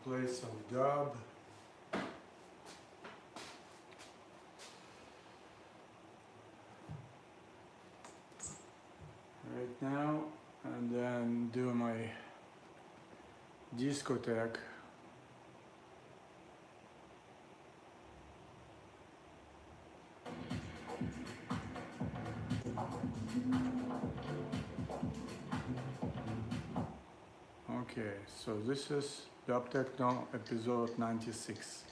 play some dub. Right now, and then do my discotheque. Okay, so this is Dub Techno episode 96.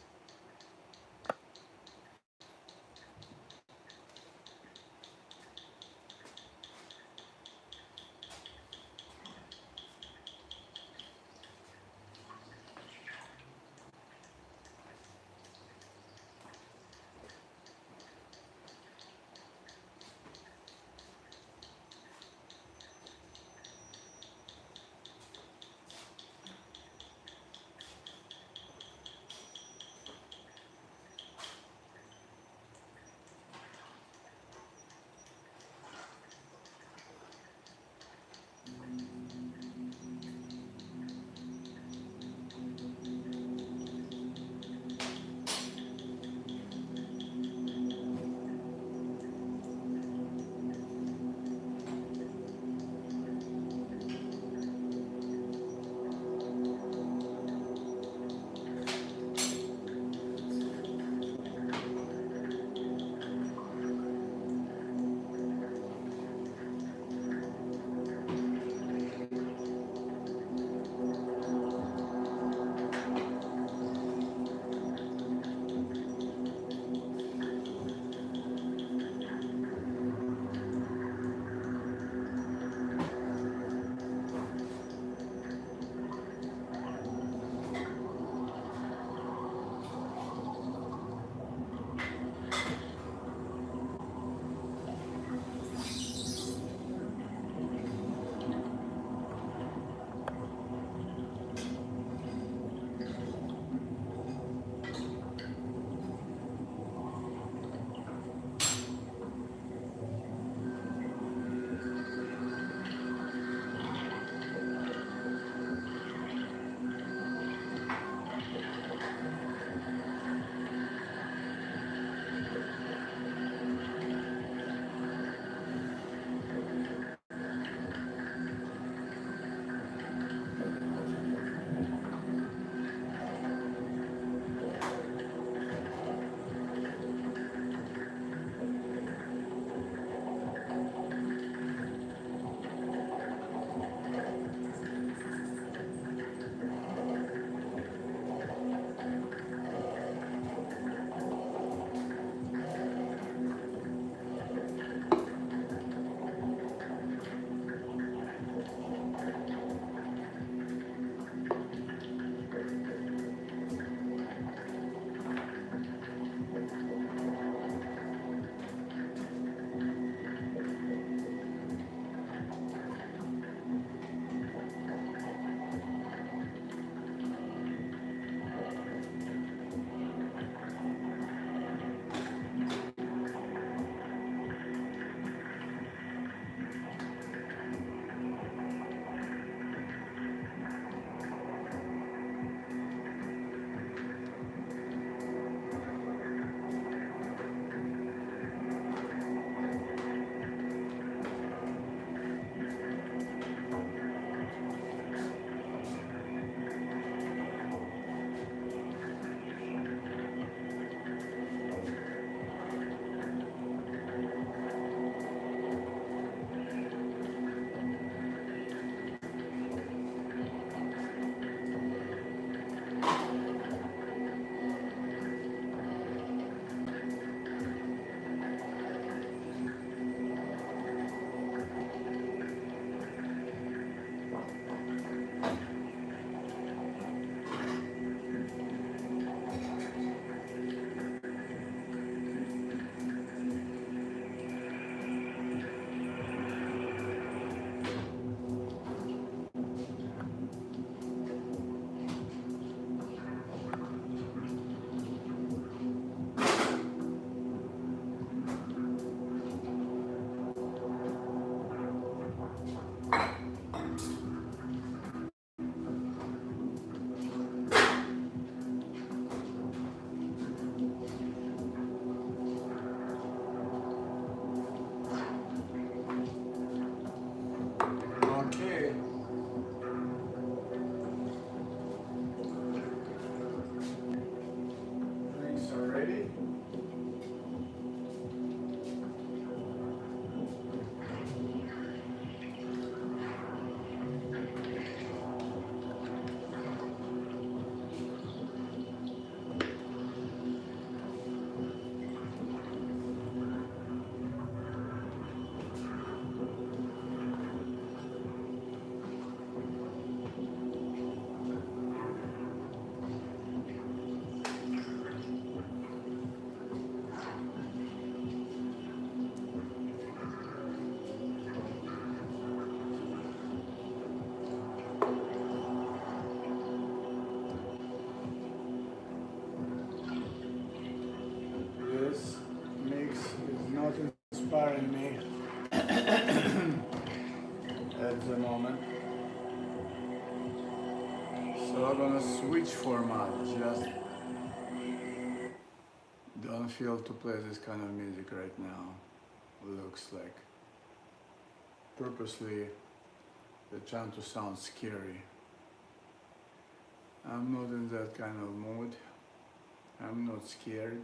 So I'm gonna switch format, just don't feel to play this kind of music right now. Looks like purposely they're trying to sound scary. I'm not in that kind of mood. I'm not scared.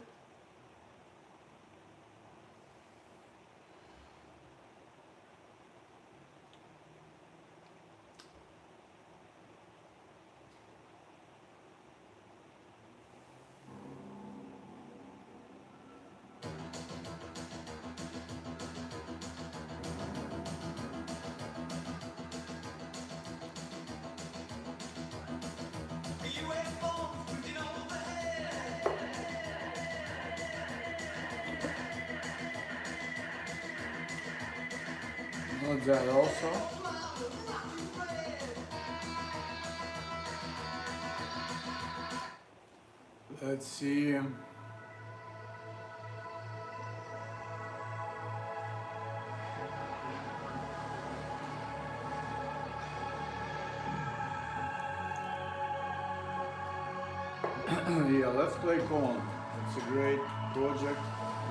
Not that also. Let's see. Yeah, let's play Con. It's a great project.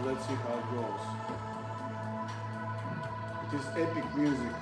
Let's see how it goes. It is epic music.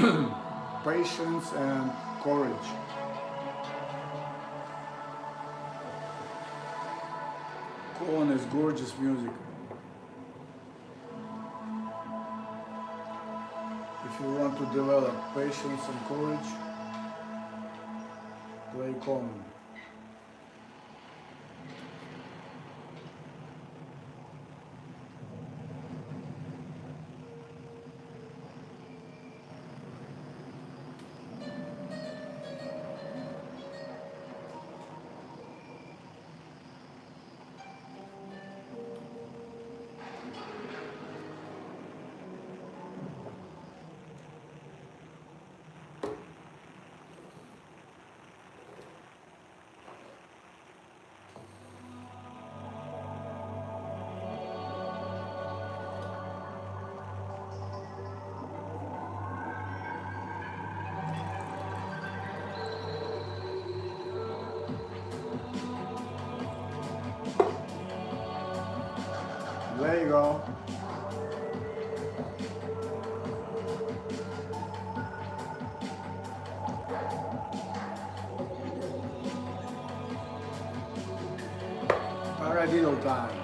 patience and courage. Colon is gorgeous music. If you want to develop patience and courage, play Colon. There you go. Paradiddle time.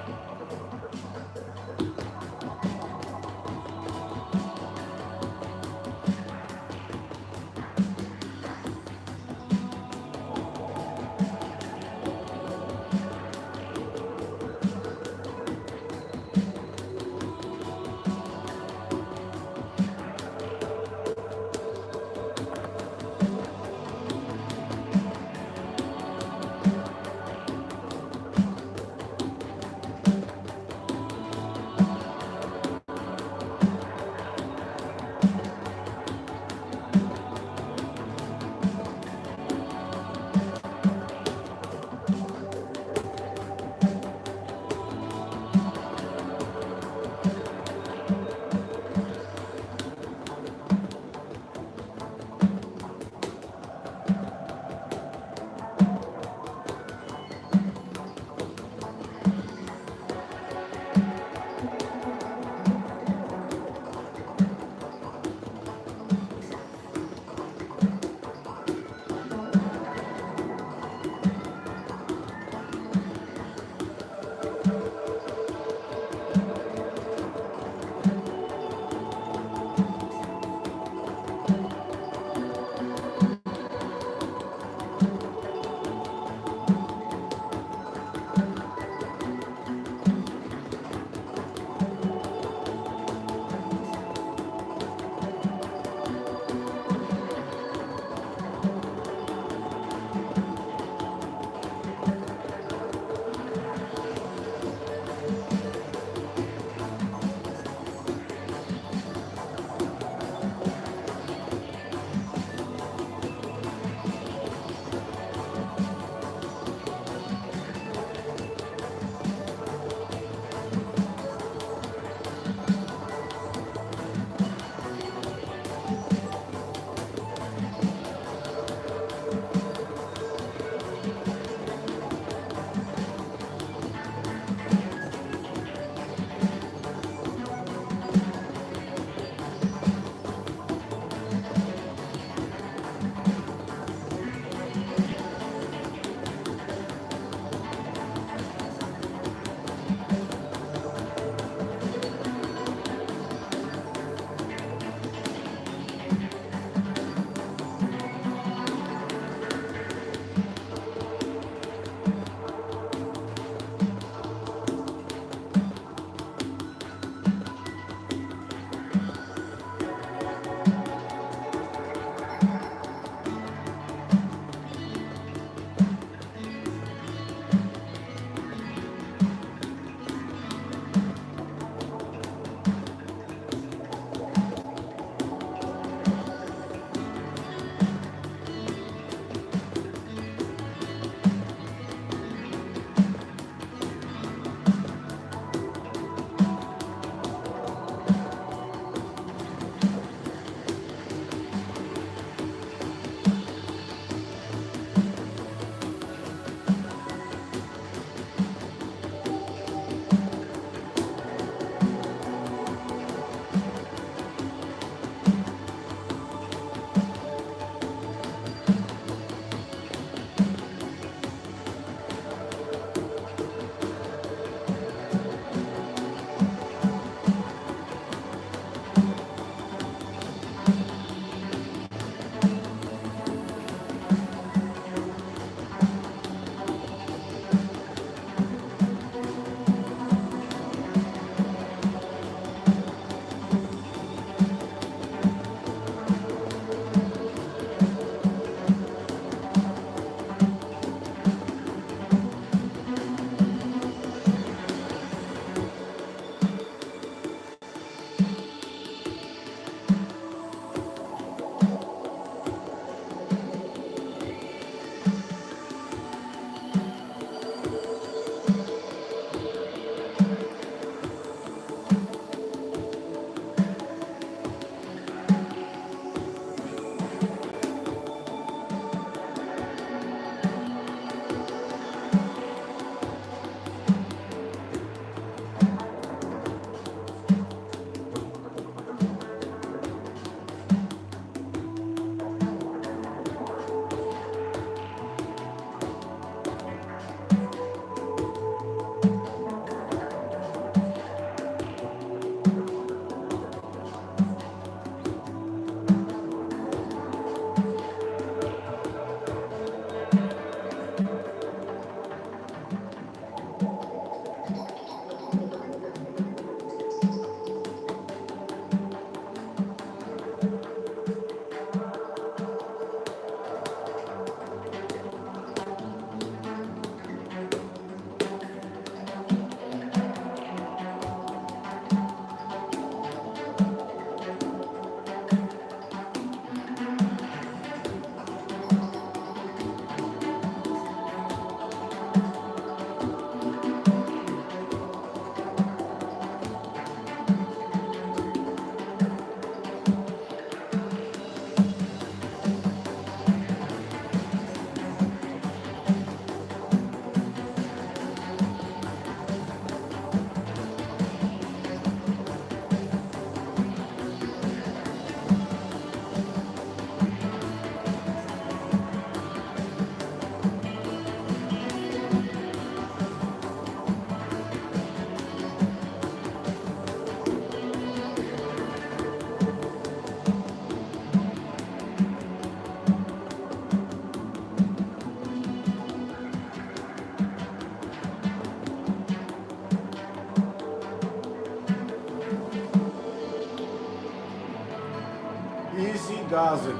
does it.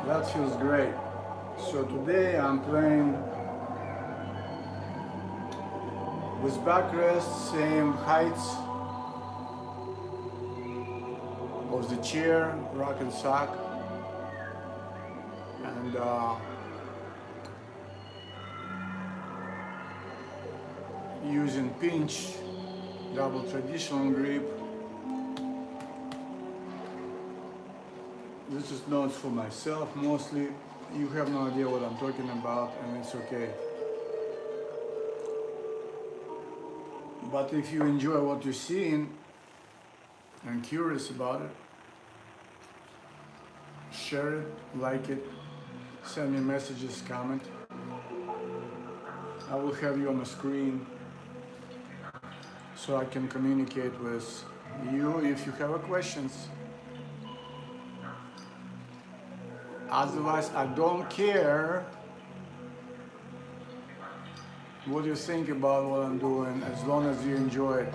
That feels great. So today I'm playing with backrest, same heights of the chair, rock and sock, and using pinch, double traditional grip. This is notes for myself mostly. You have no idea what I'm talking about, and it's okay. But if you enjoy what you're seeing and curious about it, share it, like it, send me messages, comment. I will have you on the screen so I can communicate with you if you have questions. Otherwise, I don't care what you think about what I'm doing, as long as you enjoy it.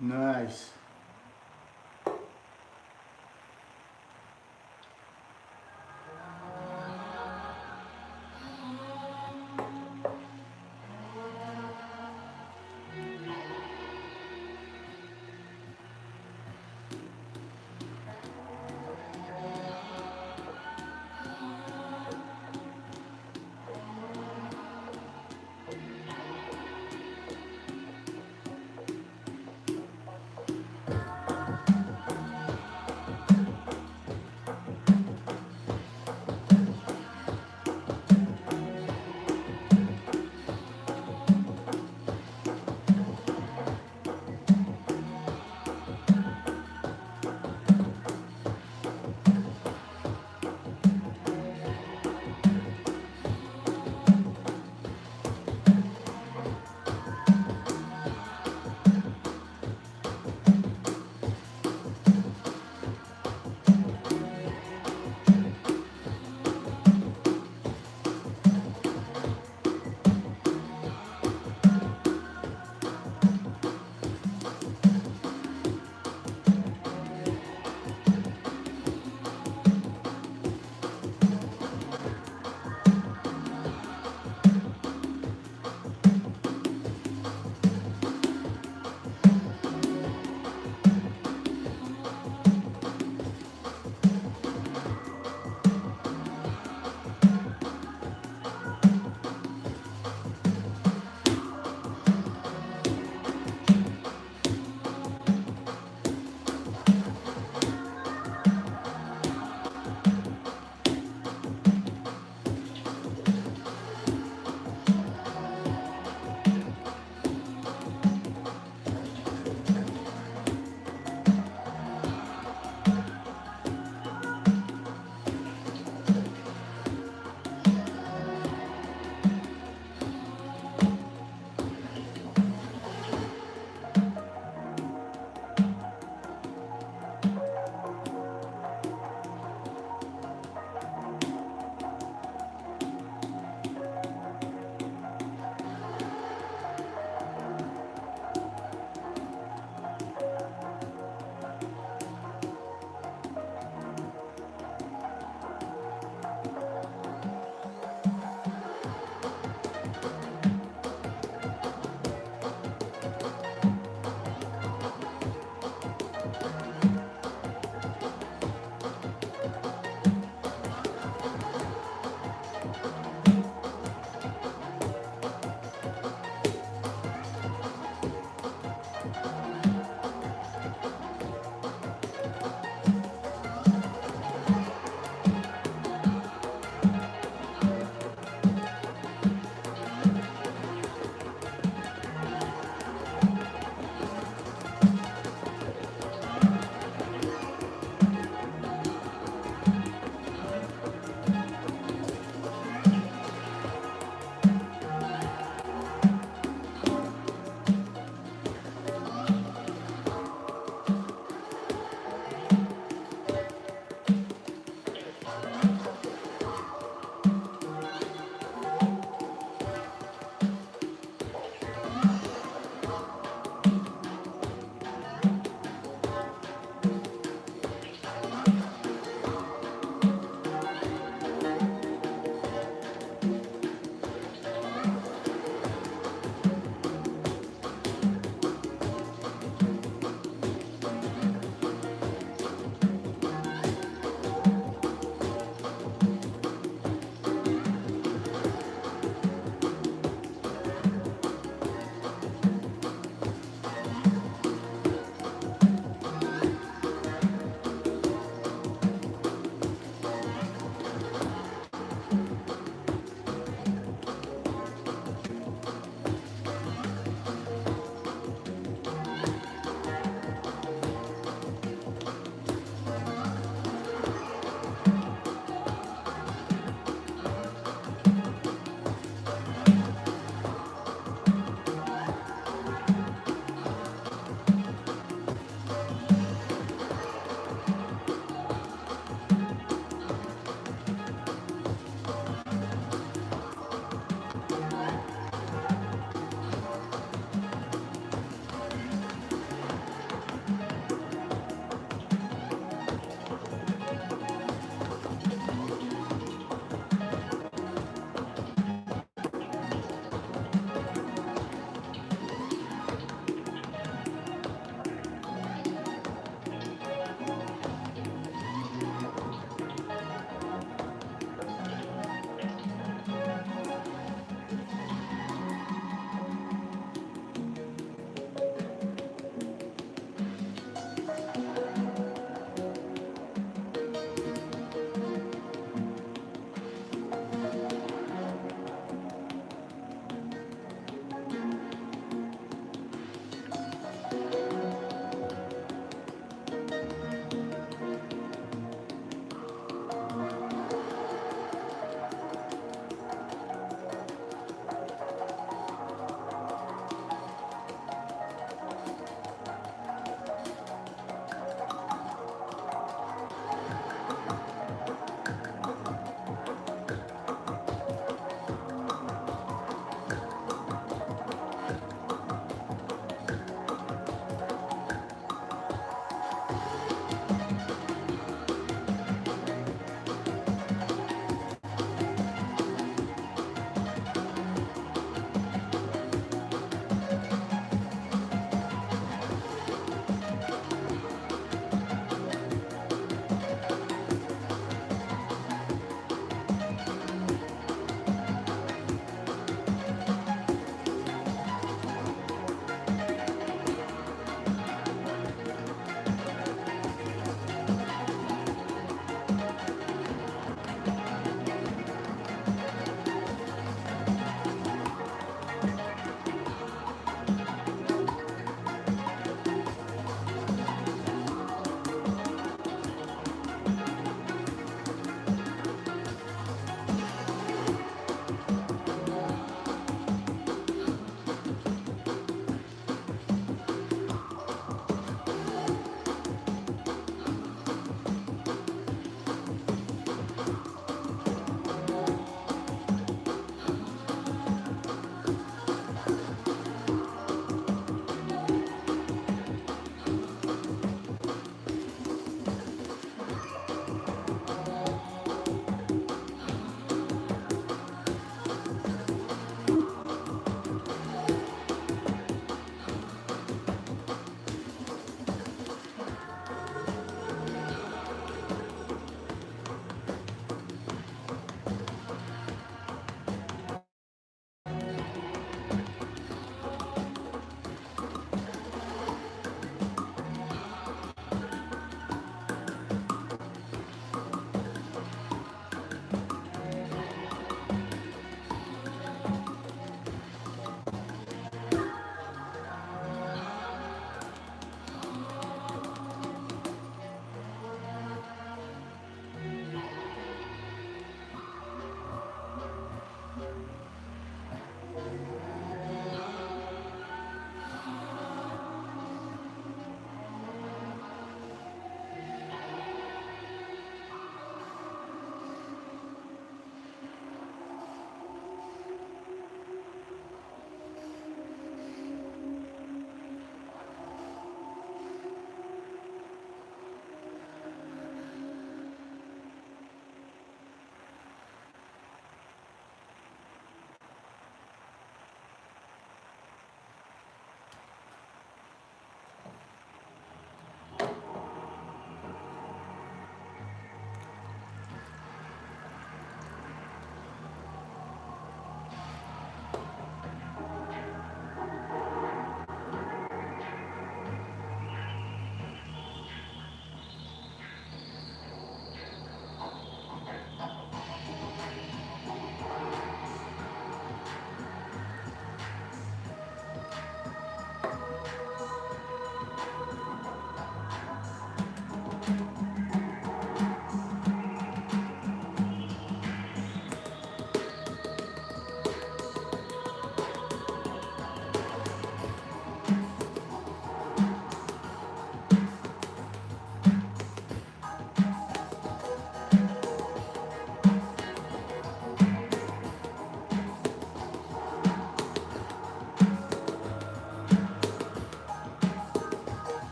Nice.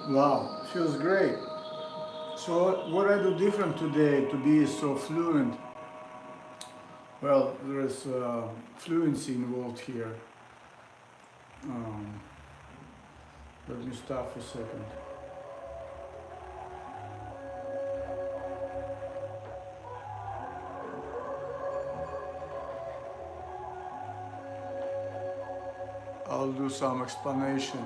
Wow, feels great. So what I do different today to be so fluent? Well, there's fluency involved here. Um, Let me stop for a second. I'll do some explanation.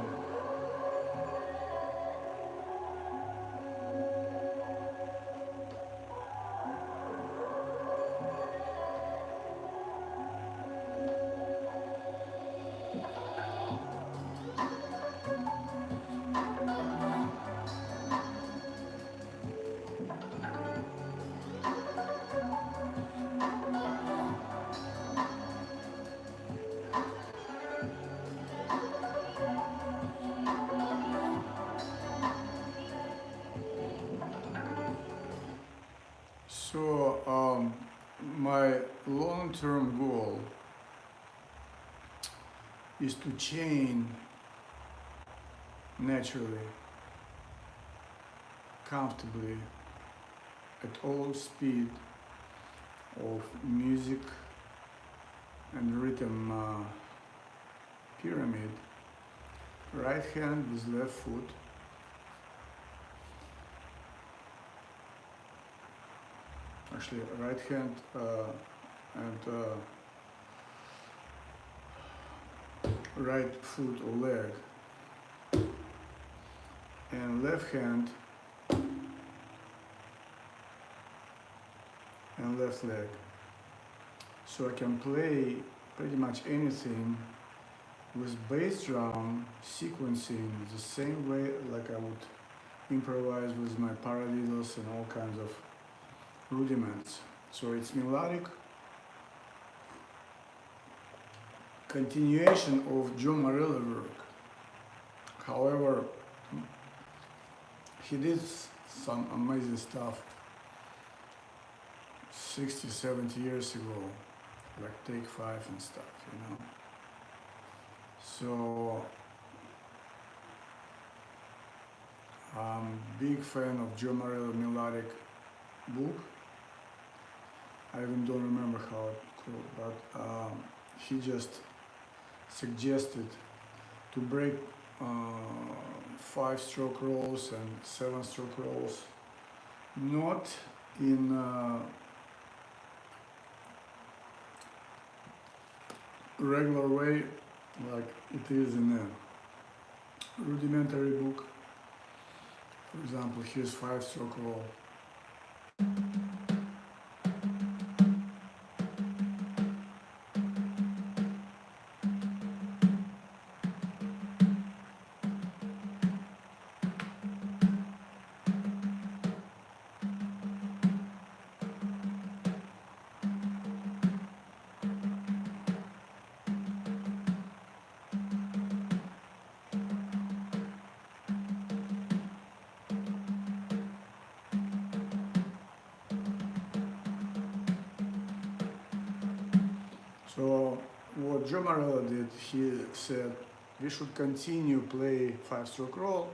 So my long-term goal is to chain naturally, comfortably, at all speed of music and rhythm pyramid, right hand with left foot, actually right hand and right foot or leg, and left hand and left leg. So I can play pretty much anything with bass drum sequencing the same way like I would improvise with my paradiddles and all kinds of rudiments. So it's melodic continuation of Joe Morello work. However, he did some amazing stuff 60, 70 years ago, like Take Five and stuff, you know. So I'm a big fan of Joe Morello melodic book. I even don't remember how it called, but he just suggested to break 5-stroke rolls and 7-stroke rolls, not in regular way like it is in a rudimentary book. For example, here's 5-stroke roll. So what Joe Morello did, he said we should continue play 5-stroke roll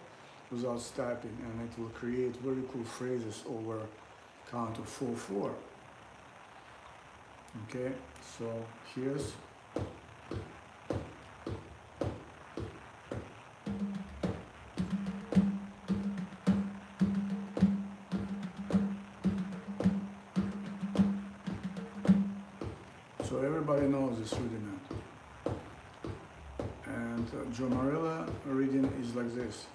without stopping, and it will create very cool phrases over count of 4/4. Okay, so here's so everybody knows this rudiment, and Joe Morello reading is like this.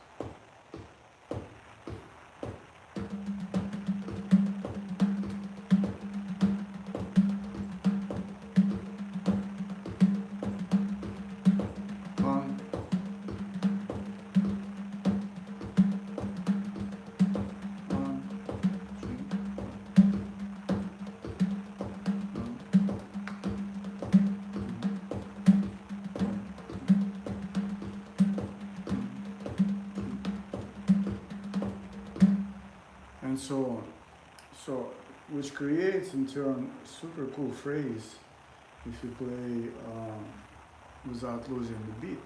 One, one, three, and so on. So, which creates in turn super cool phrase if you play without losing the beat.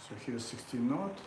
So here's 16 note.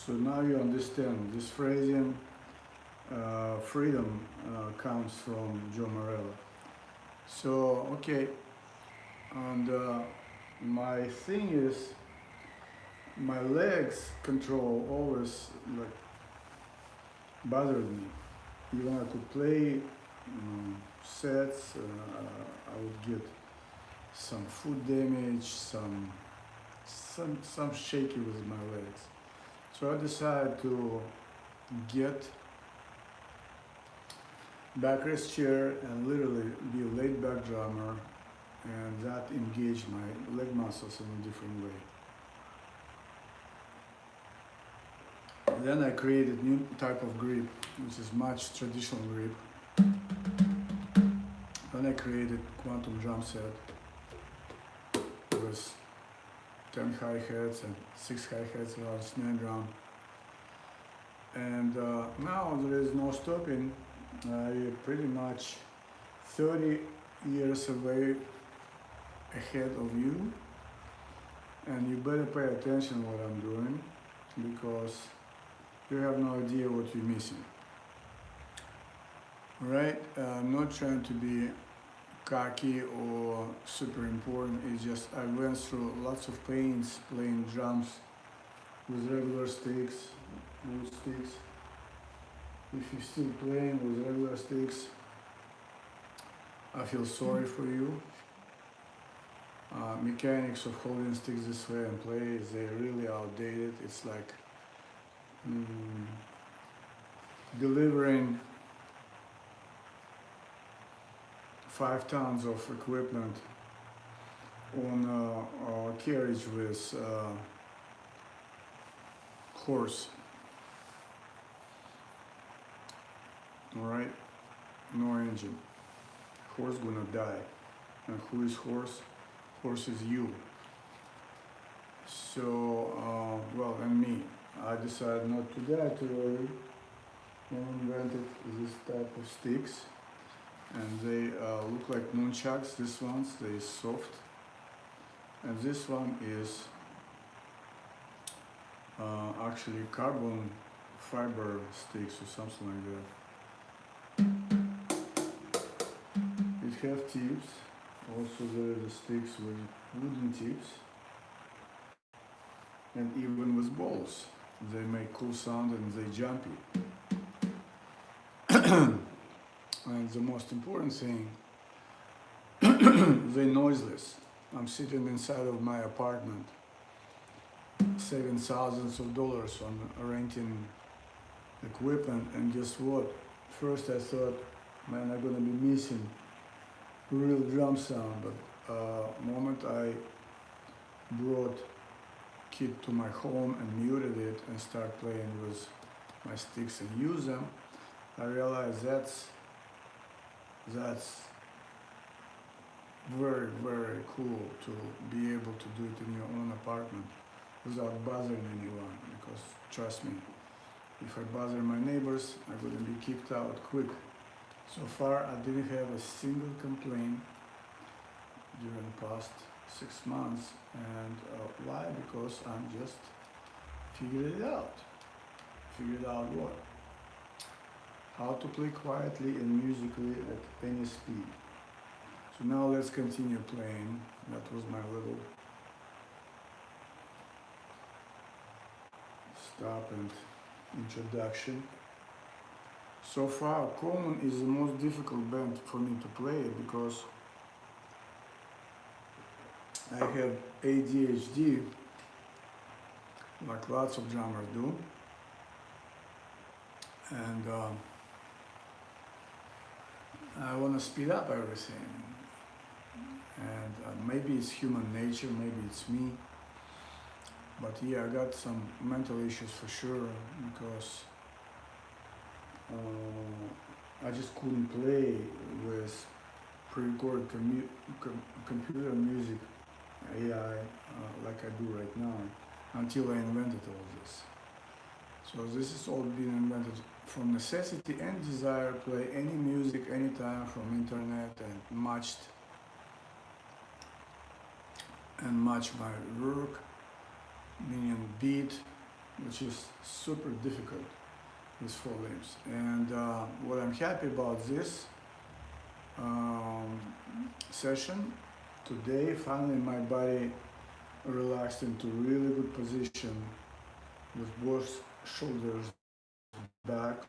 So now you understand this phrasing, freedom comes from Joe Morello. So, okay, and my thing is, my legs control always like bothered me. Even I could play sets, I would get some foot damage, some shaky with my legs. So I decided to get backrest chair and literally be a laid back drummer, and that engaged my leg muscles in a different way. Then I created new type of grip, which is much traditional grip. Then I created quantum drum set with 10 hi-hats and 6 hi-hats around snare drum. And now there is no stopping. I pretty much 30 years away ahead of you, and you better pay attention what I'm doing, because you have no idea what you're missing. Right? I'm not trying to be cocky or super important. It's just I went through lots of pains playing drums with regular sticks, wood sticks. If you're still playing with regular sticks, I feel sorry for you. Mechanics of holding sticks this way and play, they're really outdated. It's like delivering 5 tons of equipment on a carriage with horse. Alright? No engine. Horse gonna die. And who is horse? Horse is you. So, well, and me. I decided not to die too early and invented this type of sticks. And they look like nunchucks. This one's they soft, and this one is actually carbon fiber sticks or something like that. It have tips. Also there are the sticks with wooden tips, and even with balls. They make cool sound and they jumpy. And the most important thing, they're noiseless. I'm sitting inside of my apartment, saving thousands of dollars on renting equipment, and guess what? First I thought, man, I'm gonna be missing real drum sound, but moment I brought kit to my home and muted it and start playing with my sticks and use them, I realized that's very, very cool to be able to do it in your own apartment without bothering anyone, because trust me, if I bother my neighbors, I'm going to be kicked out quick. So far I didn't have a single complaint during the past 6 months, and why? Because I'm just figured it out. Figured out what? How to play quietly and musically at any speed. So now let's continue playing. That was my little stop and introduction. So far, Common is the most difficult band for me to play because I have ADHD, like lots of drummers do, and I want to speed up everything. And maybe it's human nature, maybe it's me, but yeah, I got some mental issues for sure because I just couldn't play with pre-recorded computer music, AI, like I do right now, until I invented all this. So this has all been invented from necessity and desire to play any music, anytime from internet, and match my work, meaning beat, which is super difficult with 4 limbs. And what I'm happy about this session today, finally my body relaxed into really good position with both shoulders back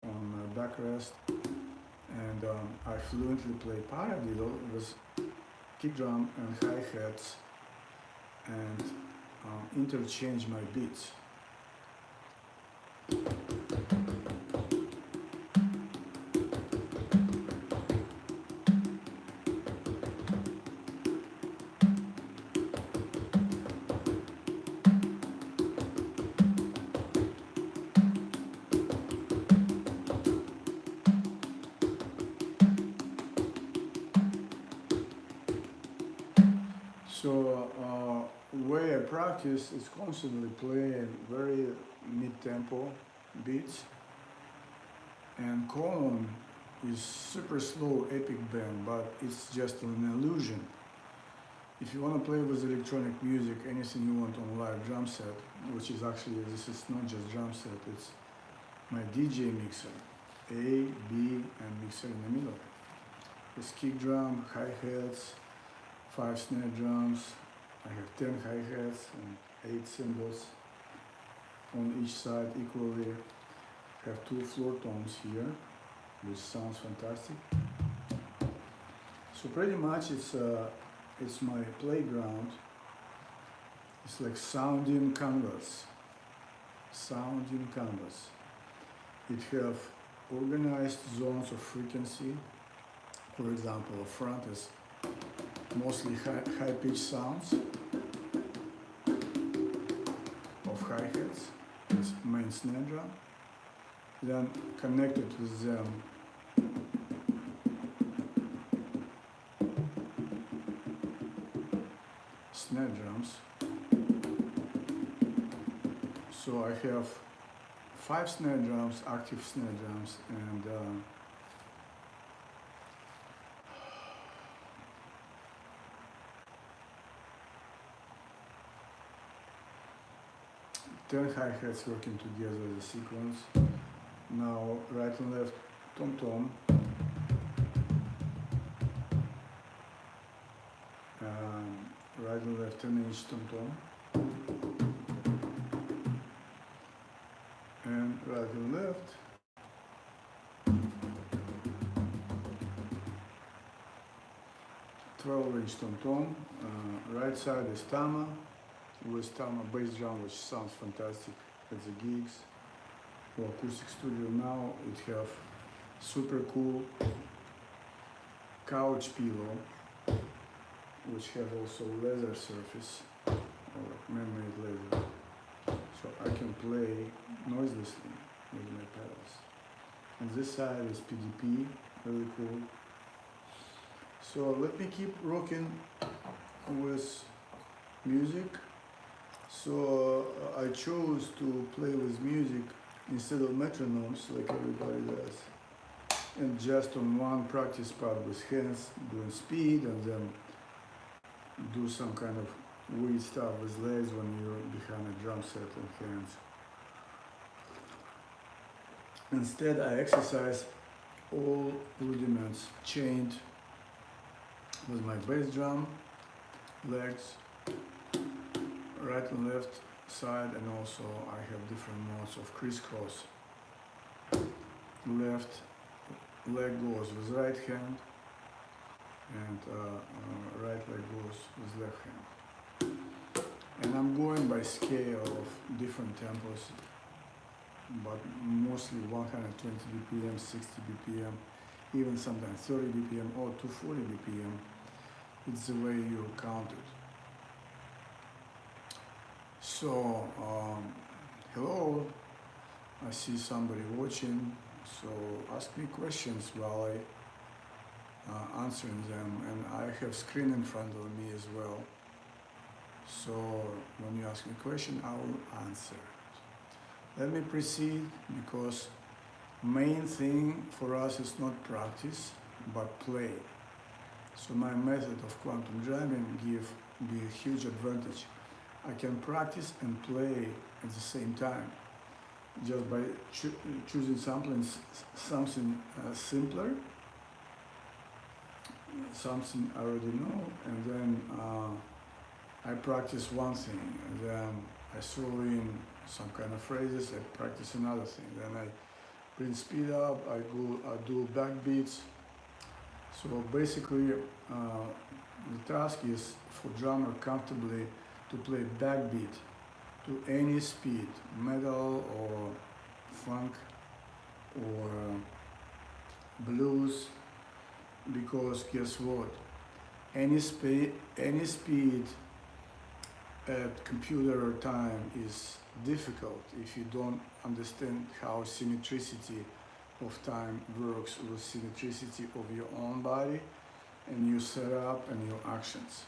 on my backrest, and I fluently play paradiddle with kick drum and hi-hats and interchange my beats. So way I practice is constantly playing very mid-tempo beats, and Common is super slow epic band, but it's just an illusion. If you want to play with electronic music, anything you want on live drum set, which is actually, this is not just drum set, it's my DJ mixer, A, B, and mixer in the middle. With kick drum, hi-hats, 5 snare drums, I have 10 hi-hats and 8 cymbals on each side equally. I have 2 floor tones here, which sounds fantastic. So pretty much it's my playground. It's like sounding canvas. Sounding canvas. It have organized zones of frequency. For example, up front is mostly high-pitched sounds of hi-hats, this main snare drum. Then connected with them snare drums. So I have 5 snare drums, active snare drums, and 10 hi-hats working together as a sequence. Now right and left tom-tom, right and left 10-inch tom-tom, and right and left 12-inch tom-tom. Right side is Tama, with Tama bass drum, which sounds fantastic at the gigs. For acoustic studio now, it have super cool couch pillow, which have also leather surface, or man-made leather, so I can play noiselessly with my pedals. And this side is PDP, really cool. So let me keep rocking with music. So I chose to play with music instead of metronomes like everybody does, and just on one practice part with hands doing speed, and then do some kind of weird stuff with legs when you're behind a drum set and hands. Instead I exercise all rudiments chained with my bass drum, legs, right and left side, and also I have different modes of crisscross. Left leg goes with right hand, and right leg goes with left hand. And I'm going by scale of different tempos, but mostly 120 BPM, 60 BPM, even sometimes 30 BPM or 240 BPM. It's the way you count it. So, hello, I see somebody watching, so ask me questions while I answering them, and I have screen in front of me as well. So when you ask me a question, I will answer. Let me proceed, because main thing for us is not practice, but play. So my method of quantum drumming give me a huge advantage. I can practice and play at the same time, just by choosing something simpler, something I already know, and then I practice one thing, and then I throw in some kind of phrases, I practice another thing, then I bring speed up, I do backbeats. So basically, the task is for drummer comfortably to play backbeat to any speed, metal or funk or blues, because guess what? Any speed at computer time is difficult if you don't understand how symmetricity of time works with symmetricity of your own body and your setup and your actions.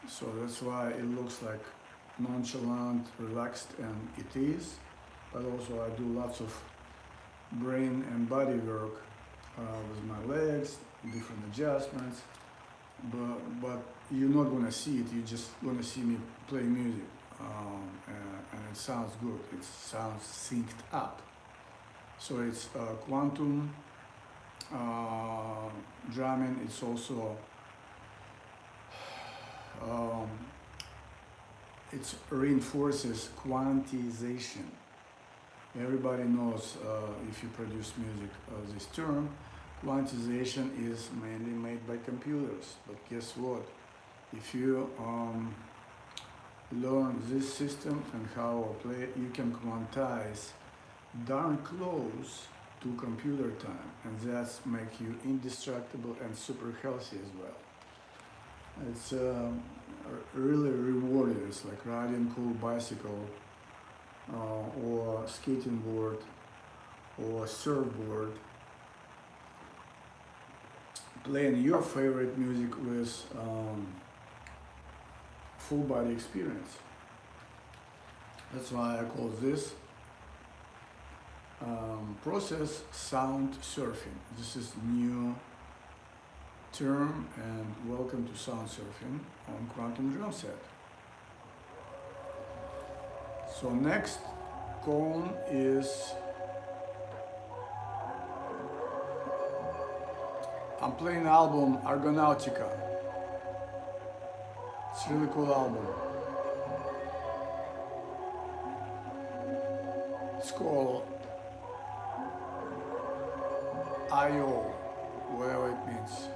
So that's why it looks like nonchalant, relaxed, and it is, but also I do lots of brain and body work with my legs, different adjustments, but you're not gonna see it, you're just gonna see me play music, and it sounds good, it sounds synced up. So it's quantum drumming. It's also it reinforces quantization. Everybody knows, if you produce music, this term. Quantization is mainly made by computers, but guess what? If you learn this system and how to play it, you can quantize darn close to computer time, and that's make you indestructible and super healthy as well. It's really rewarding. It's like riding cool bicycle or skating board or surfboard, playing your favorite music with full body experience. That's why I call this process sound surfing. This is new term, and welcome to sound surfing on Quantum Drum Set. So next cone is, I'm playing album Argonautica. It's a really cool album. It's called I.O., whatever it means.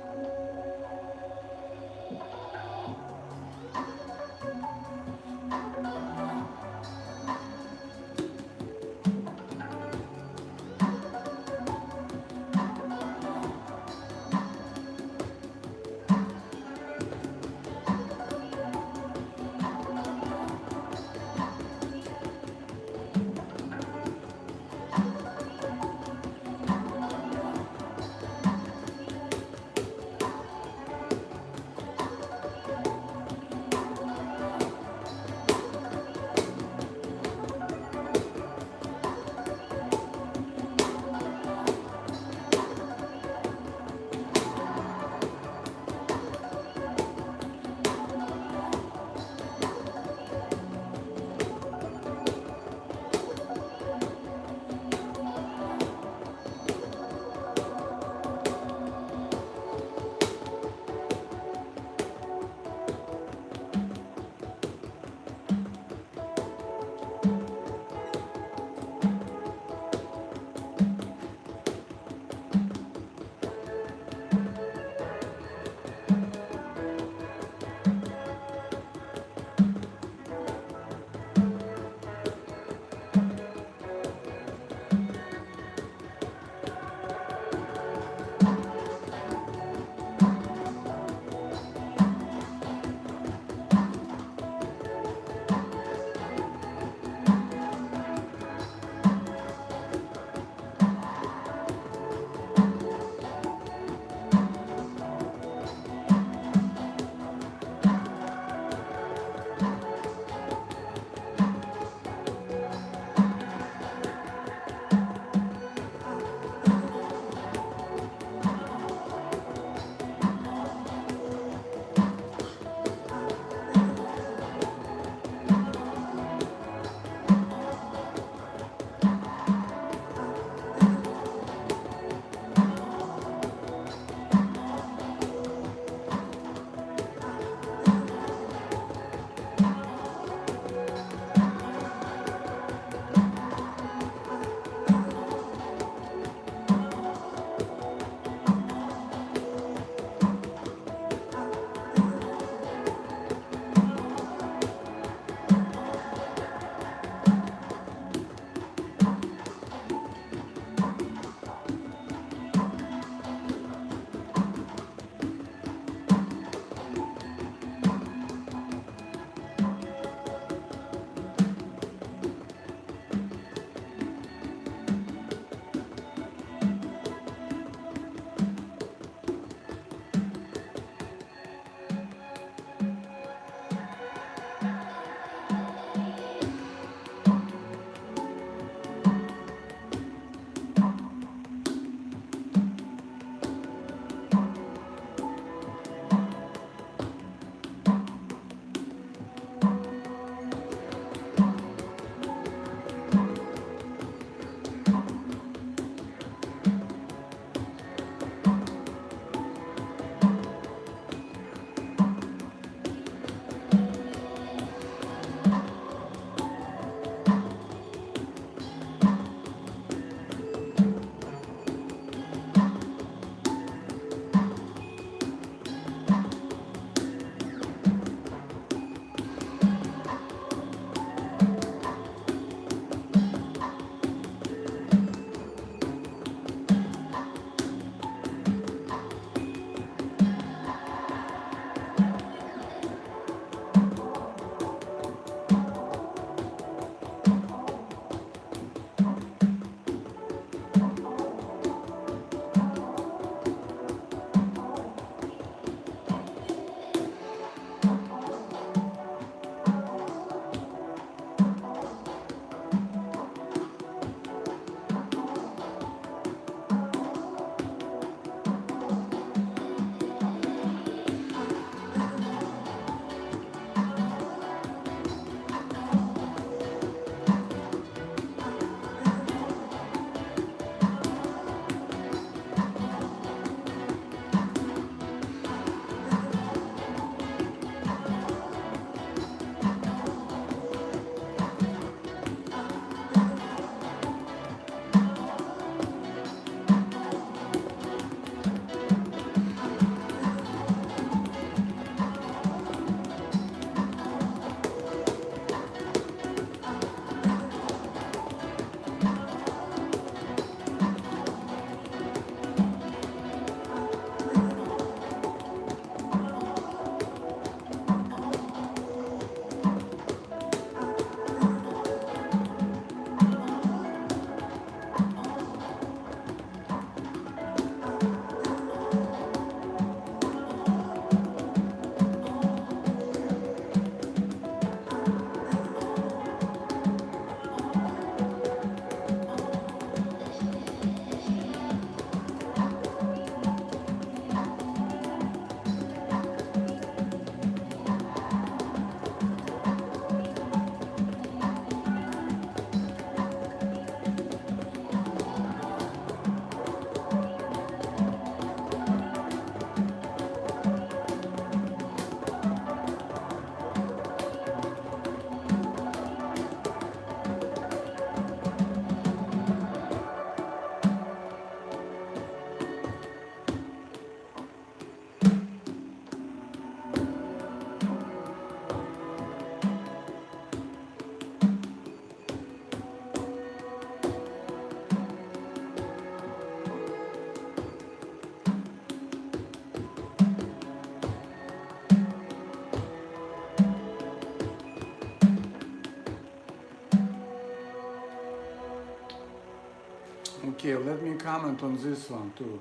Okay, let me comment on this one too.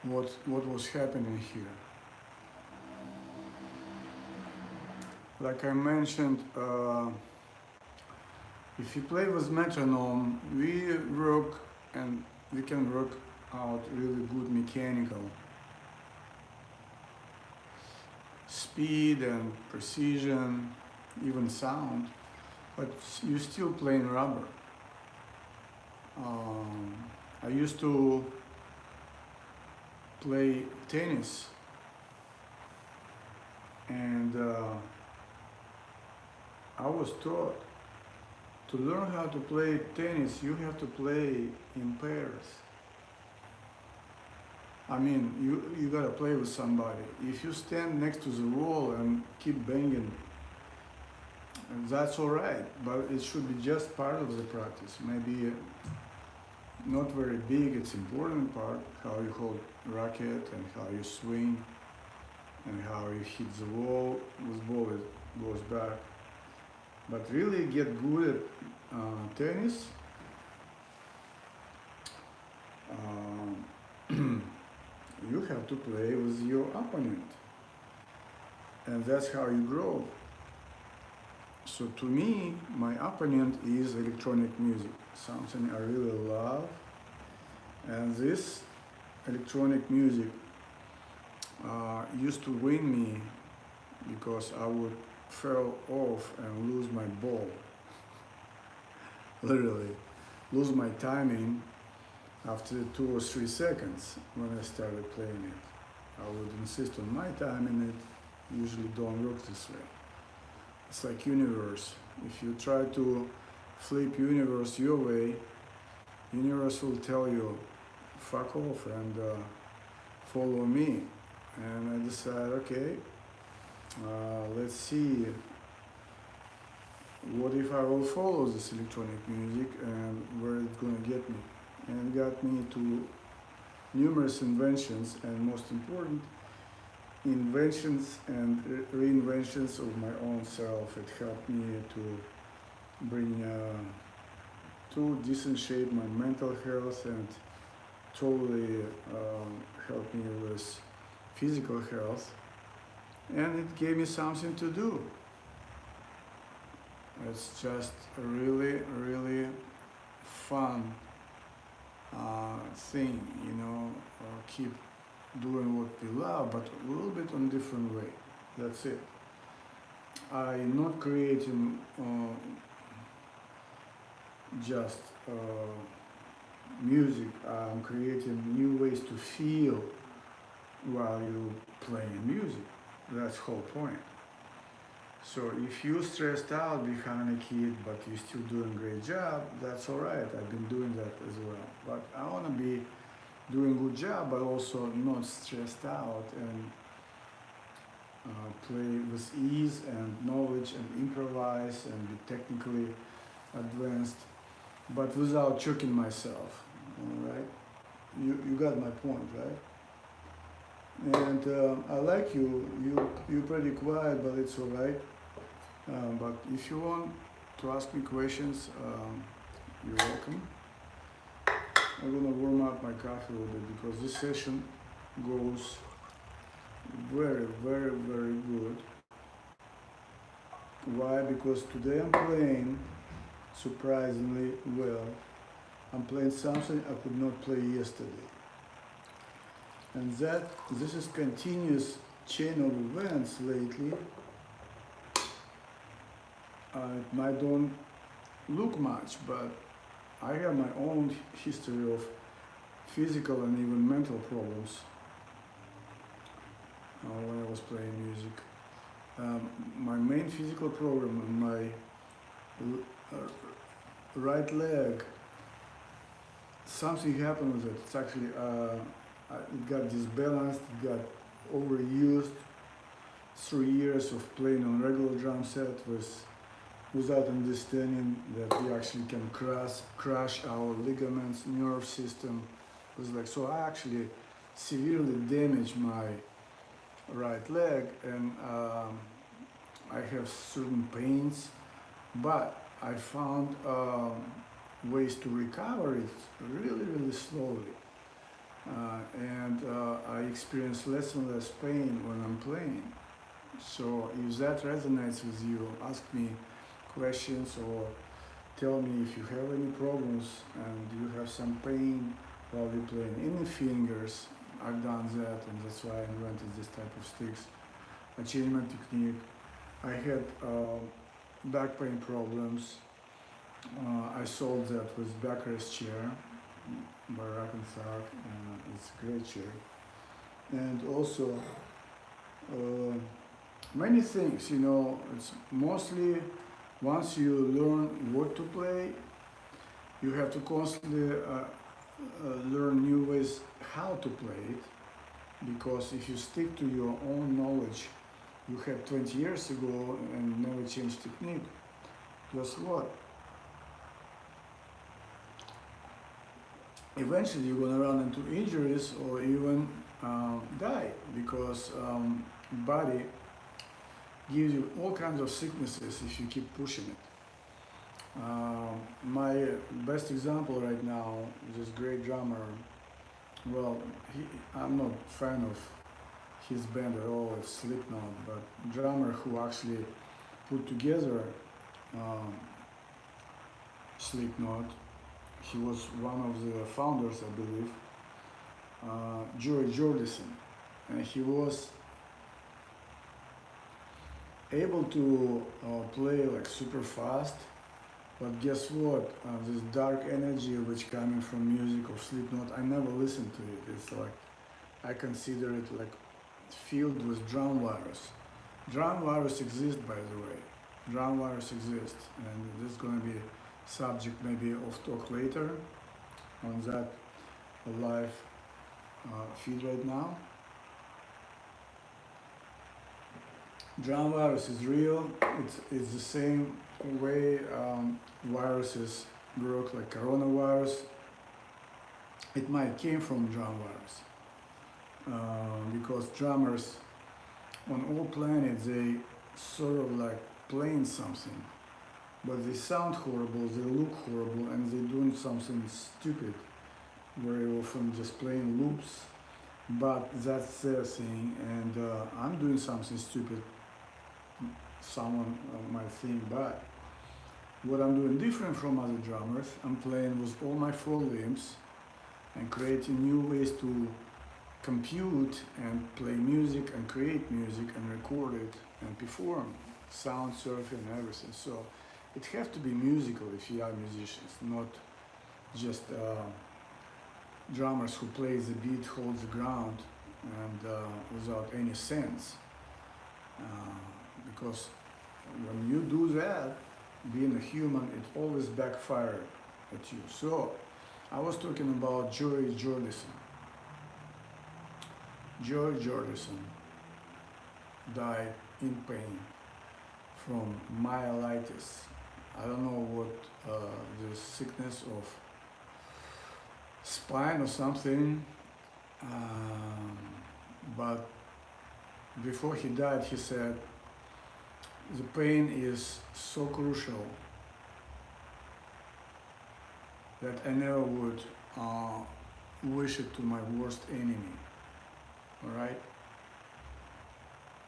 What was happening here? Like I mentioned, if you play with metronome, we work and we can work out really good mechanical speed and precision, even sound, but you still playing rubber. I used to play tennis, and I was taught to learn how to play tennis, you have to play in pairs. I mean, you gotta play with somebody. If you stand next to the wall and keep banging, that's all right, but it should be just part of the practice. Maybe not very big, it's important part, how you hold racket and how you swing and how you hit the wall with ball, it goes back. But really get good at tennis, you have to play with your opponent, and that's how you grow. So to me, my opponent is electronic music, something I really love, and this electronic music used to win me because I would fall off and lose my ball, literally lose my timing after 2 or 3 seconds when I started playing it. I would insist on my timing, it usually don't work this way. It's like universe. If you try to flip universe your way, universe will tell you, fuck off and follow me. And I decide, okay, let's see, what if I will follow this electronic music and where it's gonna get me? And it got me to numerous inventions, and most important, inventions and reinventions of my own self. It helped me to bring to decent shape my mental health and totally helped me with physical health, and it gave me something to do. It's just a really, really fun thing, you know, keep doing what we love, but a little bit on different way. That's it. I'm not creating just music. I'm creating new ways to feel while you playing music. That's the whole point. So if you're stressed out behind a kid, but you're still doing a great job, that's all right. I've been doing that as well. But I want to be doing a good job, but also not stressed out and play with ease and knowledge and improvise and be technically advanced, but without choking myself. All right? You got my point, right? And I like you. You're pretty quiet, but it's all right. But if you want to ask me questions, you're welcome. I'm gonna warm up my coffee a little bit because this session goes very, very, very good. Why? Because today I'm playing surprisingly well. I'm playing something I could not play yesterday. And this is continuous chain of events lately. It might don't look much, but I have my own history of physical and even mental problems when I was playing music. My main physical problem in my right leg, something happened with it. It's actually it got disbalanced, it got overused. 3 years of playing on regular drum set without understanding that we actually can crush our ligaments, nerve system. It was like, so I actually severely damaged my right leg, and I have certain pains, but I found ways to recover it really, really slowly. And I experience less and less pain when I'm playing. So if that resonates with you, ask me questions or tell me if you have any problems and you have some pain while you're playing. In the fingers, I've done that, and that's why I invented this type of sticks. Achievement technique. I had back pain problems. I solved that with backrest chair by Rakenthag. It's a great chair. And also many things, it's mostly once you learn what to play, you have to constantly learn new ways how to play it, because if you stick to your own knowledge you had 20 years ago and never change technique, guess what? Eventually you're gonna run into injuries or even die, because body gives you all kinds of sicknesses if you keep pushing it. My best example right now is this great drummer. Well, I'm not a fan of his band at all, it's Slipknot, but drummer who actually put together Slipknot, he was one of the founders, I believe, Joey Jordison, and he was able to play like super fast, but guess what? This dark energy which coming from music of Slipknot, I never listened to it. It's like, I consider it like filled with drum virus. Drum virus exists, by the way. Drum virus exists, and this is going to be subject maybe of talk later on that live feed right now. Drum virus is real. It's the same way viruses work, like coronavirus. It might came from drum virus, because drummers on all planets, they sort of like playing something, but they sound horrible, they look horrible, and they're doing something stupid, very often just playing loops, but that's their thing, and I'm doing something stupid, someone might think, but what I'm doing different from other drummers, I'm playing with all my 4 limbs and creating new ways to compute and play music and create music and record it and perform, sound surfing and everything. So it has to be musical if you are musicians, not just drummers who play the beat, hold the ground, and without any sense. Because when you do that, being a human, it always backfires at you. So I was talking about Joey Jordison. Joey Jordison died in pain from myelitis. I don't know what the sickness of spine or something, but before he died he said, the pain is so crucial that I never would wish it to my worst enemy. All right?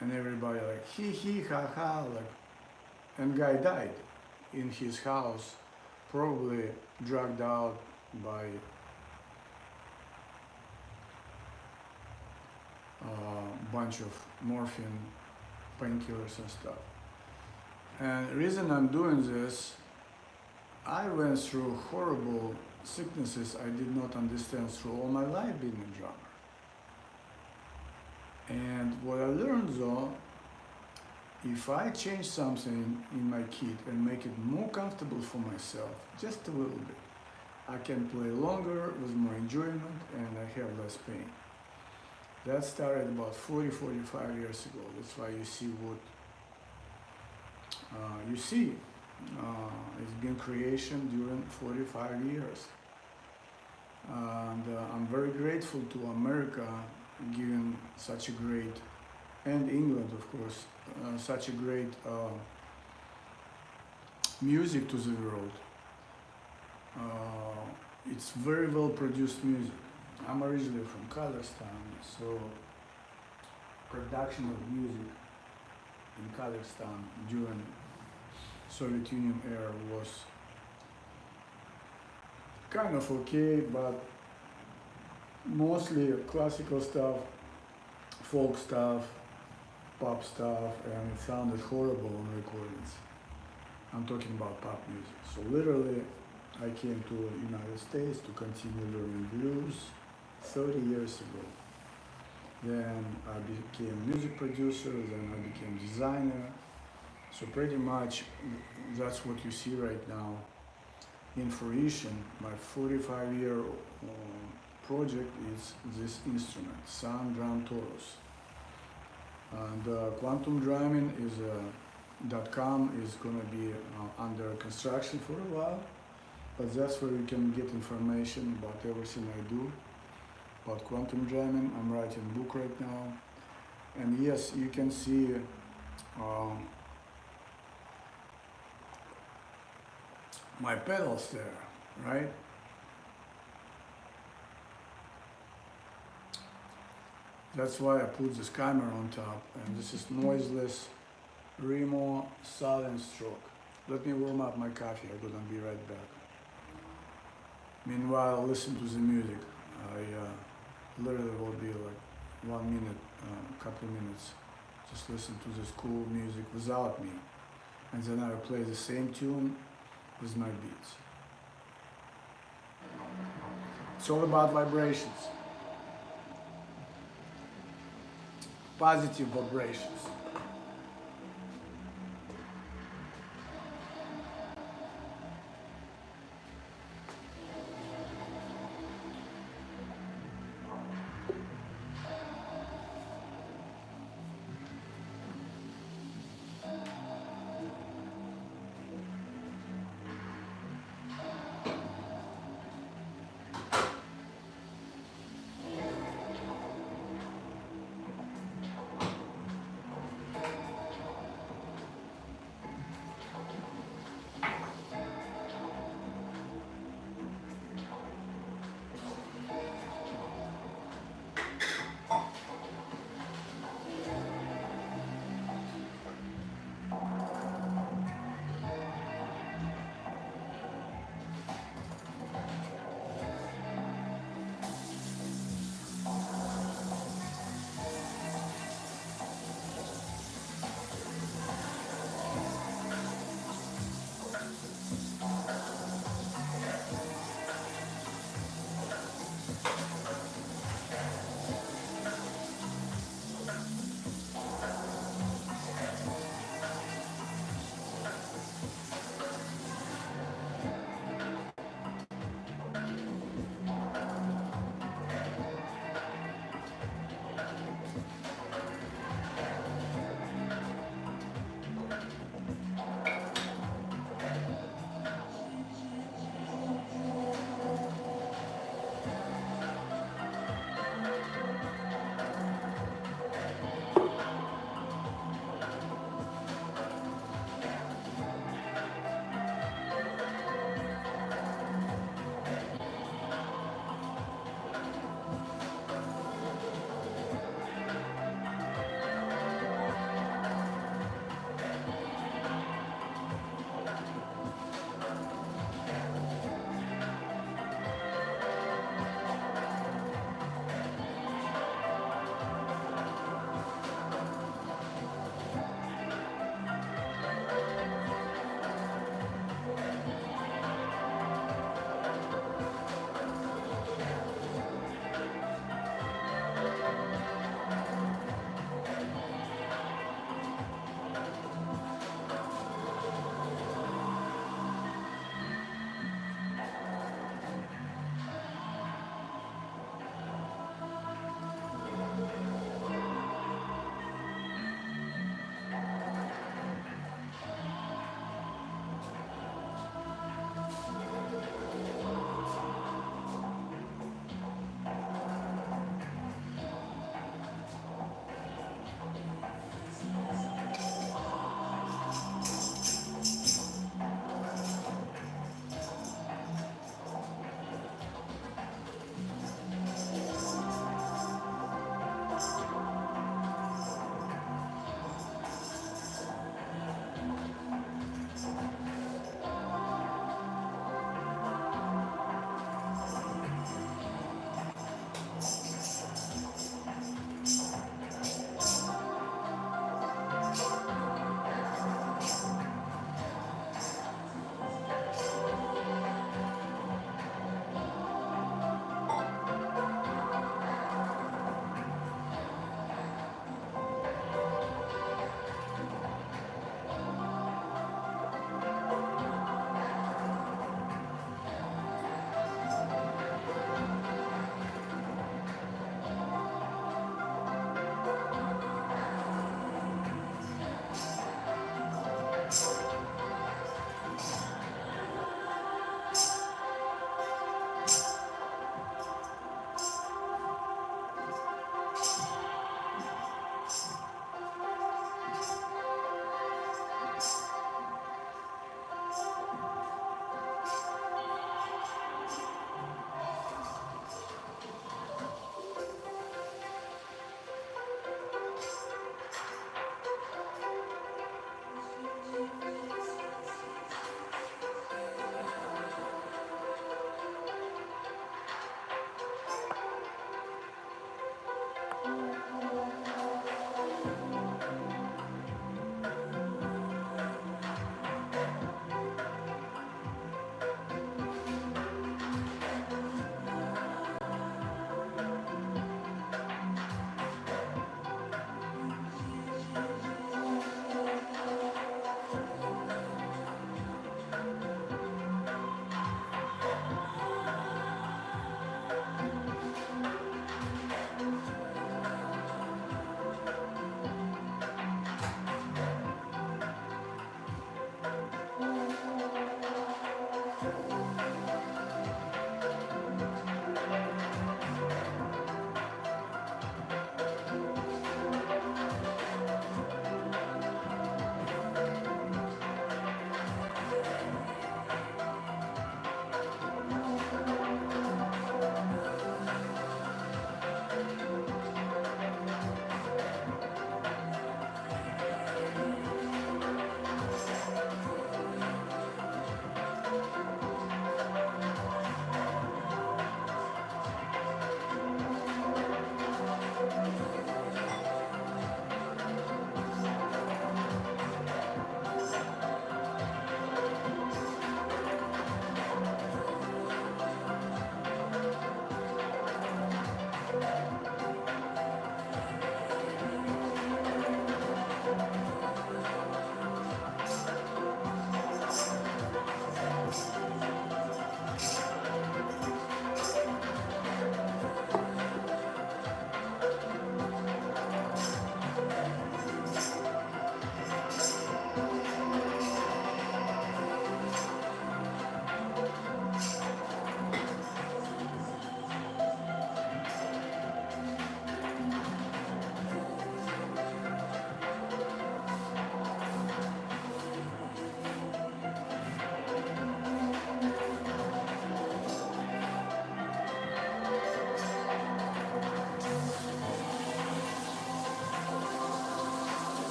And everybody like, he, ha, ha, like, and guy died in his house, probably drugged out by a bunch of morphine, painkillers and stuff. And the reason I'm doing this, I went through horrible sicknesses I did not understand through all my life being a drummer. And what I learned though, if I change something in my kit and make it more comfortable for myself, just a little bit, I can play longer with more enjoyment and I have less pain. That started about 40-45 years ago. That's why you see what you see. It's been creation during 45 years. And I'm very grateful to America giving such a great, and England of course, such a great music to the world. it's very well produced music. I'm originally from Kazakhstan, so production of music in Kazakhstan during Soviet Union era was kind of okay, but mostly classical stuff, folk stuff, pop stuff, and it sounded horrible on recordings. I'm talking about pop music. So literally, I came to the United States to continue learning blues 30 years ago. Then I became music producer, then I became designer. So pretty much that's what you see right now in fruition. My 45-year project is this instrument, Sound Drum Taurus. And quantum drumming is .com is gonna be under construction for a while, but that's where you can get information about everything I do about quantum drumming. I'm writing a book right now, and yes, you can see my pedals there, right? That's why I put this camera on top, and this is noiseless Remo Southern Stroke. Let me warm up my coffee, I'm gonna be right back. Meanwhile, listen to the music. I literally will be like 1 minute, couple minutes. Just listen to this cool music without me. And then I will play the same tune with my beats. It's all about vibrations. Positive vibrations.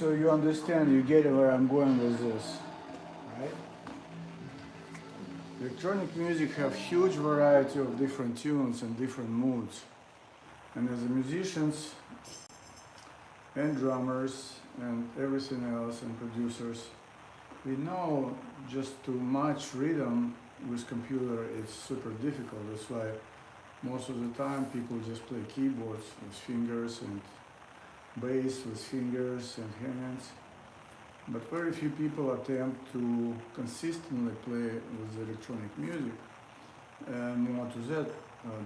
So you understand, you get where I'm going with this, right? Electronic music have huge variety of different tunes and different moods. And as a musicians and drummers and everything else and producers, we know just too much rhythm with computer is super difficult. That's why most of the time people just play keyboards with fingers and bass with fingers and hands. But very few people attempt to consistently play with electronic music. And more to that,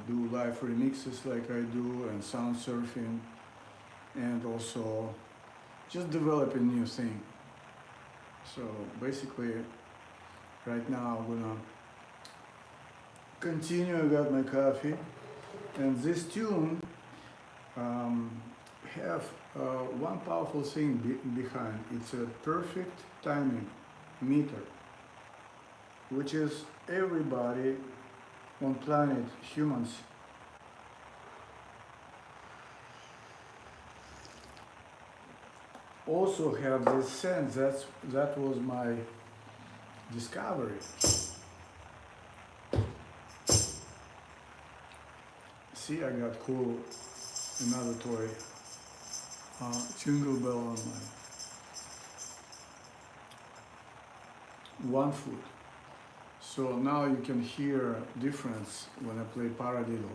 do live remixes like I do and sound surfing, and also just develop a new thing. So basically, right now I'm gonna continue. I got my coffee, and this tune have one powerful thing behind. It's a perfect timing meter, which is everybody on planet, humans, also have this sense. That was my discovery. See, I got cool another toy, jingle bell on my 1 foot. So now you can hear difference when I play paradiddle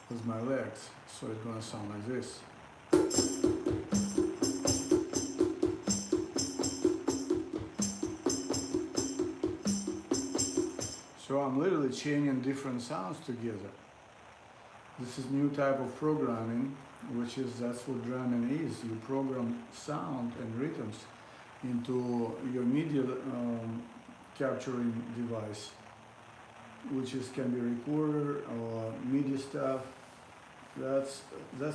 with my legs. So it's gonna sound like this. So I'm literally chaining different sounds together. This is new type of programming, which is, that's what drumming is. You program sound and rhythms into your media capturing device, which is can be recorder or media stuff. That's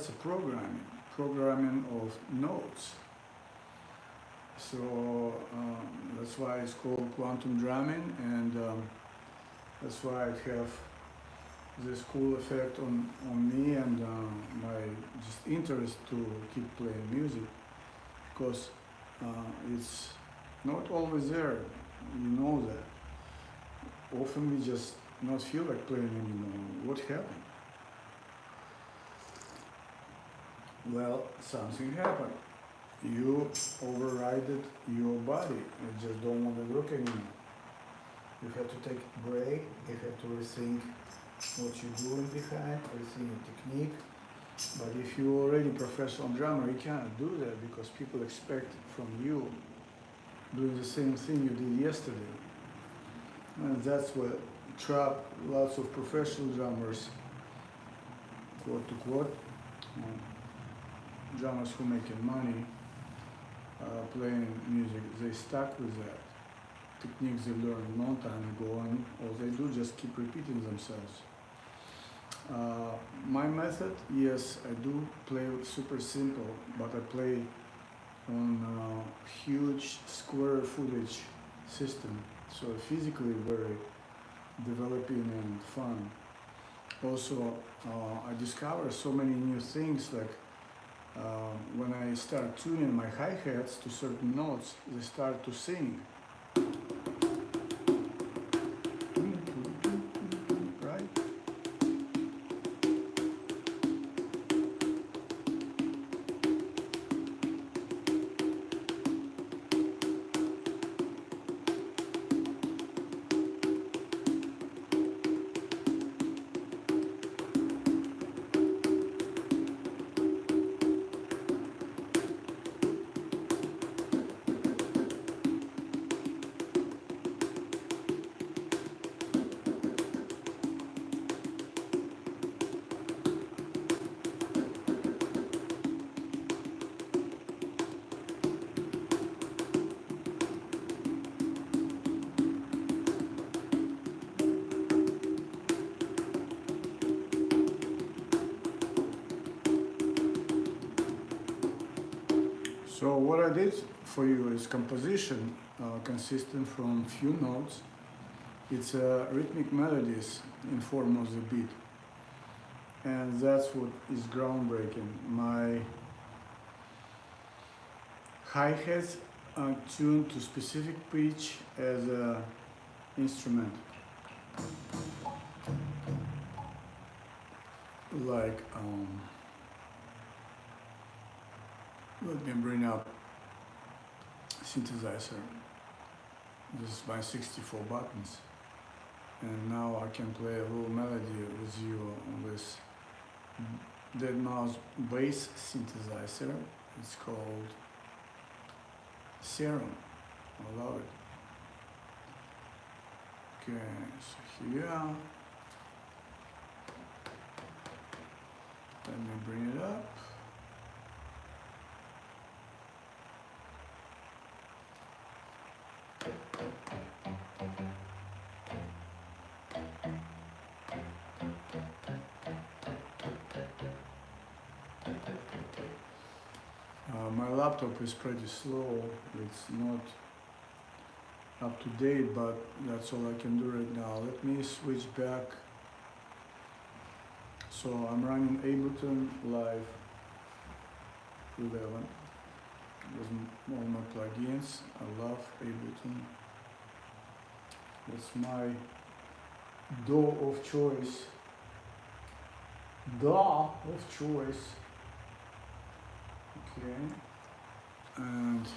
a programming of notes. So that's why it's called quantum drumming, and that's why it have this cool effect on me and my just interest to keep playing music, because it's not always there. You know that. Often we just not feel like playing anymore. What happened? Well, something happened. You overrided your body. You just don't want to work anymore. You have to take a break. You have to rethink what you're doing behind, rethink your technique. But if you're already a professional drummer, you cannot do that because people expect from you doing the same thing you did yesterday. And that's what trap lots of professional drummers, quote to quote, drummers who making money playing music. They stuck with that techniques they learned a long time ago, and all they do just keep repeating themselves. My method, yes, I do play super simple, but I play on huge square footage system, so physically very developing and fun. Also, I discover so many new things, like when I start tuning my hi-hats to certain notes, they start to sing. Right? So what I did for you is composition consisting from few notes. It's rhythmic melodies in form of the beat, and that's what is groundbreaking. My hi-hats are tuned to specific pitch as an instrument. Like, let me bring up synthesizer. This is my 64 buttons. And now I can play a little melody with you on this deadmau5 bass synthesizer. It's called Serum. I love it. Okay, so here, let me bring it up. My laptop is pretty slow, it's not up to date, but that's all I can do right now. Let me switch back. So I'm running Ableton Live 11 with all my plugins. I love Ableton. That's my DAW of choice. DAW of choice. Okay. And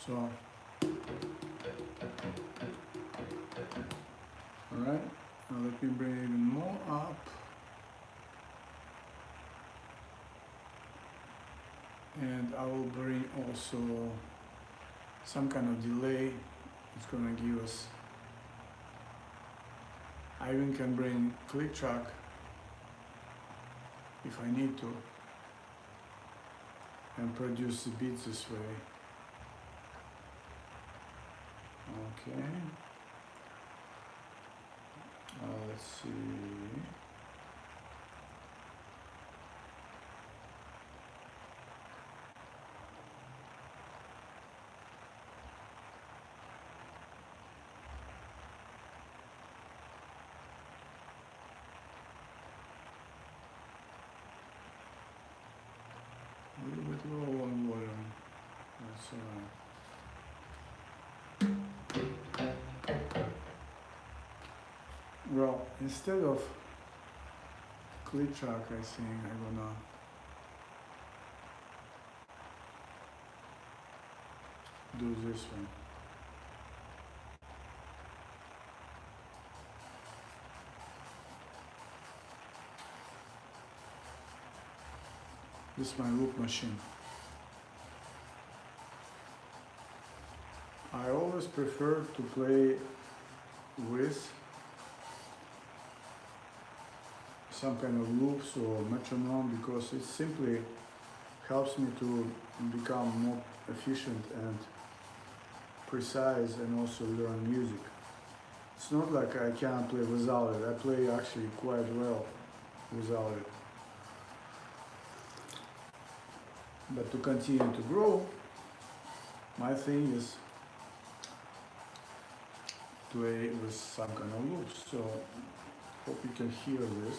so, all right, now let me bring it even more up. And I will bring also some kind of delay. It's gonna give us, I even can bring click track if I need to, and produce the beats this way. Okay. Let's see. A little bit low on volume. That's well, instead of click track, I think I'm gonna do this one. This is my loop machine. I always prefer to play with some kind of loops or metronome because it simply helps me to become more efficient and precise and also learn music. It's not like I can't play without it. I play actually quite well without it. But to continue to grow, my thing is play with some kind of loops. So hope you can hear this.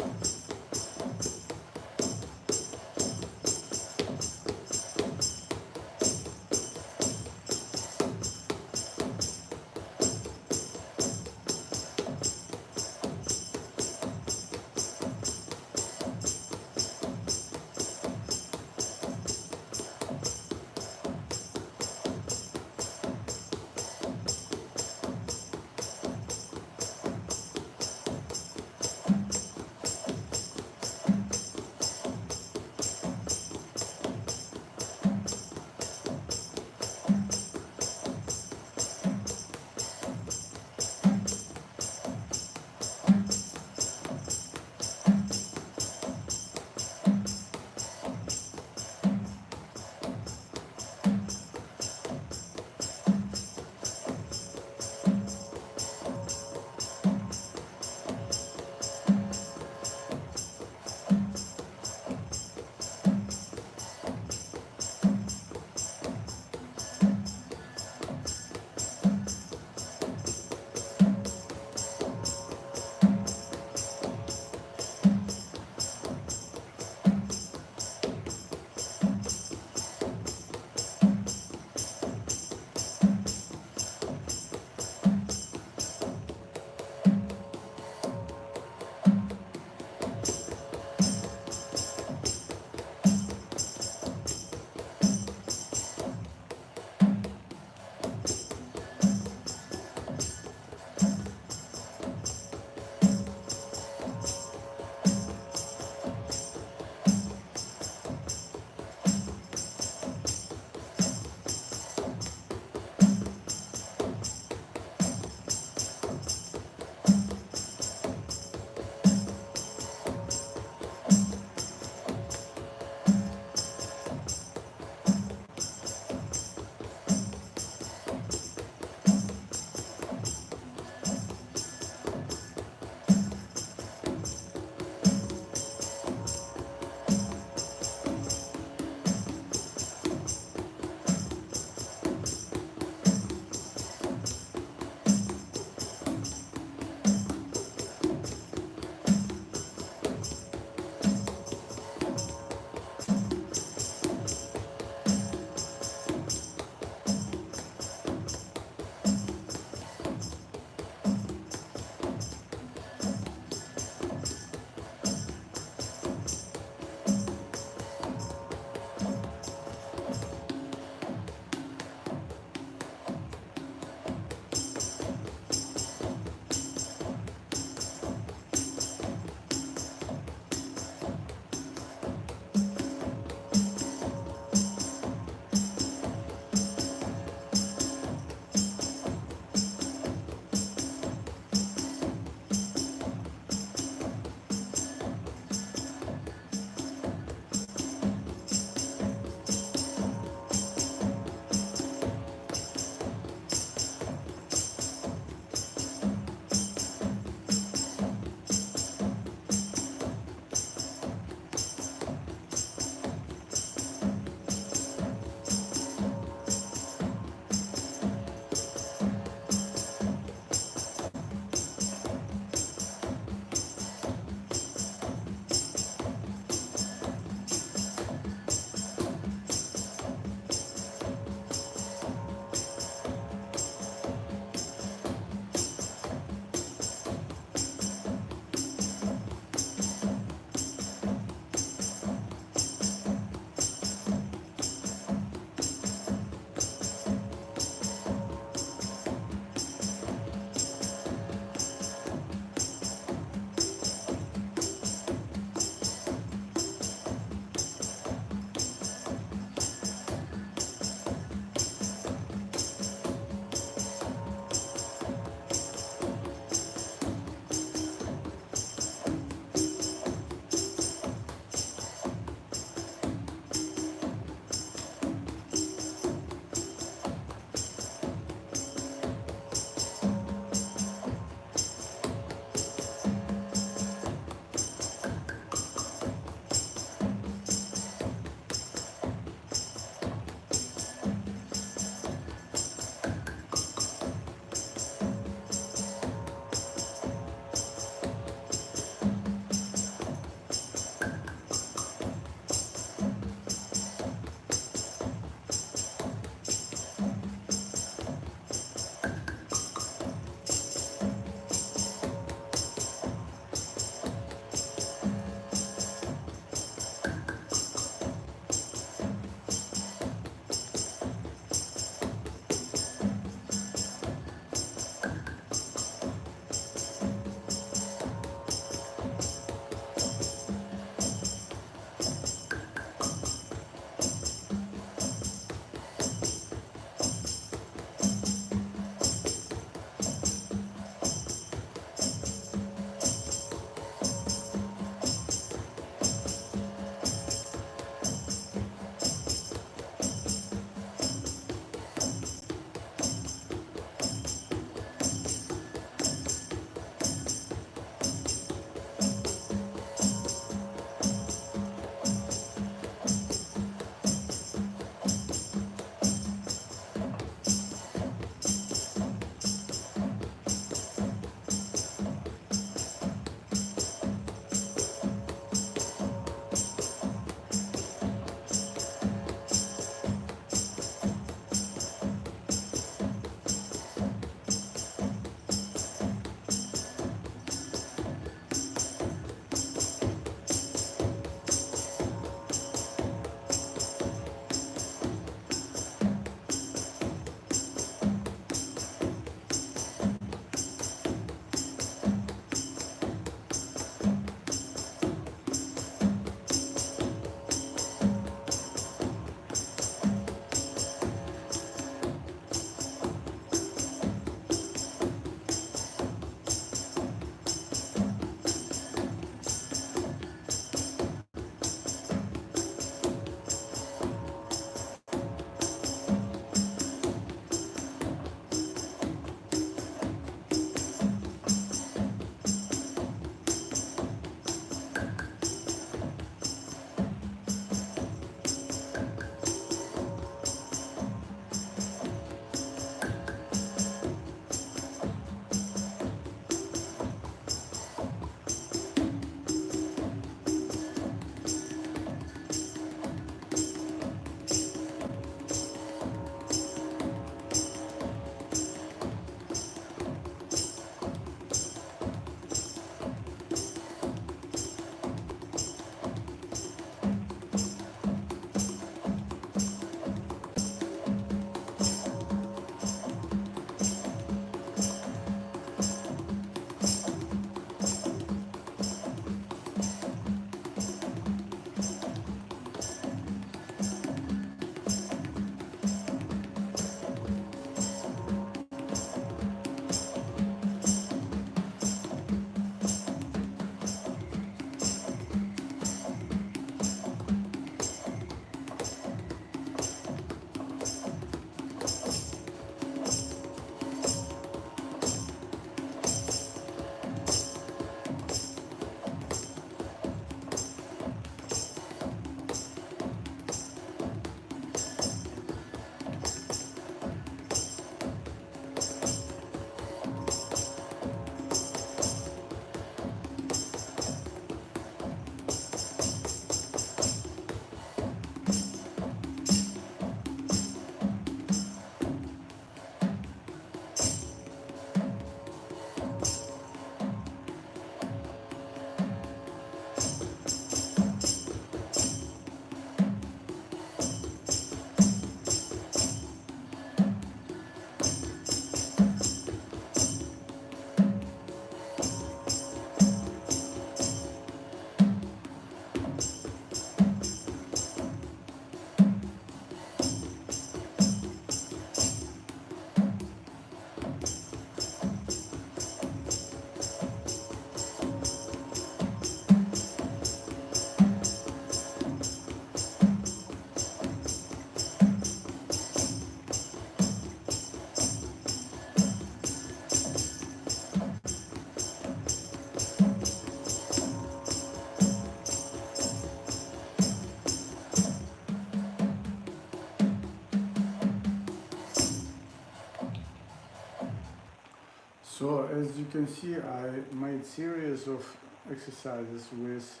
as you can see, I made series of exercises with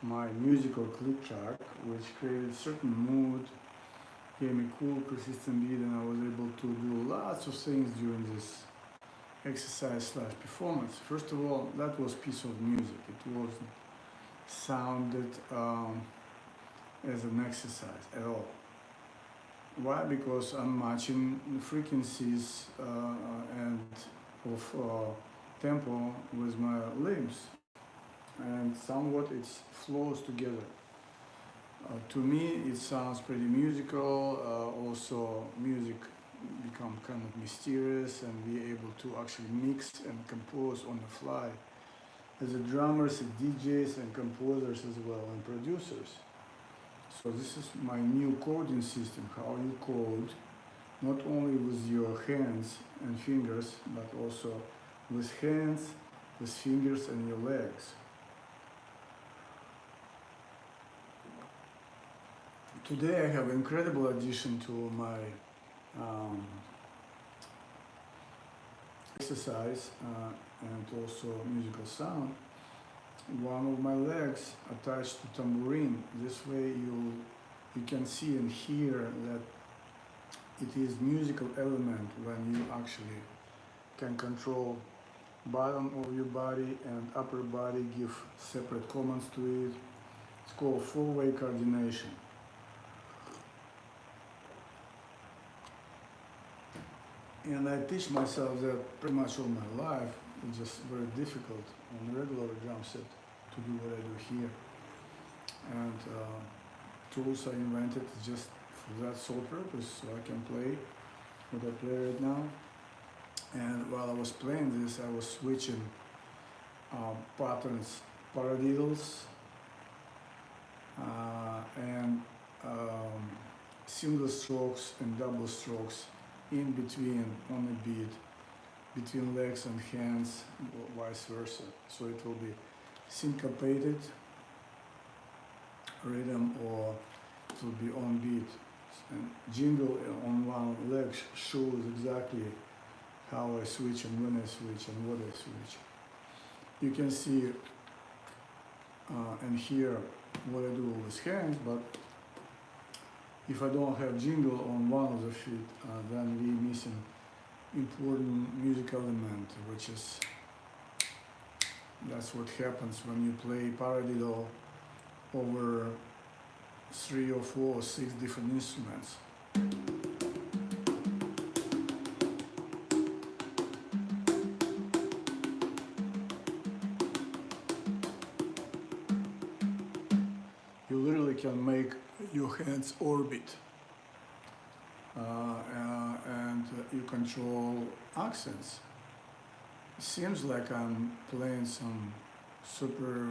my musical click track, which created certain mood, gave me cool, consistent beat, and I was able to do lots of things during this exercise slash performance. First of all, that was piece of music. It wasn't sounded as an exercise at all. Why? Because I'm matching the frequencies and of tempo with my limbs, and somewhat it flows together. To me, it sounds pretty musical. Also, music become kind of mysterious and be able to actually mix and compose on the fly. As a drummers, DJs, and composers as well, and producers. So this is my new coding system, how you code, not only with your hands and fingers, but also with hands, with fingers and your legs. Today I have an incredible addition to my exercise and also musical sound. One of my legs attached to tambourine. This way you can see and hear that it is musical element when you actually can control bottom of your body and upper body, give separate commands to it. It's called four-way coordination. And I teach myself that pretty much all my life. It's just very difficult on a regular drum set to do what I do here. And tools I invented just for that sole purpose, so I can play what I play right now. And while I was playing this, I was switching patterns, paradiddles, and single strokes and double strokes in between on a beat, between legs and hands, or vice versa. So it will be syncopated rhythm, or it will be on beat. And jingle on one leg shows exactly how I switch and when I switch and what I switch. You can see and hear what I do with hands, but if I don't have jingle on one of the feet, then we're missing important music element, which is, that's what happens when you play paradiddle over 3 or 4 or 6 different instruments. You literally can make your hands orbit, and you control accents. It seems like I'm playing some super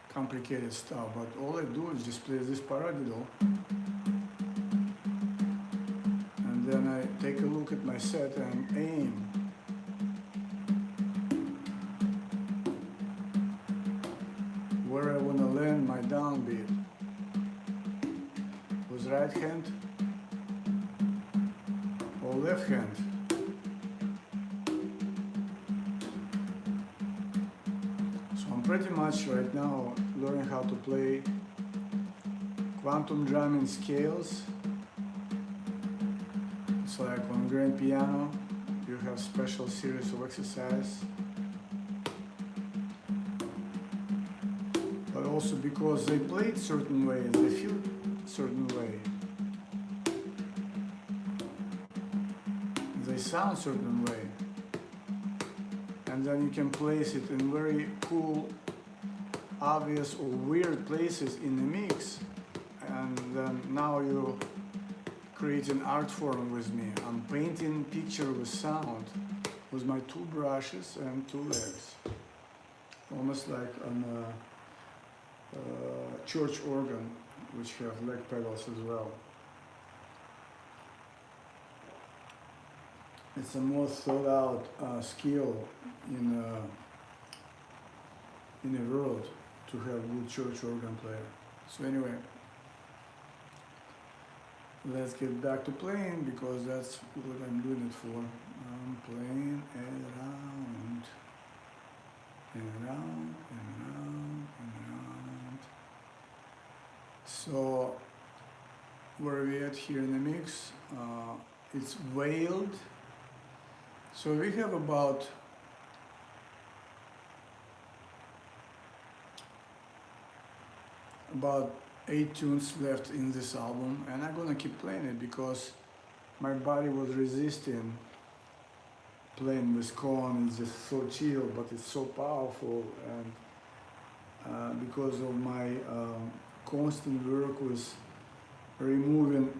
complicated stuff, but all I do is just play this paradiddle, and then I take a look at my set and aim. Where I want to land my downbeat. With right hand or left hand. So I'm pretty much right now learning how to play quantum drumming scales. It's like on grand piano, you have special series of exercises. But also because they played certain way, they feel certain way. They sound certain way. And then you can place it in very cool, obvious or weird places in the mix. And then now you create an art form with me. I'm painting picture with sound with my 2 brushes and 2 legs. Almost like on a church organ, which have leg pedals as well. It's a more thought out skill in the world to have a good church organ player. So anyway, let's get back to playing because that's what I'm doing it for. I'm playing around and around and around and around. So where we at here in the mix? It's veiled. So we have about 8 tunes left in this album, and I'm gonna keep playing it because my body was resisting playing with Korn. It's just so chill, but it's so powerful, and because of my constant work with removing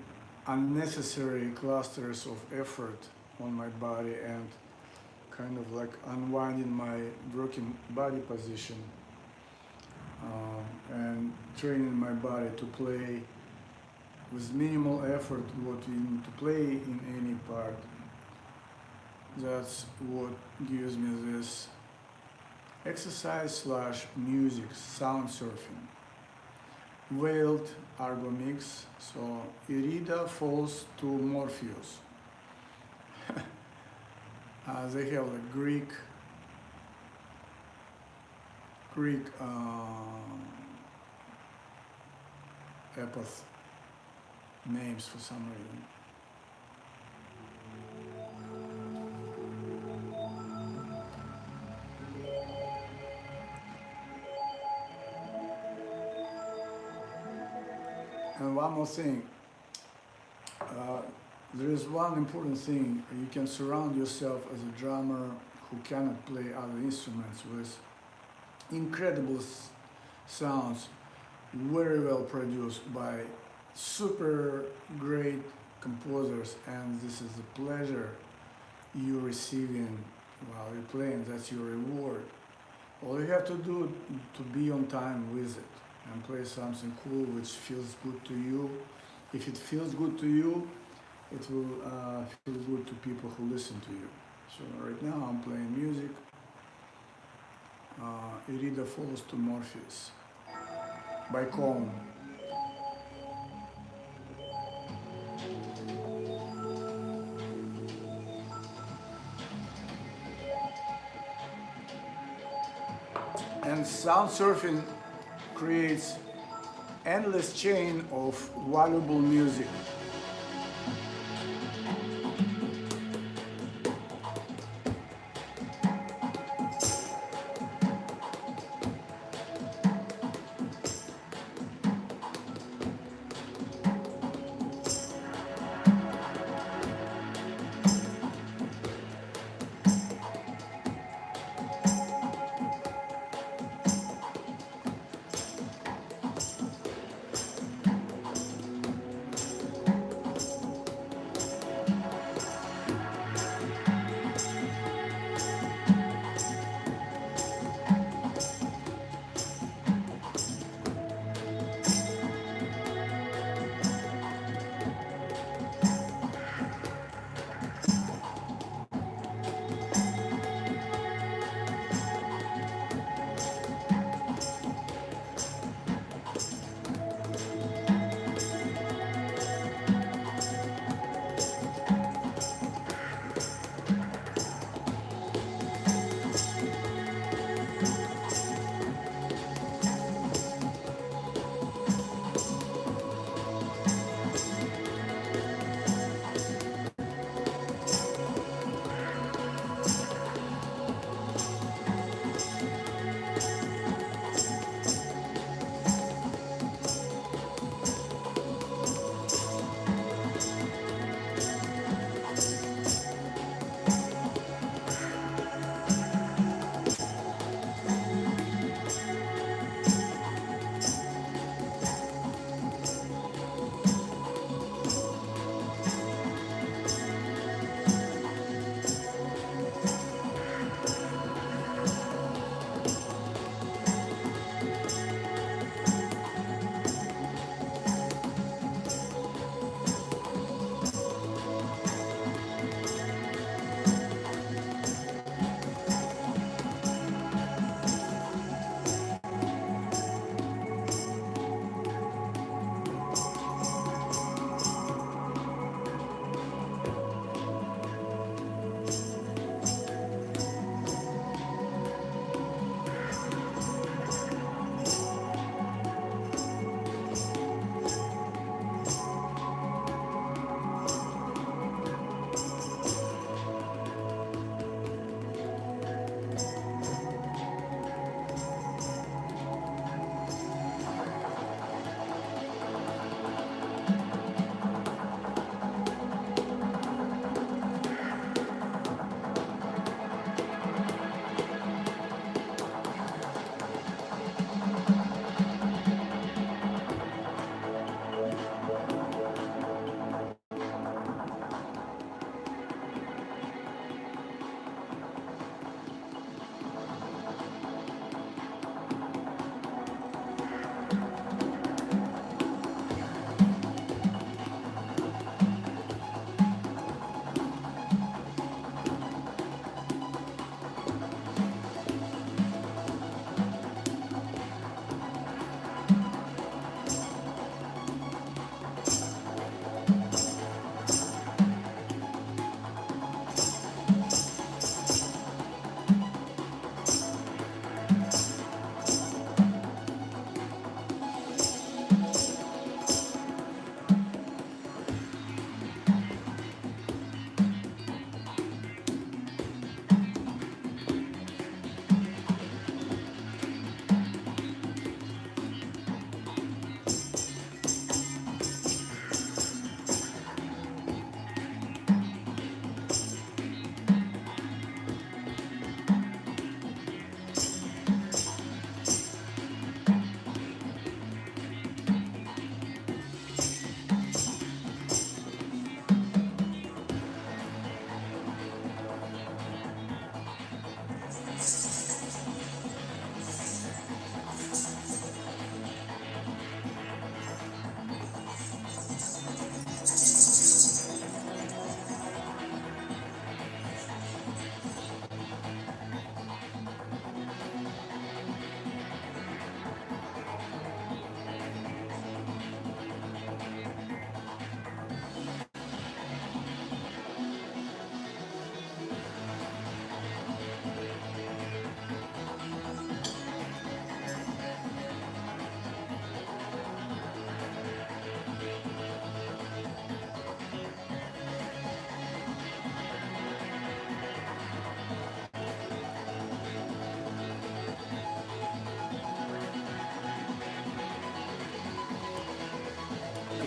unnecessary clusters of effort on my body and kind of like unwinding my working body position, and training my body to play with minimal effort what we need to play in any part. That's what gives me this exercise slash music, sound surfing. Veiled Argo mix, so Irida falls to Morpheus. They have like Greek epoch names for some reason. And one more thing, there is one important thing: you can surround yourself as a drummer who cannot play other instruments with incredible sounds, very well produced by super great composers, and this is the pleasure you're receiving while you're playing. That's your reward. All you have to do to be on time with it and play something cool which feels good to you. If it feels good to you, it will feel good to people who listen to you. So right now I'm playing music. Irida Falls to Morpheus by Korn. And sound surfing creates endless chain of valuable music.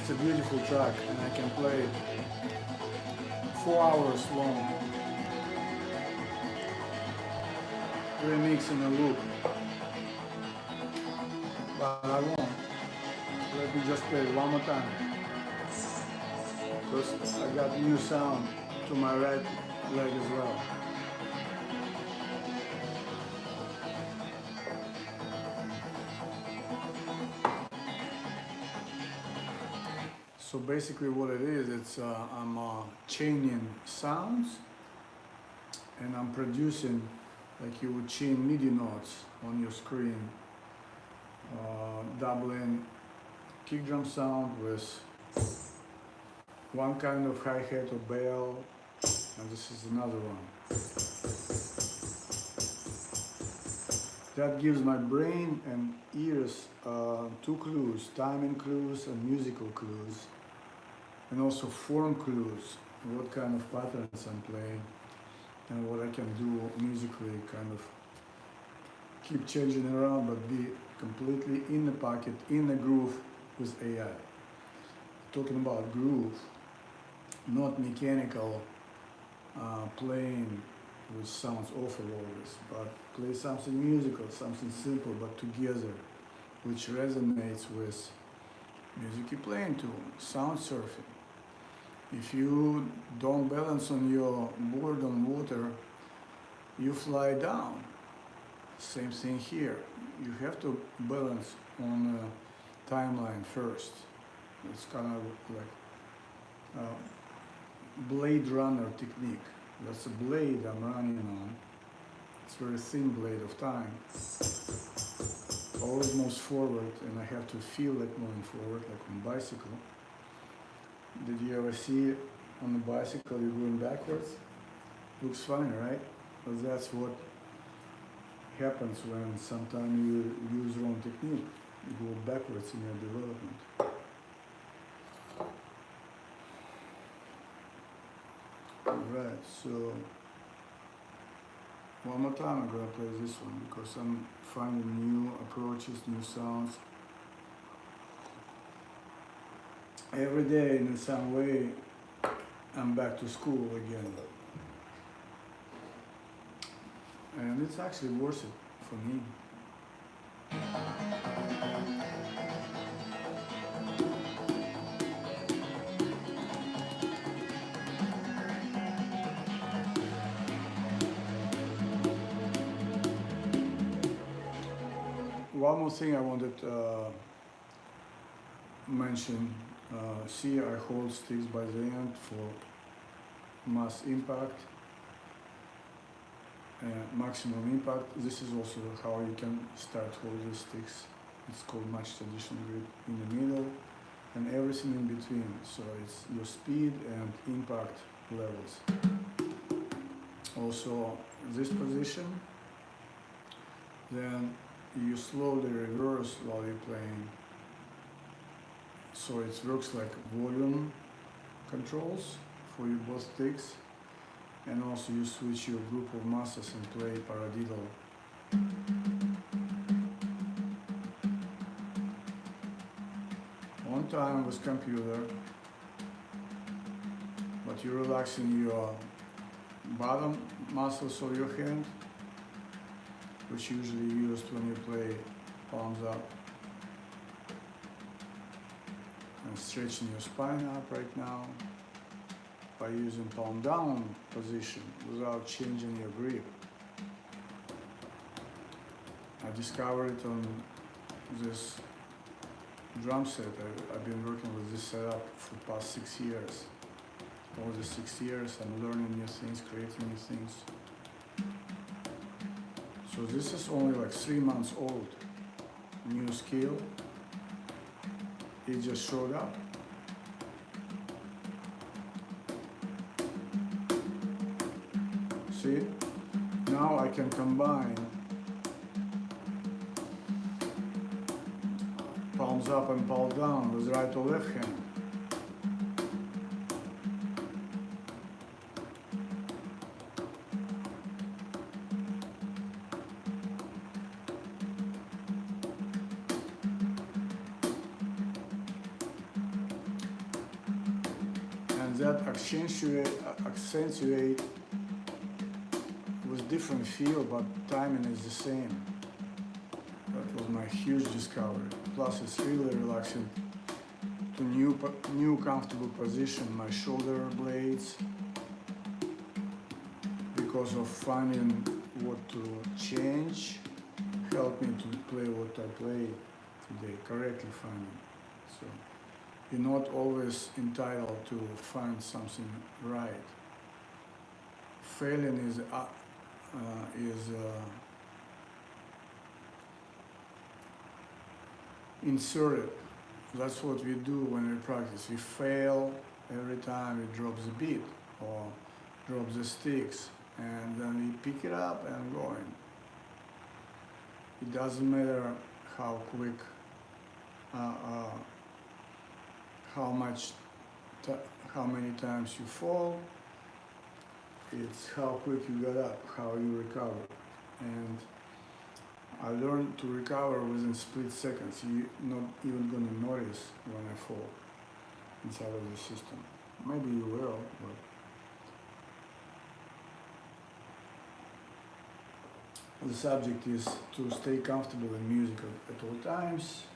It's a beautiful track, and I can play it 4 hours long, remix in a loop. But I won't. Let me just play it one more time, because I got new sound to my right leg as well. So basically what it is, it's I'm chaining sounds, and I'm producing like you would chain MIDI notes on your screen, doubling kick drum sound with one kind of hi-hat or bell, and this is another one. That gives my brain and ears two clues, timing clues and musical clues, and also form clues, what kind of patterns I'm playing and what I can do musically, kind of keep changing around but be completely in the pocket, in the groove with AI. Talking about groove, not mechanical playing which sounds awful always, but play something musical, something simple but together, which resonates with music you're playing to, sound surfing. If you don't balance on your board on water, you fly down. Same thing here. You have to balance on a timeline first. It's kind of like Blade Runner technique. That's a blade I'm running on. It's a very thin blade of time. Always moves forward, and I have to feel it moving forward, like on bicycle. Did you ever see on the bicycle you're going backwards? Looks funny, right? But that's what happens when sometimes you use wrong technique. You go backwards in your development. Alright, so one more time I'm gonna play this one because I'm finding new approaches, new sounds. Every day in some way I'm back to school again. And it's actually worth it for me. One more thing I wanted to mention. See, I hold sticks by the end for mass impact and maximum impact. This is also how you can start holding sticks. It's called match traditional grip in the middle and everything in between. So it's your speed and impact levels. Also this position, then you slowly reverse while you're playing. So it works like volume controls for your both sticks, and also you switch your group of masses and play paradiddle. On time with computer, but you're relaxing your bottom muscles of your hand, which usually used when you play palms up, and stretching your spine up right now by using palm down position without changing your grip. I discovered it on this drum set. I've been working with this setup for the past 6 years. All the 6 years I'm learning new things, creating new things. So this is only like 3 months old, new skill. It just showed up. See? Now I can combine palms up and palms down with right or left hand. that accentuate with different feel, but timing is the same. That was my huge discovery. Plus, it's really relaxing to new comfortable position. My shoulder blades, because of finding what to change, helped me to play what I play today, correctly finding. So you're not always entitled to find something right. Failing is inserted. That's what we do when we practice. We fail every time we drop the beat or drop the sticks, and then we pick it up and going. It doesn't matter how quick, how many times you fall. It's how quick you get up, how you recover. And I learned to recover within split seconds. You're not even gonna notice when I fall inside of the system. Maybe you will, but the subject is to stay comfortable in music at all times.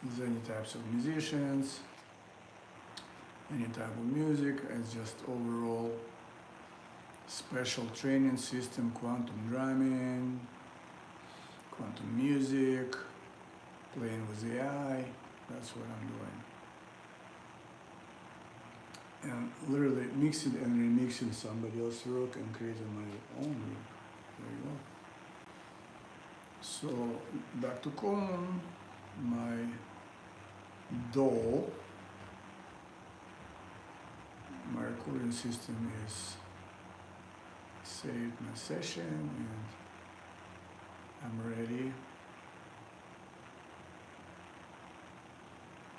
There's any types of musicians, any type of music. It's just overall special training system, quantum drumming, quantum music, playing with AI. That's what I'm doing. And literally mixing and remixing somebody else's work and creating my own work. There you go. So back to Common, my DAW, my recording system is saved my session, and I'm ready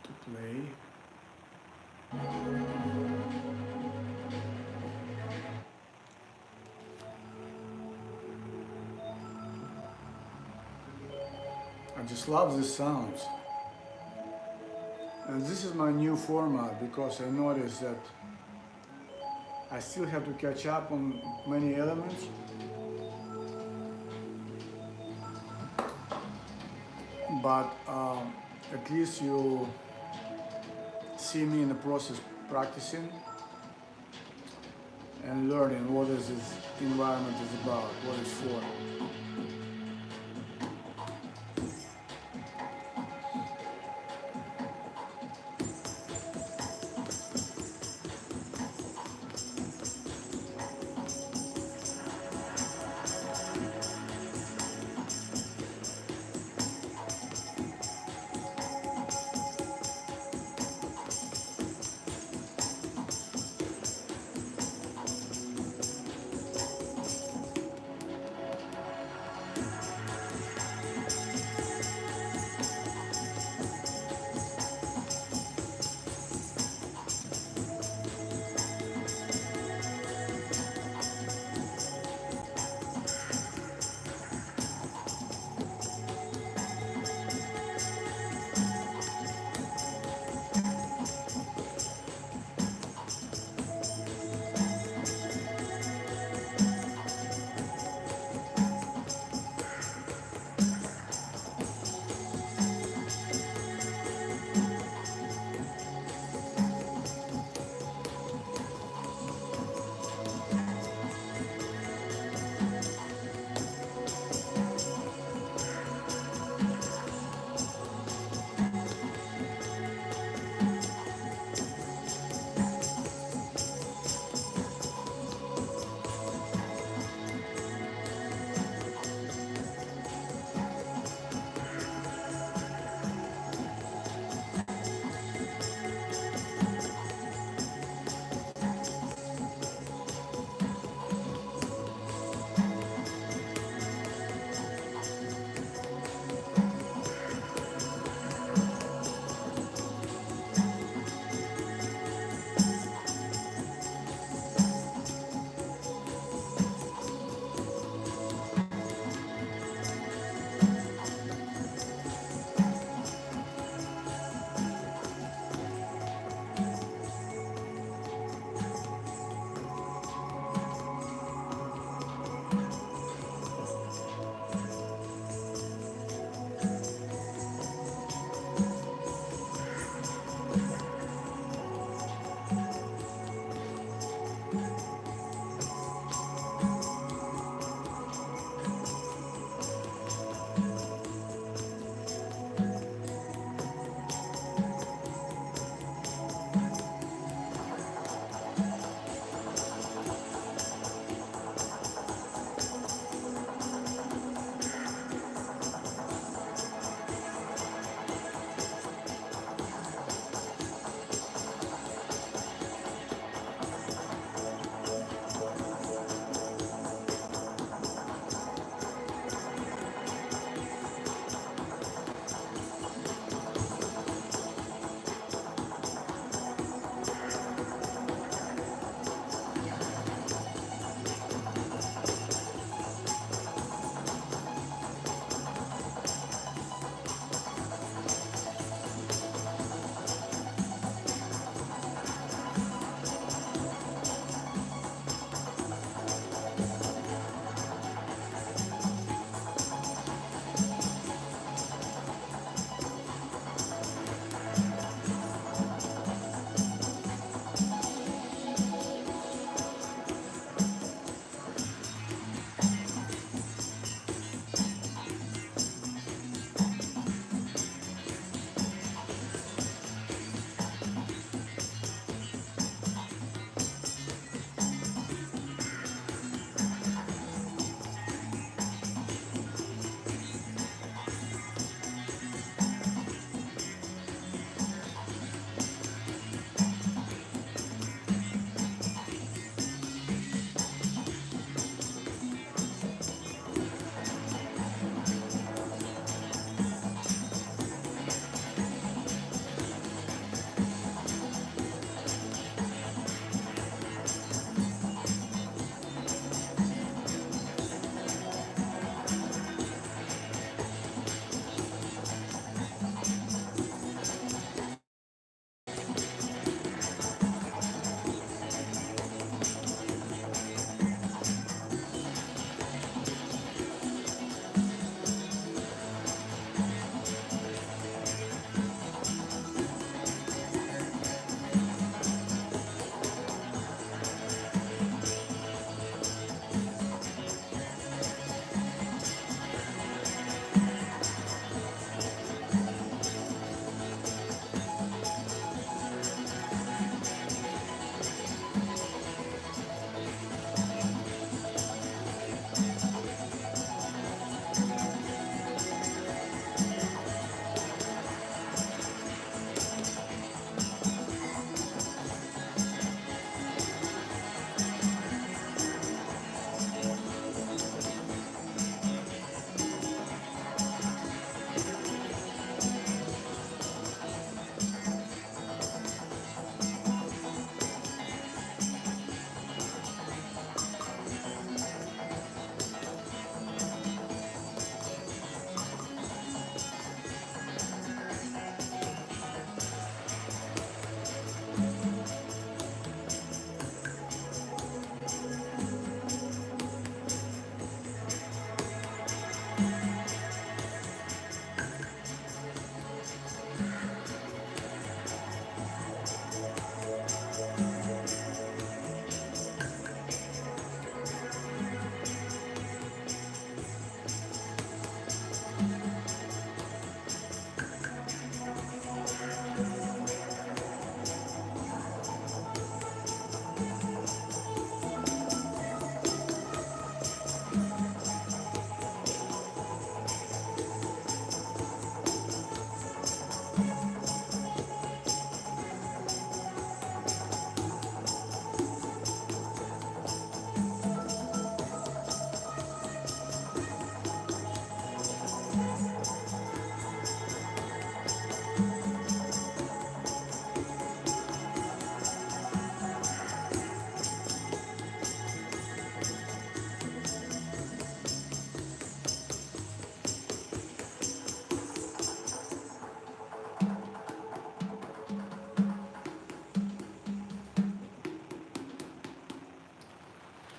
to play. I just love the sounds. And this is my new format because I noticed that I still have to catch up on many elements. But at least you see me in the process practicing and learning what is this environment is about, what it's for.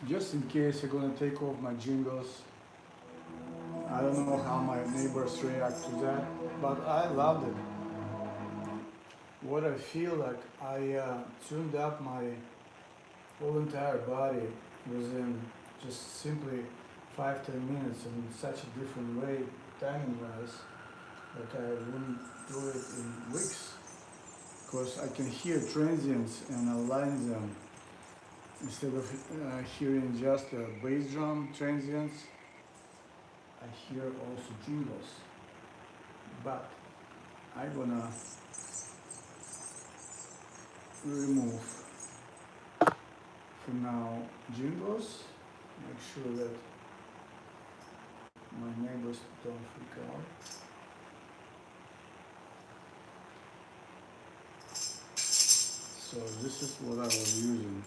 just in case I'm gonna take off my jingles. I don't know how my neighbors react to that, but I loved it. What I feel like I tuned up my whole entire body within just simply 5-10 minutes in such a different way, timing wise, like I wouldn't do it in weeks. Because I can hear transients and align them instead of hearing just bass drum transients. I hear also jingles, but I'm gonna remove for now jingles, make sure that my neighbors don't freak out. So this is what I was using.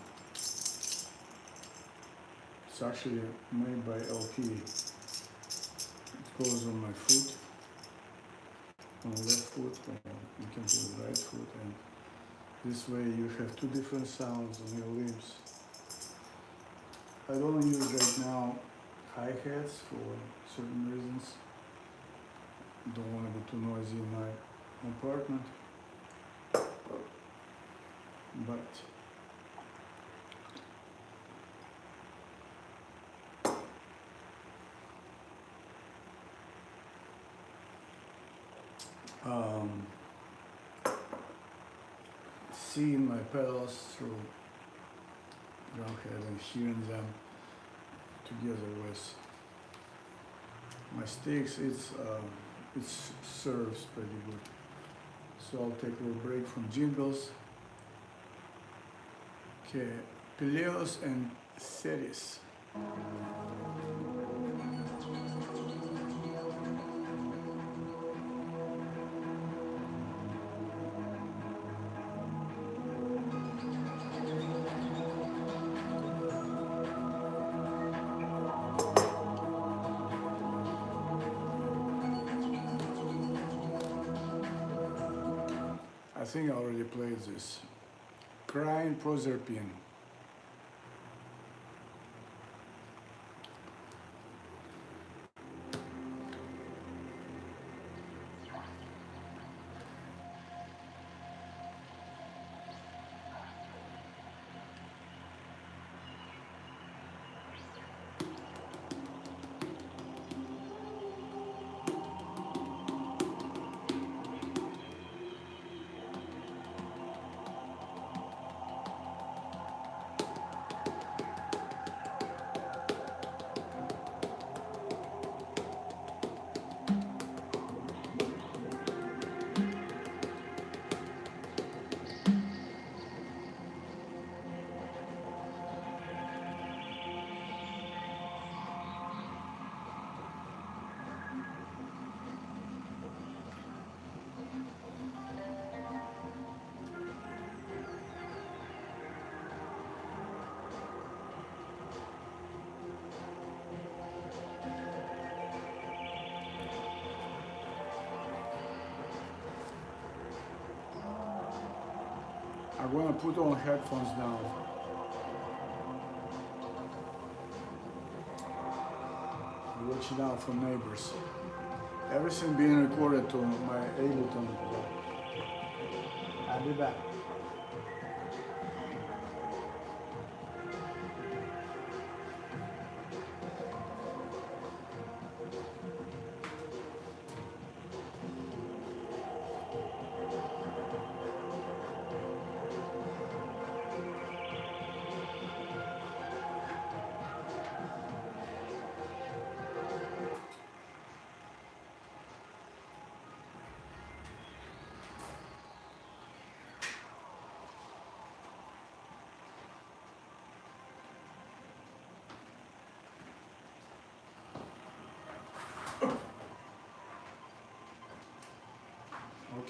It's actually made by LP. It goes on my foot, on the left foot, or you can do the right foot, and this way you have two different sounds on your limbs. I don't use right now hi-hats for certain reasons. Don't want to be too noisy in my apartment. But seeing my pedals through drumhead and hearing them together with my sticks, it serves pretty good. So I'll take a little break from jingles. Okay, Peleos and Ceres. I think I already played this. Crying Proserpine. I'm gonna put on headphones now. Watching out for neighbors. Everything being recorded to my Ableton. I'll be back.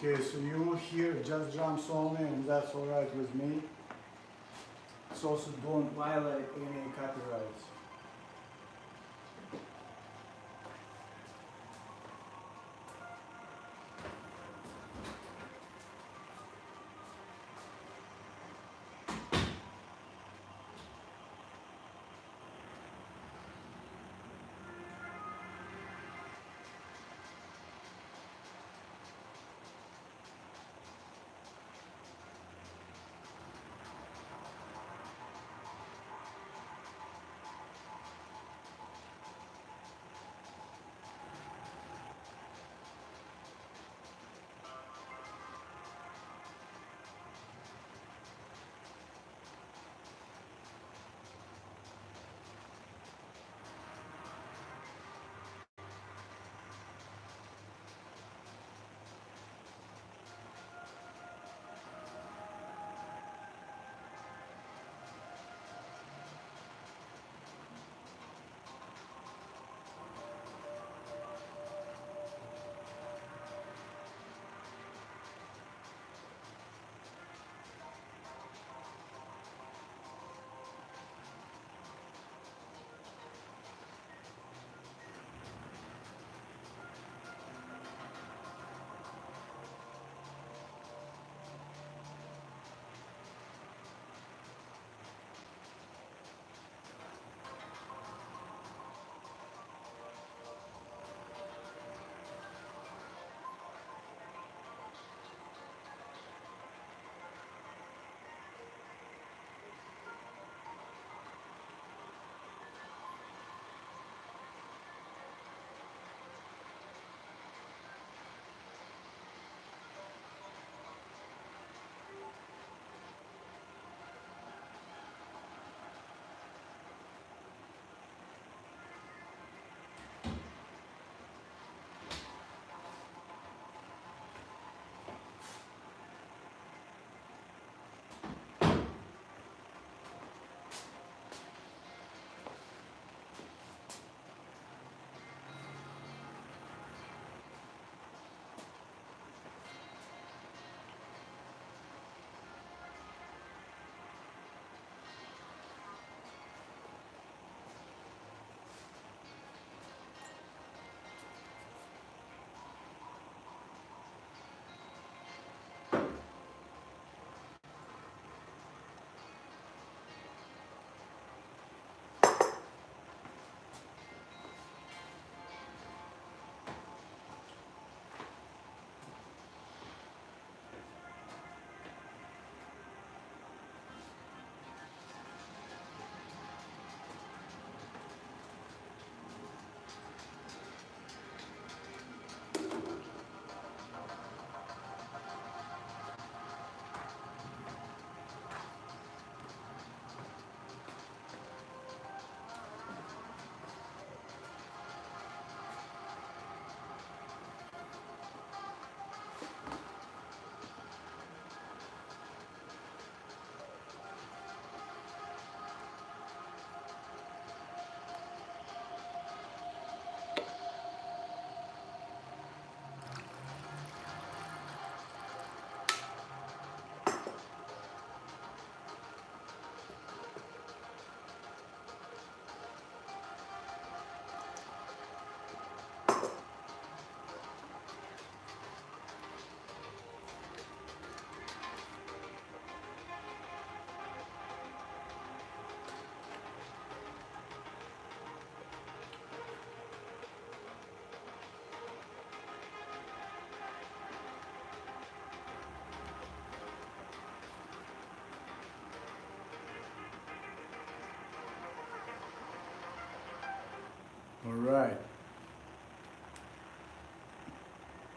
Okay, so you will hear just drums only, and that's alright with me. It's also don't violate any copyrights.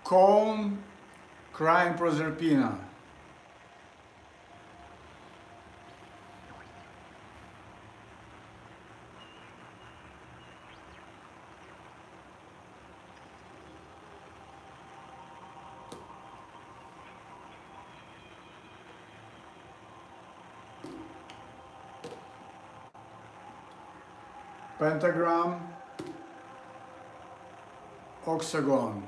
Cone crying Proserpina. Pentagram, octagon.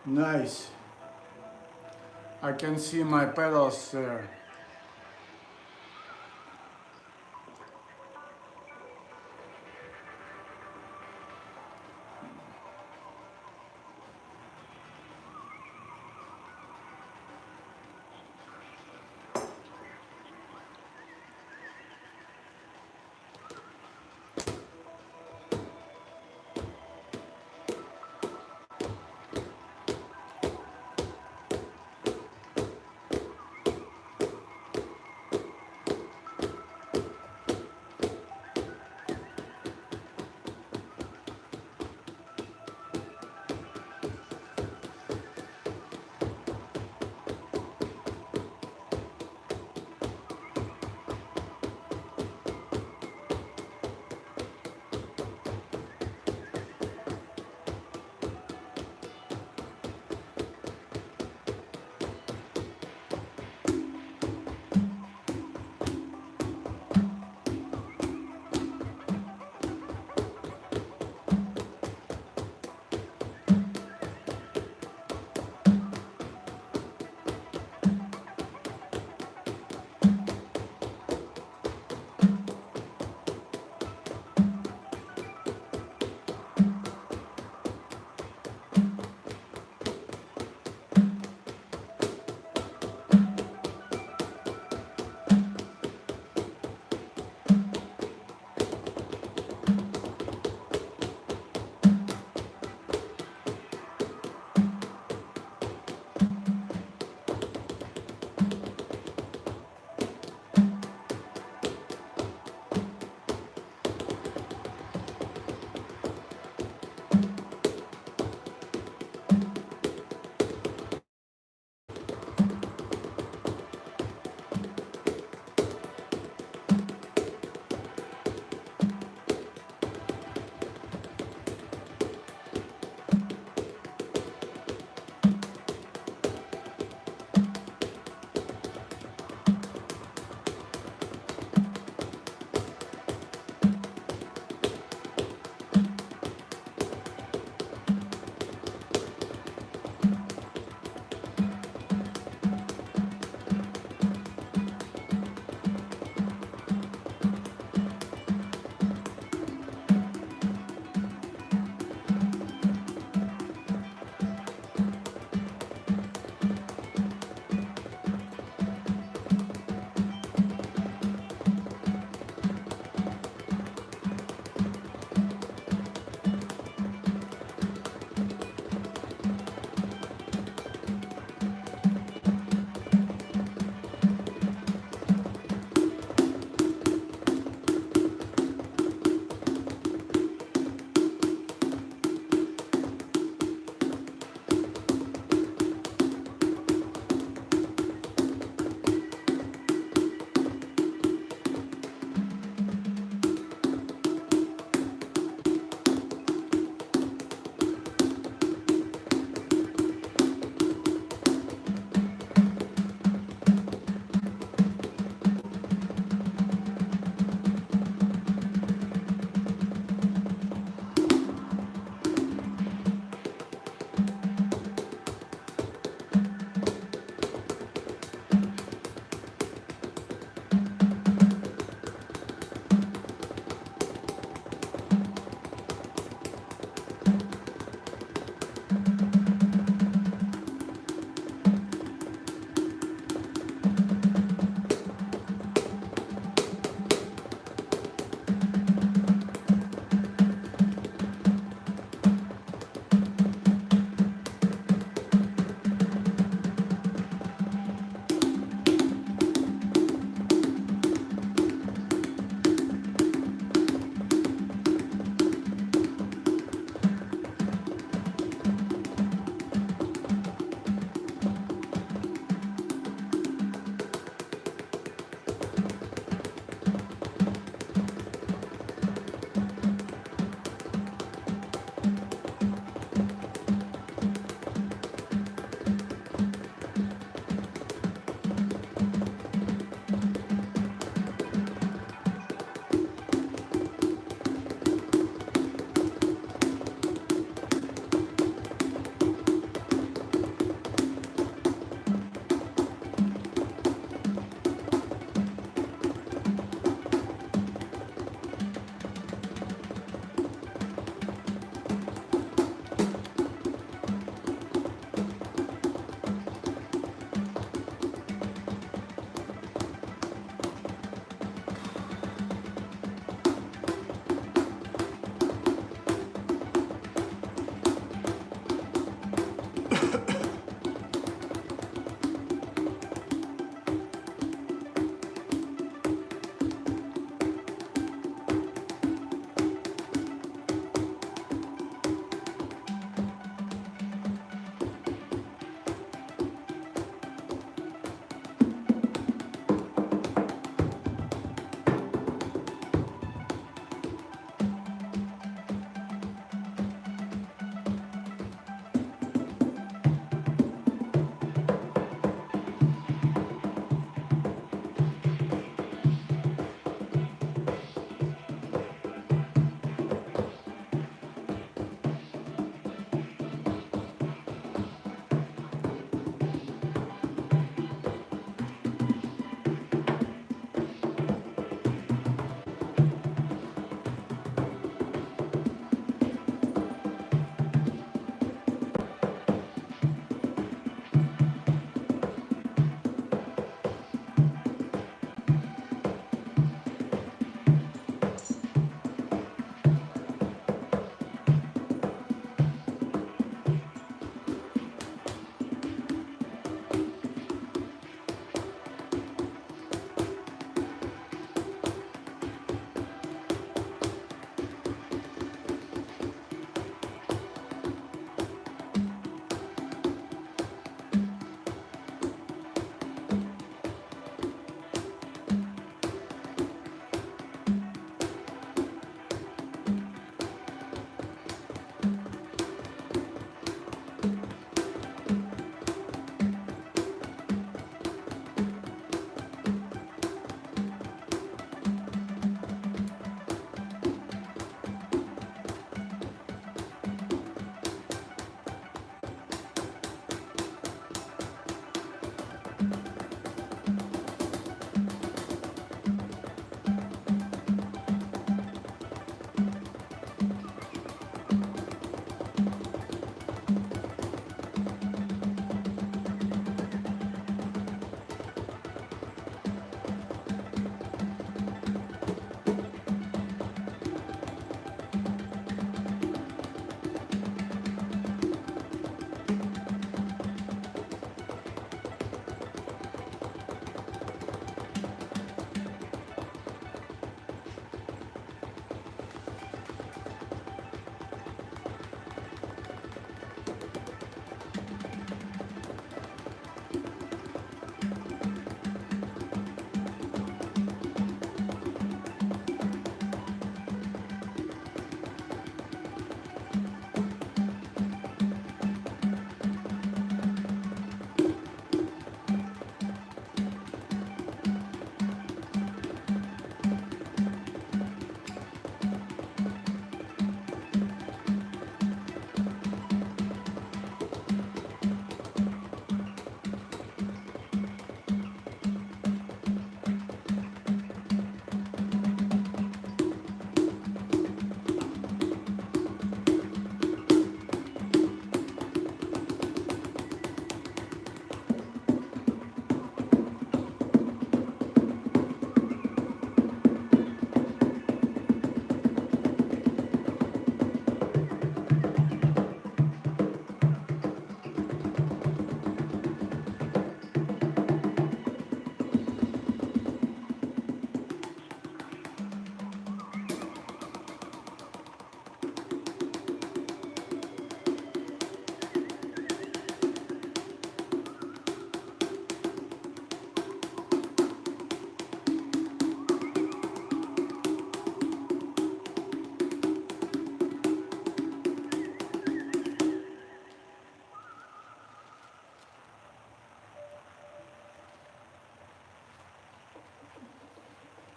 Nice. I can see my pedals there.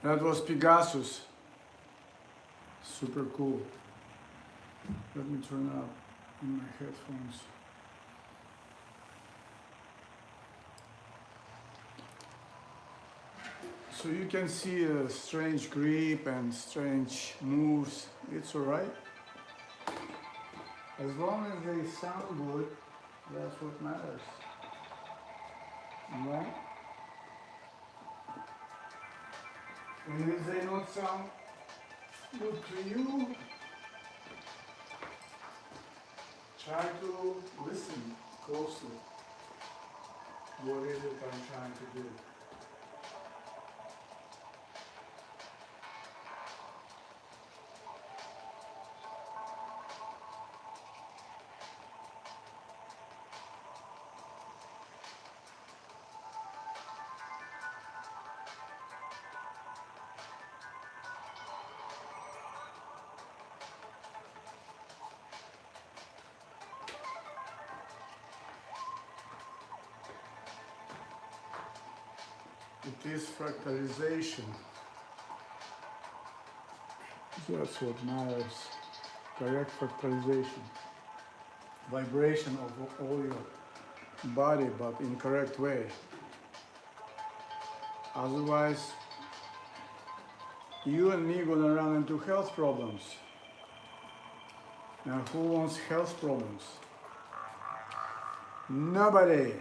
That was Pegasus. Super cool. Let me turn up in my headphones. So you can see a strange grip and strange moves. It's alright. As long as they sound good, that's what matters. Right? And if they don't sound good to you, try to listen closely. What is it I'm trying to do? It is fractalization. That's what matters. Correct fractalization. Vibration of all your body, but in correct way. Otherwise, you and me gonna run into health problems. Now, who wants health problems? Nobody.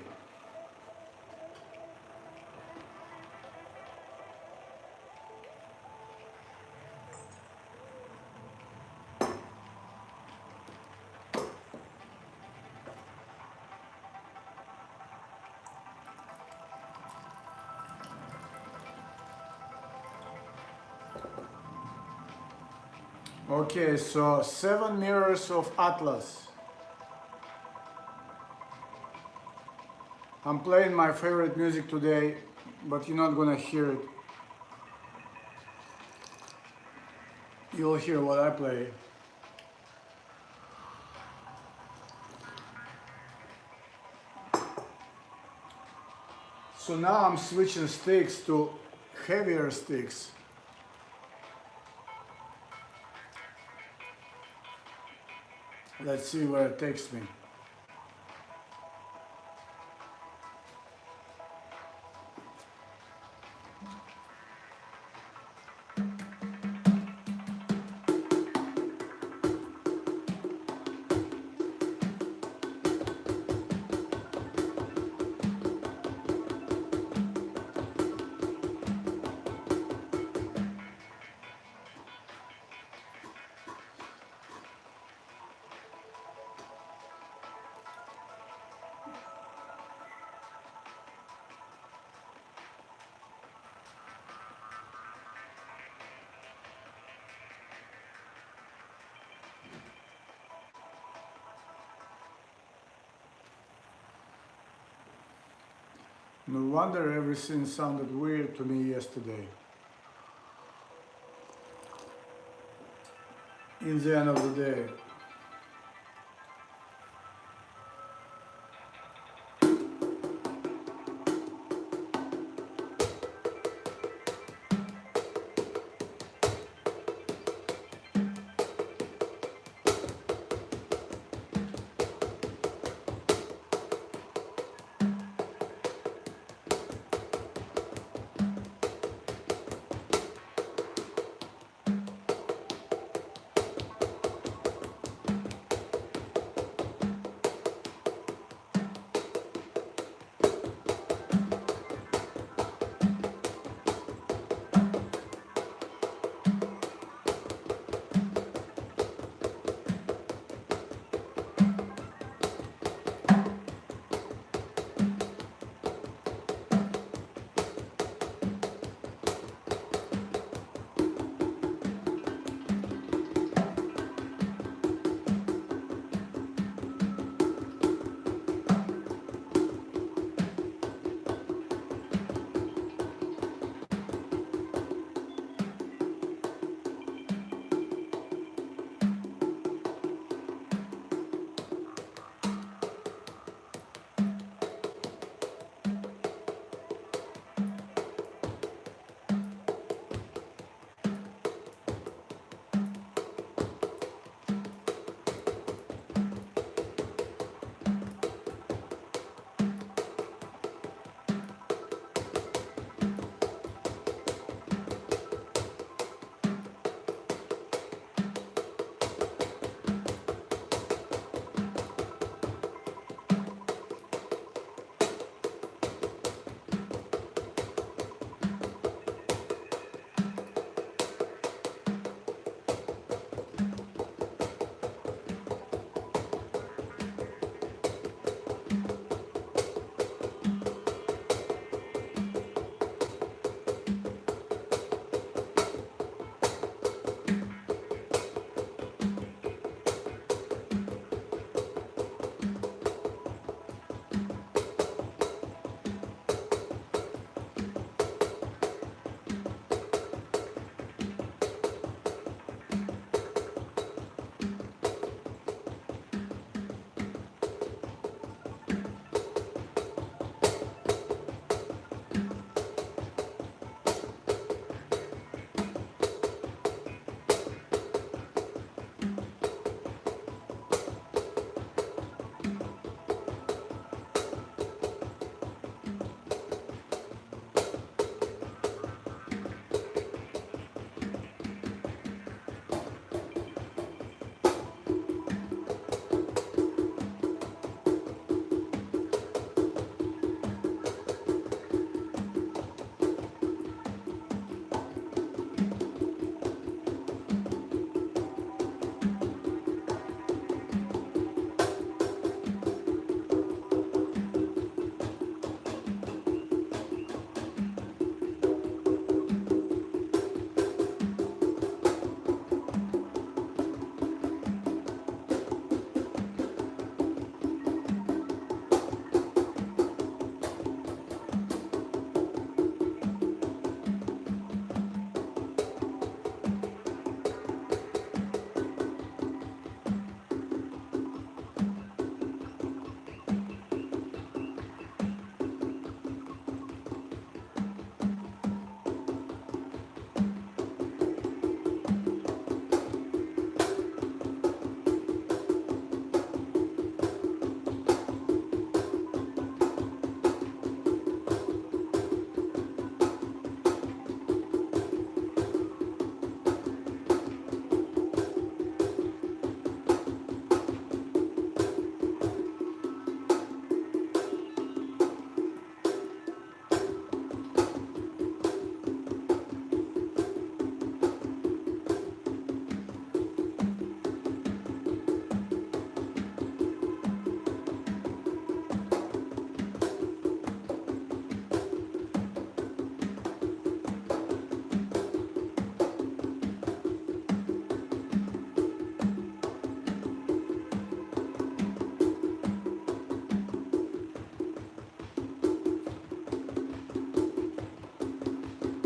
Okay, so 7 mirrors of Atlas. I'm playing my favorite music today, but you're not gonna hear it. You'll hear what I play. So now I'm switching sticks to heavier sticks. Let's see where it takes me. No wonder everything sounded weird to me yesterday. In the end of the day.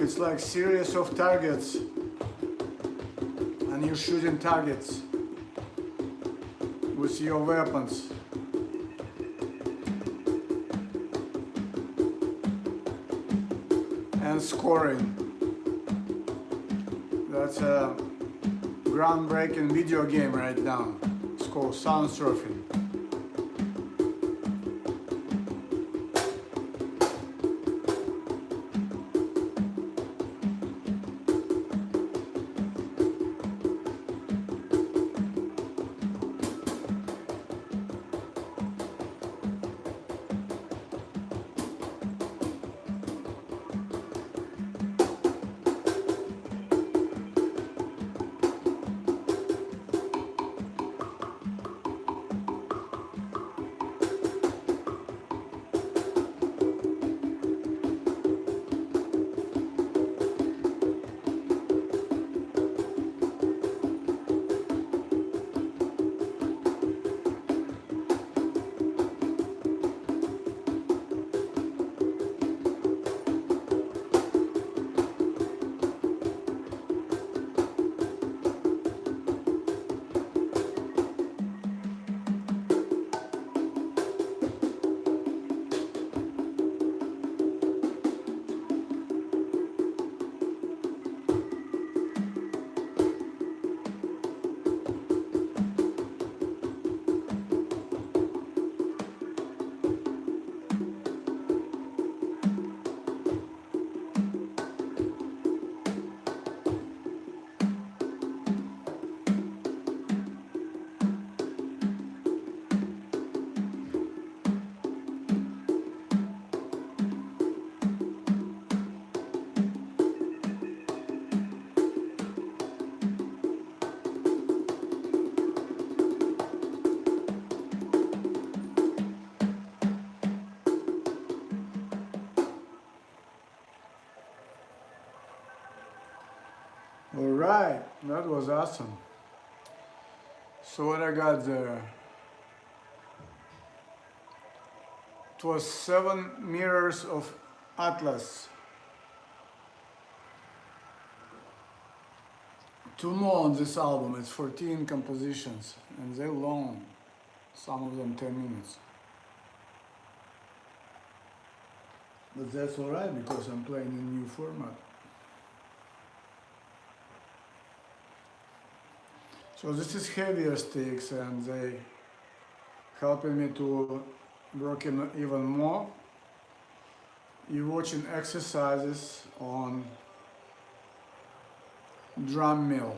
it's like series of targets, and you're shooting targets with your weapons. And scoring. That's a groundbreaking video game right now. It's called Sound Surfing. All right, that was awesome. So what I got there? It was 7 mirrors of Atlas. 2 more on this album. It's 14 compositions, and they're long. Some of them 10 minutes. But that's all right because I'm playing in a new format. So this is heavier sticks, and they helping me to work in even more. You're watching exercises on drum mill.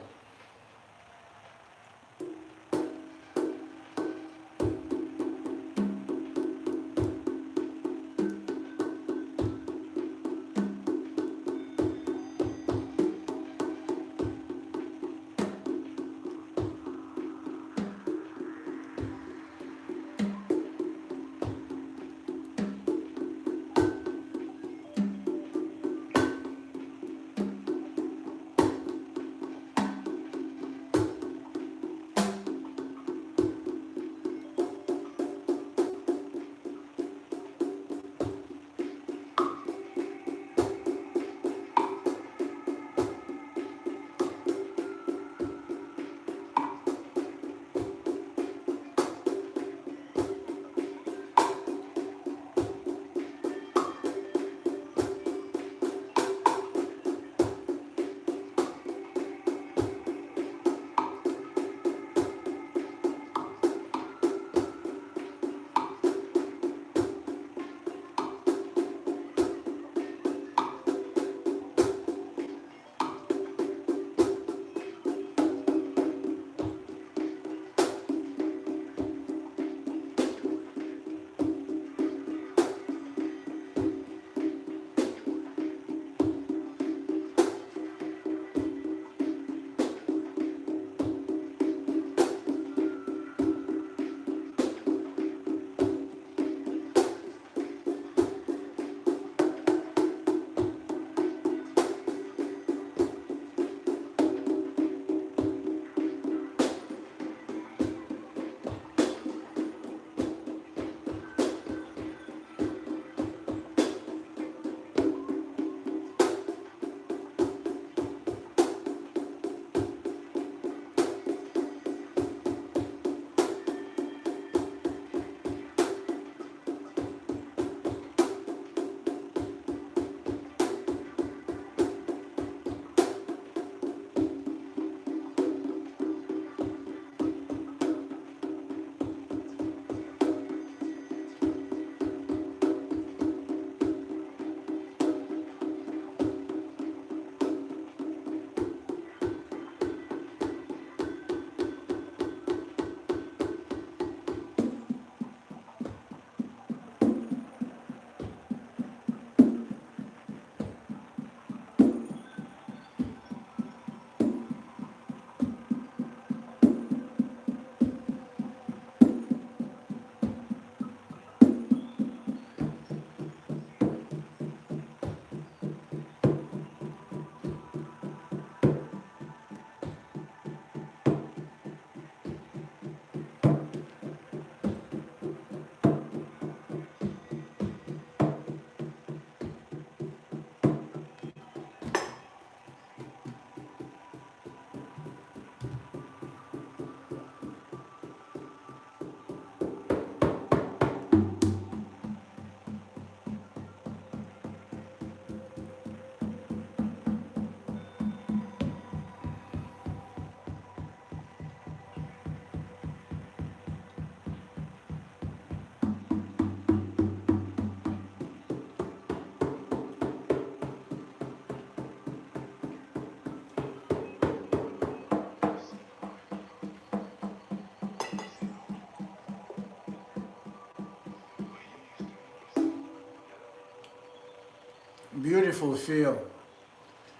beautiful feel.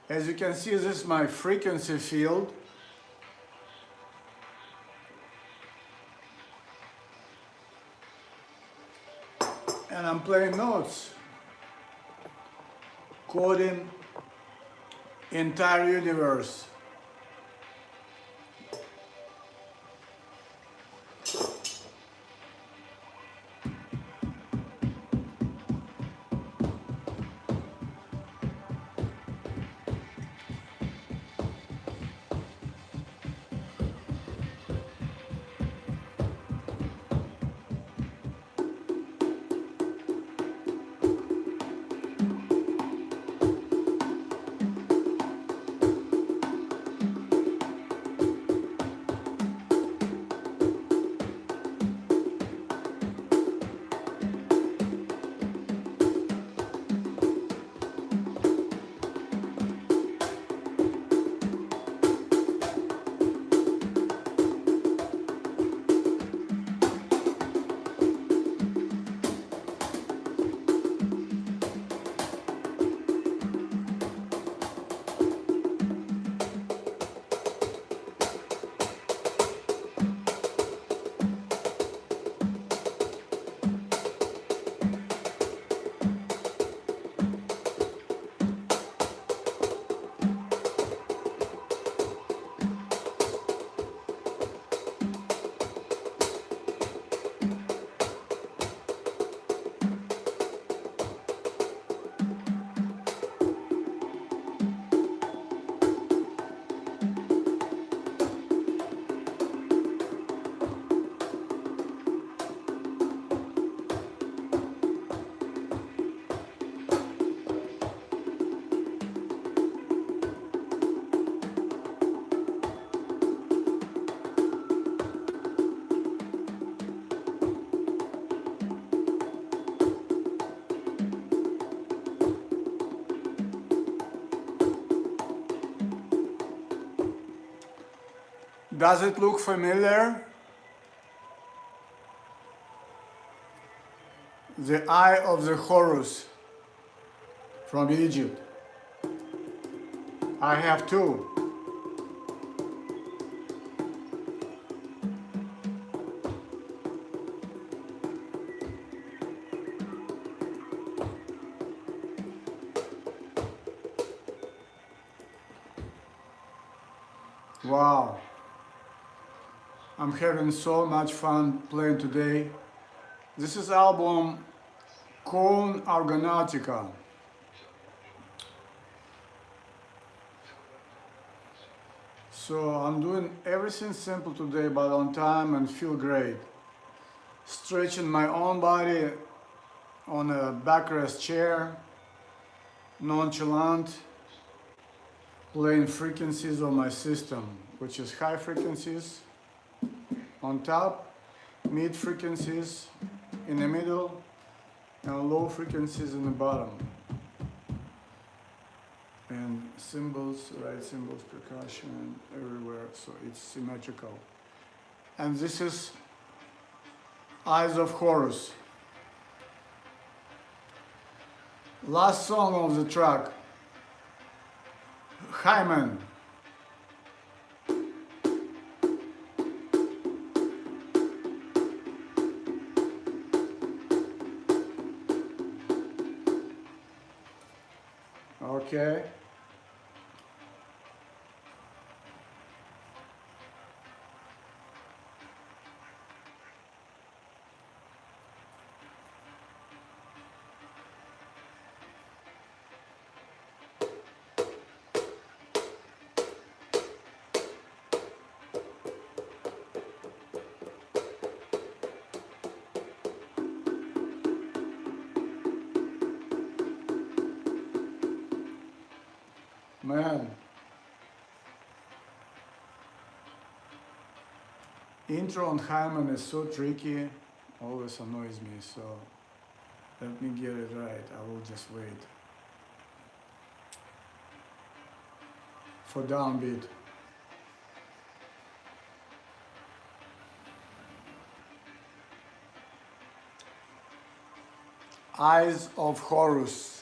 As you can see, this is my frequency field. And I'm playing notes, coding entire universe. Does it look familiar? The Eye of the Horus from Egypt. I have two. Wow. I'm having so much fun playing today. This is album Cone Argonautica. So I'm doing everything simple today, but on time and feel great. Stretching my own body on a backrest chair, nonchalant, playing frequencies of my system, which is high frequencies on top, mid frequencies in the middle, and low frequencies in the bottom. And cymbals, right cymbals, percussion, everywhere, so it's symmetrical. And this is Eyes of Horus. Last song of the track, Hymen. Okay. Man, intro on Hymen is so tricky, always annoys me, so let me get it right. I will just wait for downbeat. Eyes of Horus.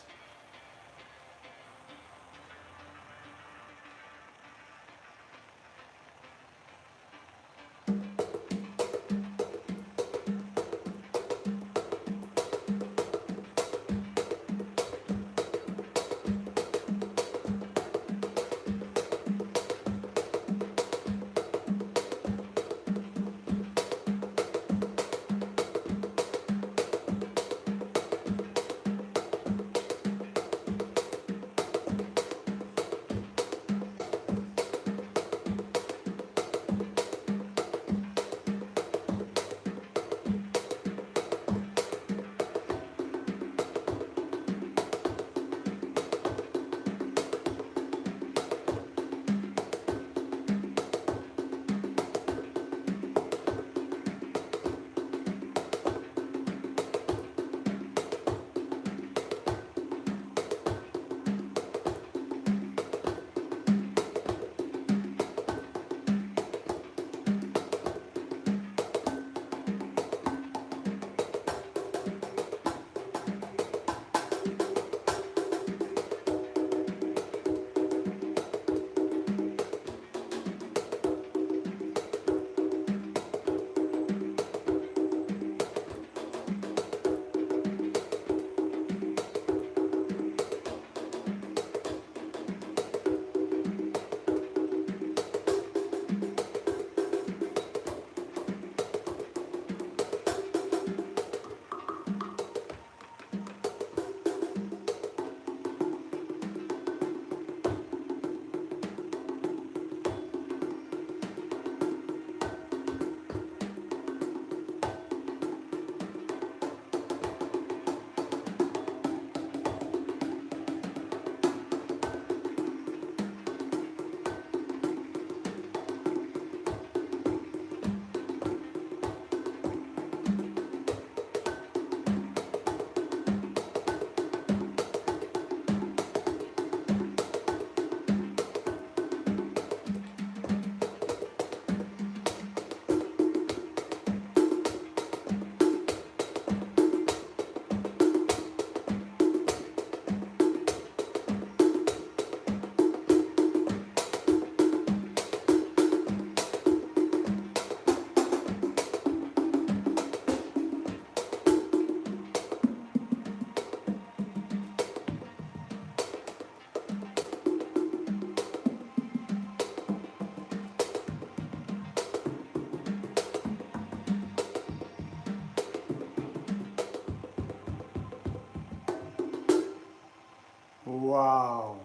Wow,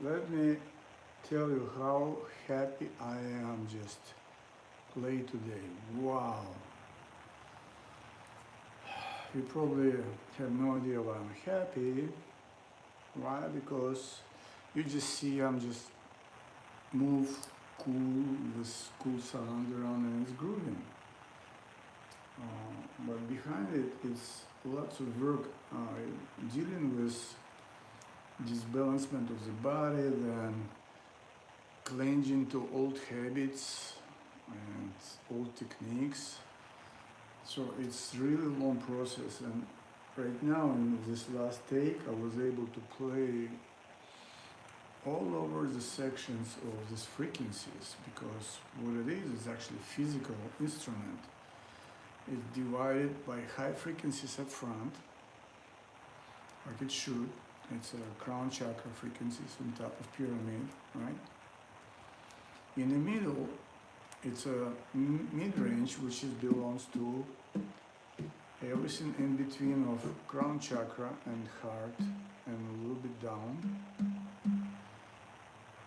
let me tell you how happy I am just play today. Wow, you probably have no idea why I'm happy. Why? Because you just see I'm just move cool with cool sound around and it's grooving. But behind it is lots of work dealing with disbalancement of the body, then clinging to old habits and old techniques. So it's really long process, and right now in this last take I was able to play all over the sections of these frequencies, because what it is actually physical instrument. It's divided by high frequencies at front, like it should. It's a crown chakra frequencies on top of pyramid, right? In the middle, it's a mid-range, which belongs to everything in between of crown chakra and heart, and a little bit down.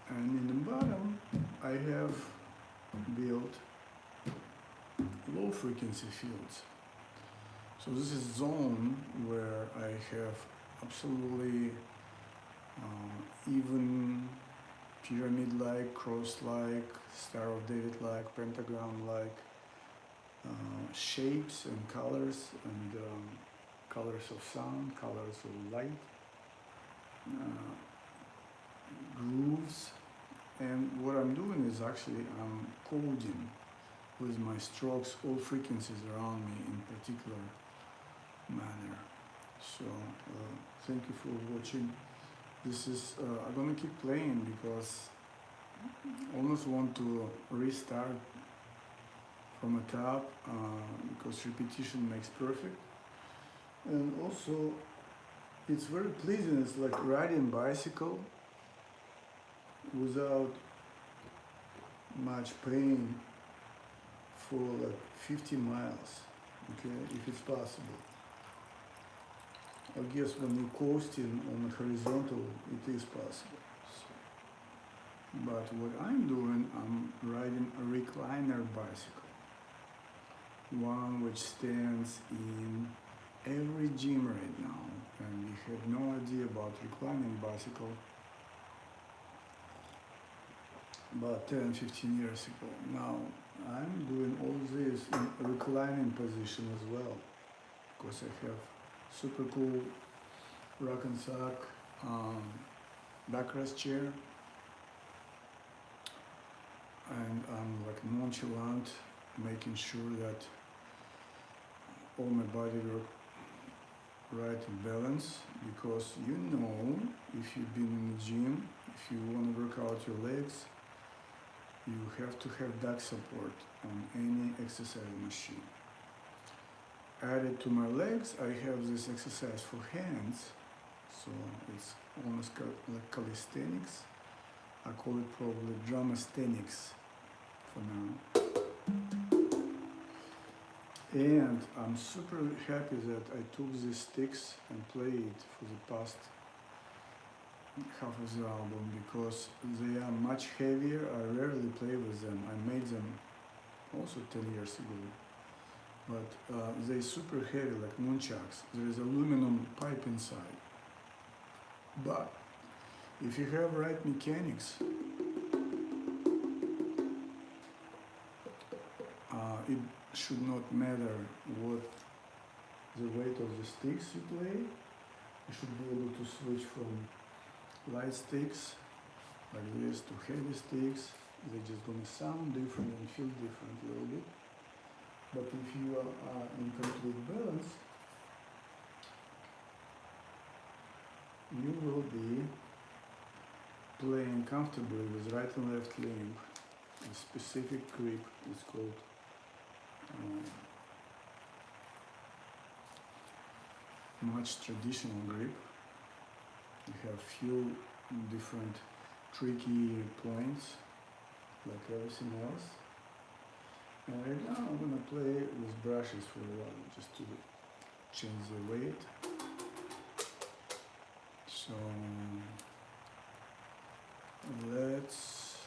And in the bottom, I have built low frequency fields. So this is zone where I have absolutely even pyramid-like, cross-like, Star of David-like, pentagram-like shapes and colors, and colors of sound, colors of light, grooves. And what I'm doing is actually I'm coding with my strokes all frequencies around me in particular manner. So thank you for watching. This is I'm gonna keep playing because I almost want to restart from the top, because repetition makes perfect. And also it's very pleasing. It's like riding bicycle without much pain for like 50 miles, okay, if it's possible. I guess when you're coasting on a horizontal, it is possible. So, but what I'm doing, I'm riding a recliner bicycle, one which stands in every gym right now, and we had no idea about reclining bicycle about 10-15 years ago. Now I'm doing all this in a reclining position as well, because I have super cool rock and sock backrest chair, and I'm like nonchalant, making sure that all my body work right in balance, because you know, if you've been in the gym, if you want to work out your legs, you have to have back support on any exercise machine. Added to my legs, I have this exercise for hands, so it's almost like calisthenics. I call it probably dramasthenics for now. And I'm super happy that I took these sticks and played for the past half of the album, because they are much heavier. I rarely play with them. I made them also 10 years ago. But they're super heavy, like nunchucks. There is aluminum pipe inside. But if you have right mechanics, it should not matter what the weight of the sticks you play. You should be able to switch from light sticks like this to heavy sticks. They're just gonna sound different and feel different a little bit. But if you are in complete balance, you will be playing comfortably with right and left limb. A specific grip is called much traditional grip. You have few different tricky points like everything else. And right now I'm gonna play with brushes for a while, just to change the weight. So let's,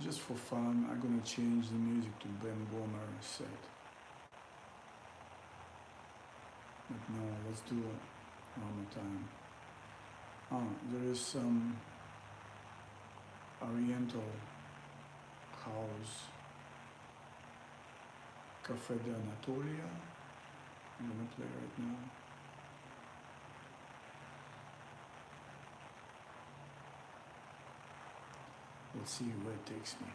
just for fun, I'm gonna change the music to Ben Gomer set. But no, let's do it one more time. There is some Oriental house, Cafe de Anatolia. I'm gonna play right now. Let's see where it takes me.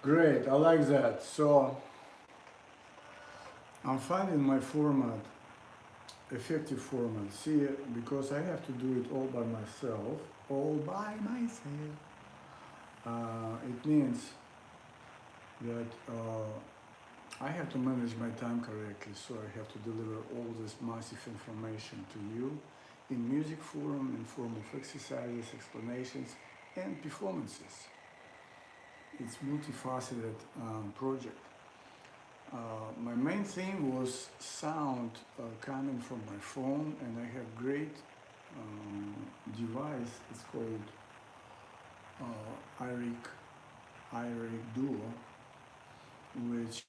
Great, I like that. So I'm finding my format, effective format. See, because I have to do it all by myself, it means that I have to manage my time correctly, so I have to deliver all this massive information to you in music form, in form of exercises, explanations, and performances. It's multifaceted project. My main thing was sound coming from my phone, and I have great device. It's called iRig Duo, which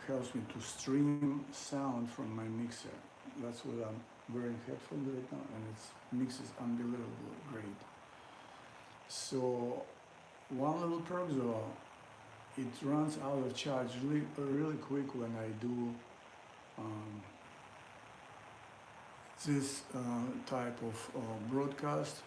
helps me to stream sound from my mixer. That's what I'm wearing headphones right now, and it mixes unbelievably great. So one little perk though, it runs out of charge really quick when I do this type of broadcast.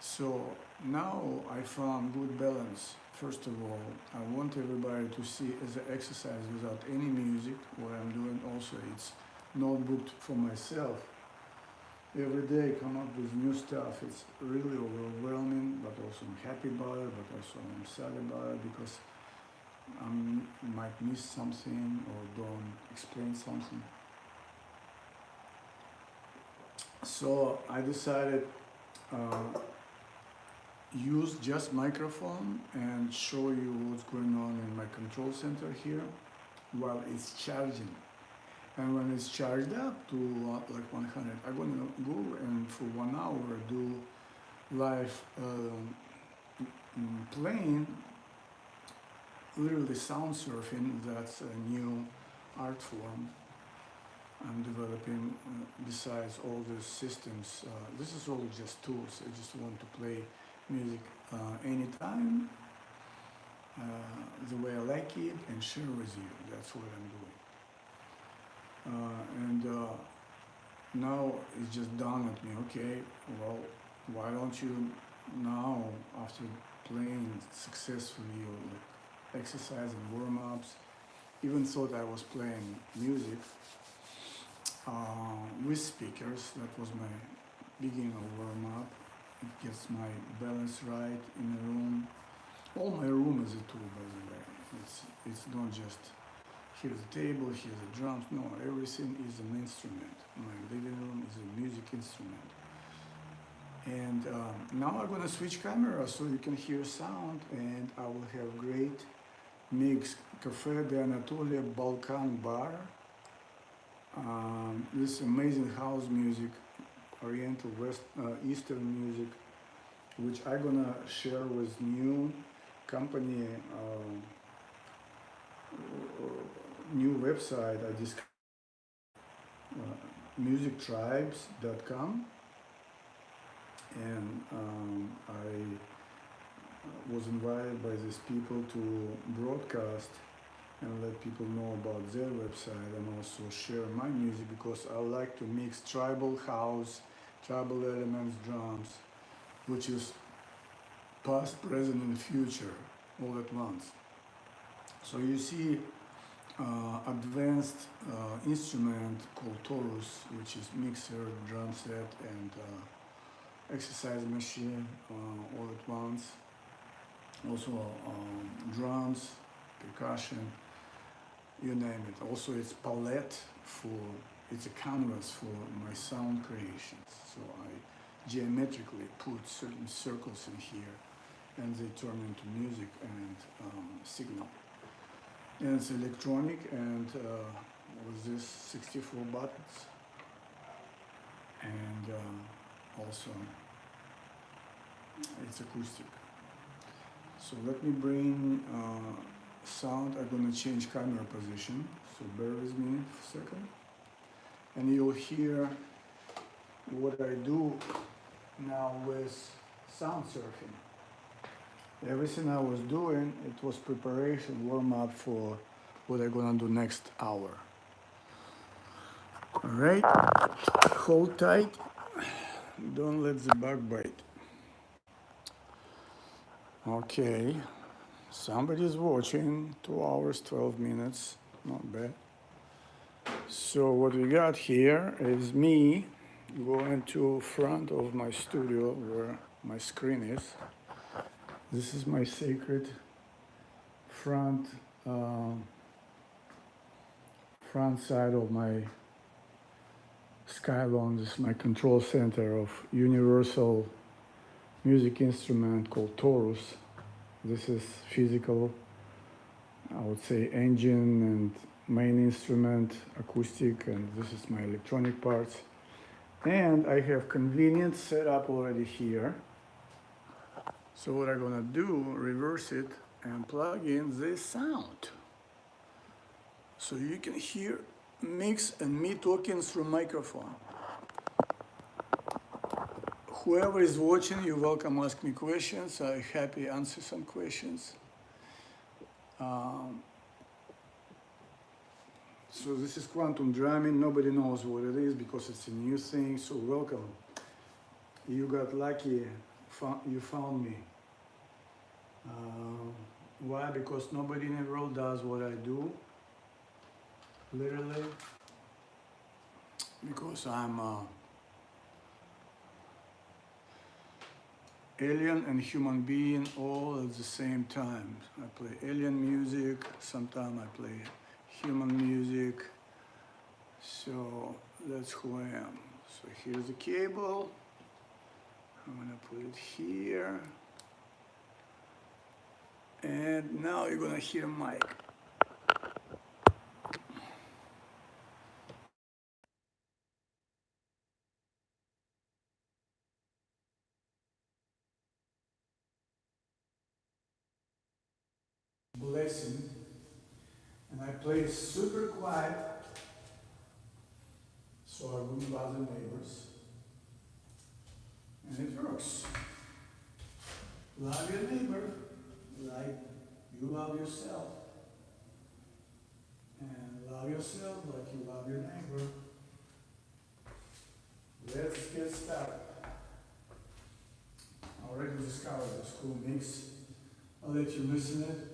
So now I found good balance. First of all, I want everybody to see as an exercise without any music what I'm doing. Also, it's notebooked for myself. Every day come up with new stuff. It's really overwhelming, but also I'm happy about it, but also I'm sad about it because I might miss something or don't explain something. So I decided use just microphone and show you what's going on in my control center here while it's charging. And when it's charged up to like 100, I'm gonna go and for 1 hour do live playing, literally sound surfing. That's a new art form I'm developing besides all the systems. This is all just tools. I just want to play music anytime, the way I like it, and share with you. That's what I'm doing. Now it's just dawned at me, okay, well, why don't you now, after playing successfully or like exercise and warm-ups, even thought I was playing music with speakers. That was my beginning of warm-up. It gets my balance right in the room. All my room is a tool, by the way. It's not just here's a table, here's the drums. No, everything is an instrument. My living room is a music instrument. And now I'm gonna switch camera so you can hear sound, and I will have great mix. Cafe de Anatolia Balkan Bar. This amazing house music, Oriental, Eastern music, which I'm gonna share with new company, new website I discovered, musictribes.com, and I was invited by these people to broadcast and let people know about their website, and also share my music, because I like to mix tribal house, tribal elements, drums, which is past, present, and future all at once. So you see advanced instrument called Taurus, which is mixer, drum set, and exercise machine all at once. Also drums, percussion, you name it. Also it's palette it's a canvas for my sound creations. So I geometrically put certain circles in here, and they turn into music and signal. And it's electronic, and with this 64 buttons, and also it's acoustic. So let me bring sound. I'm gonna change camera position, so bear with me for a second, and you'll hear what I do now with sound surfing. Everything I was doing, it was preparation, warm up for what I'm gonna do next hour. All right, hold tight, don't let the bug bite. Okay, somebody's watching, 2 hours, 12 minutes, not bad. So what we got here is me going to front of my studio where my screen is. This is my sacred front side of my Skylon. This is my control center of universal music instrument called Taurus. This is physical, I would say, engine and main instrument, acoustic, and this is my electronic parts. And I have convenient setup already here. So what I'm gonna do, reverse it and plug in this sound. So you can hear mix and me talking through microphone. Whoever is watching, you're welcome to ask me questions. I'm happy to answer some questions. So this is quantum drumming. Nobody knows what it is because it's a new thing. So welcome. You got lucky. You found me. Why? Because nobody in the world does what I do. Literally. Because I'm alien and human being all at the same time. I play alien music, sometimes I play human music. So that's who I am. So here's the cable. I'm gonna put it here. And now you're gonna hear mic. Blessing. And I play super quiet so I wouldn't bother neighbors. And it works. Love your neighbor like you love yourself. And love yourself like you love your neighbor. Let's get started. I already discovered this cool mix. I'll let you listen it.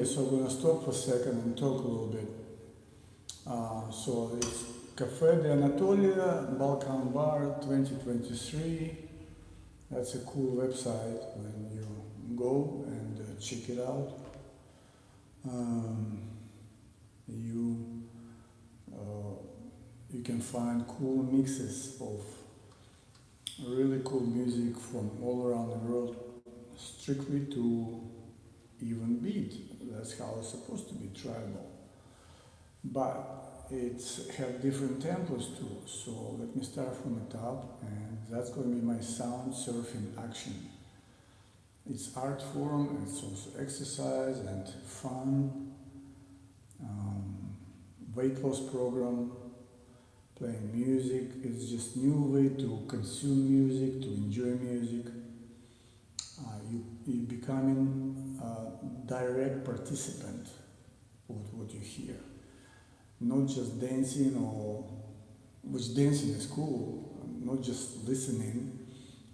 Okay, so I'm gonna stop for a second and talk a little bit. So it's Cafe de Anatolia, Balkan Bar 2023. That's a cool website when you go and check it out. Um, you uh, you can find cool mixes of really cool music from all around the world, strictly to even beat. That's how it's supposed to be, tribal. But it's have different tempos too. So let me start from the top, and that's going to be my sound surfing action. It's art form, it's also exercise and fun, weight loss program, playing music. It's just new way to consume music, to enjoy music. You becoming a direct participant with what you hear, not just dancing, or which dancing is cool, not just listening.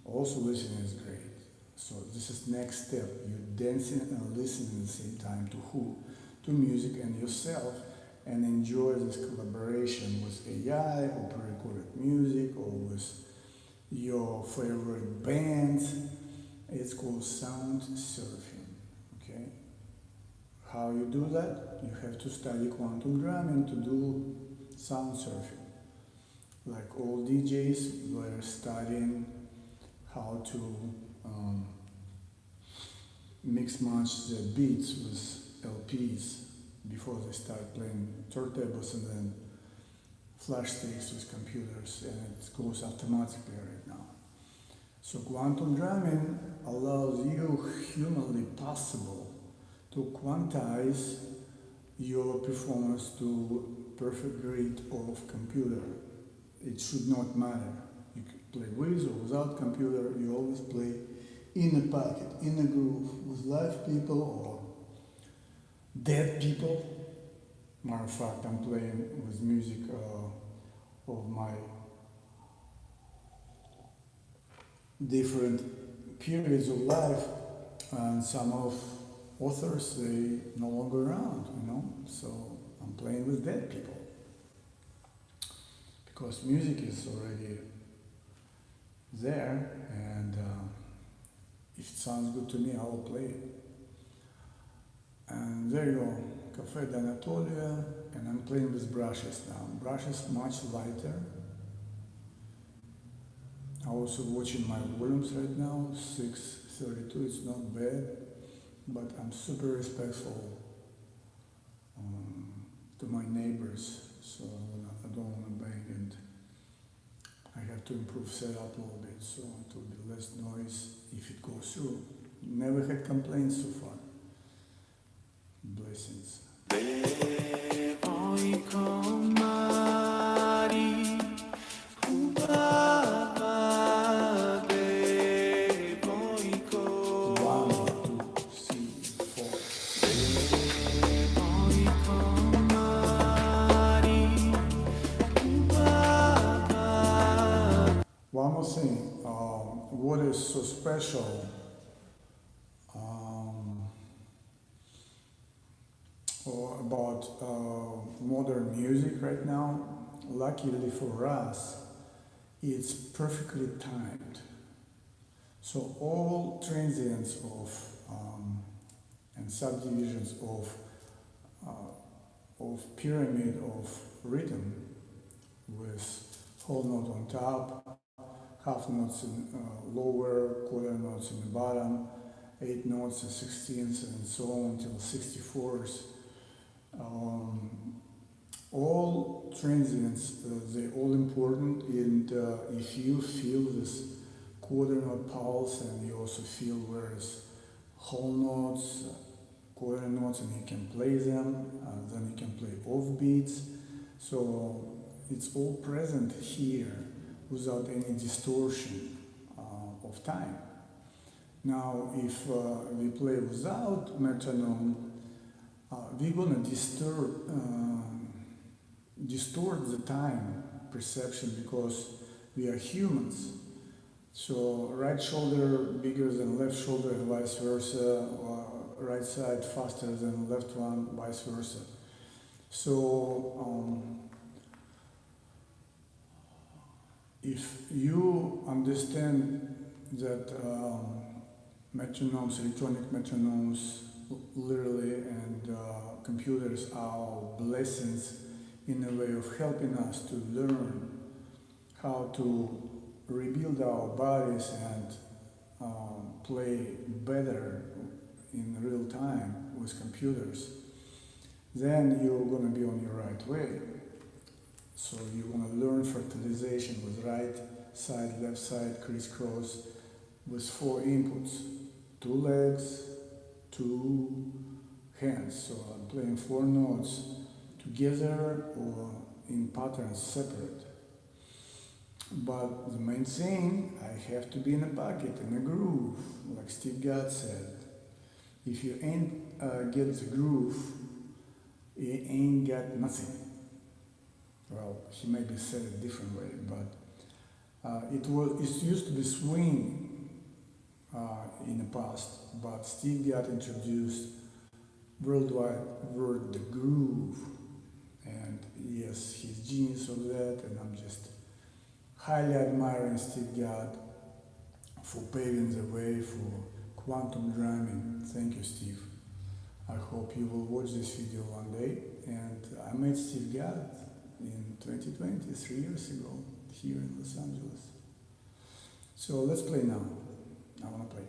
Also listening is great. So this is next step. You're dancing and listening at the same time to who? To music and yourself, and enjoy this collaboration with AI or pre-recorded music or with your favorite bands. It's called sound surfing. Okay? How you do that? You have to study quantum drumming to do sound surfing. Like all DJs were studying how to mix match the beats with LPs before they start playing turntables and then flash sticks with computers, and it goes automatically right now. So quantum drumming allows you, humanly possible, to quantize your performance to perfect grade of computer. It should not matter. You can play with or without computer, you always play in a pocket, in a groove, with live people or dead people. Matter of fact, I'm playing with music of my different periods of life, and some of authors, they no longer around, so I'm playing with dead people because music is already there, and if it sounds good to me, I will play it. And there you go, Cafe d'Anatolia, and I'm playing with brushes now. Brushes much lighter. I'm also watching my volumes right now, 632, it's not bad, but I'm super respectful to my neighbors, so I don't want to bang, and I have to improve setup a little bit, so it will be less noise if it goes through. Never had complaints so far. Blessings. One more thing, what is so special or about modern music right now? Luckily for us, it's perfectly timed. So all transients and subdivisions of pyramid of rhythm, with whole note on top, half notes in lower, quarter notes in the bottom, 8 notes and 16ths, and so on until 64s. All transients, they're all important, and if you feel this quarter note pulse, and you also feel where is whole notes, quarter notes, and you can play them, then you can play off beats. So it's all present here without any distortion of time. Now, if we play without metronome, we're gonna distort the time perception, because we are humans. So right shoulder bigger than left shoulder and vice versa, right side faster than left one, vice versa. So if you understand that metronomes, electronic metronomes, literally, and computers are blessings in a way of helping us to learn how to rebuild our bodies and play better in real time with computers, then you're going to be on your right way. So you're going to learn fertilization with right side, left side, crisscross, with 4 inputs, 2 legs, 2 hands. So I'm playing 4 notes together or in patterns separate. But the main thing, I have to be in a bucket, in a groove, like Steve Gadd said. If you ain't get the groove, you ain't got nothing. Well, he maybe said it a different way, but it used to be swing in the past, but Steve Gadd introduced worldwide word, the groove, and yes, he's genius of that, and I'm just highly admiring Steve Gadd for paving the way for quantum drumming. Thank you, Steve. I hope you will watch this video one day. And I met Steve Gadd in 2020, 3 years ago, here in Los Angeles. So let's play now. I want to play.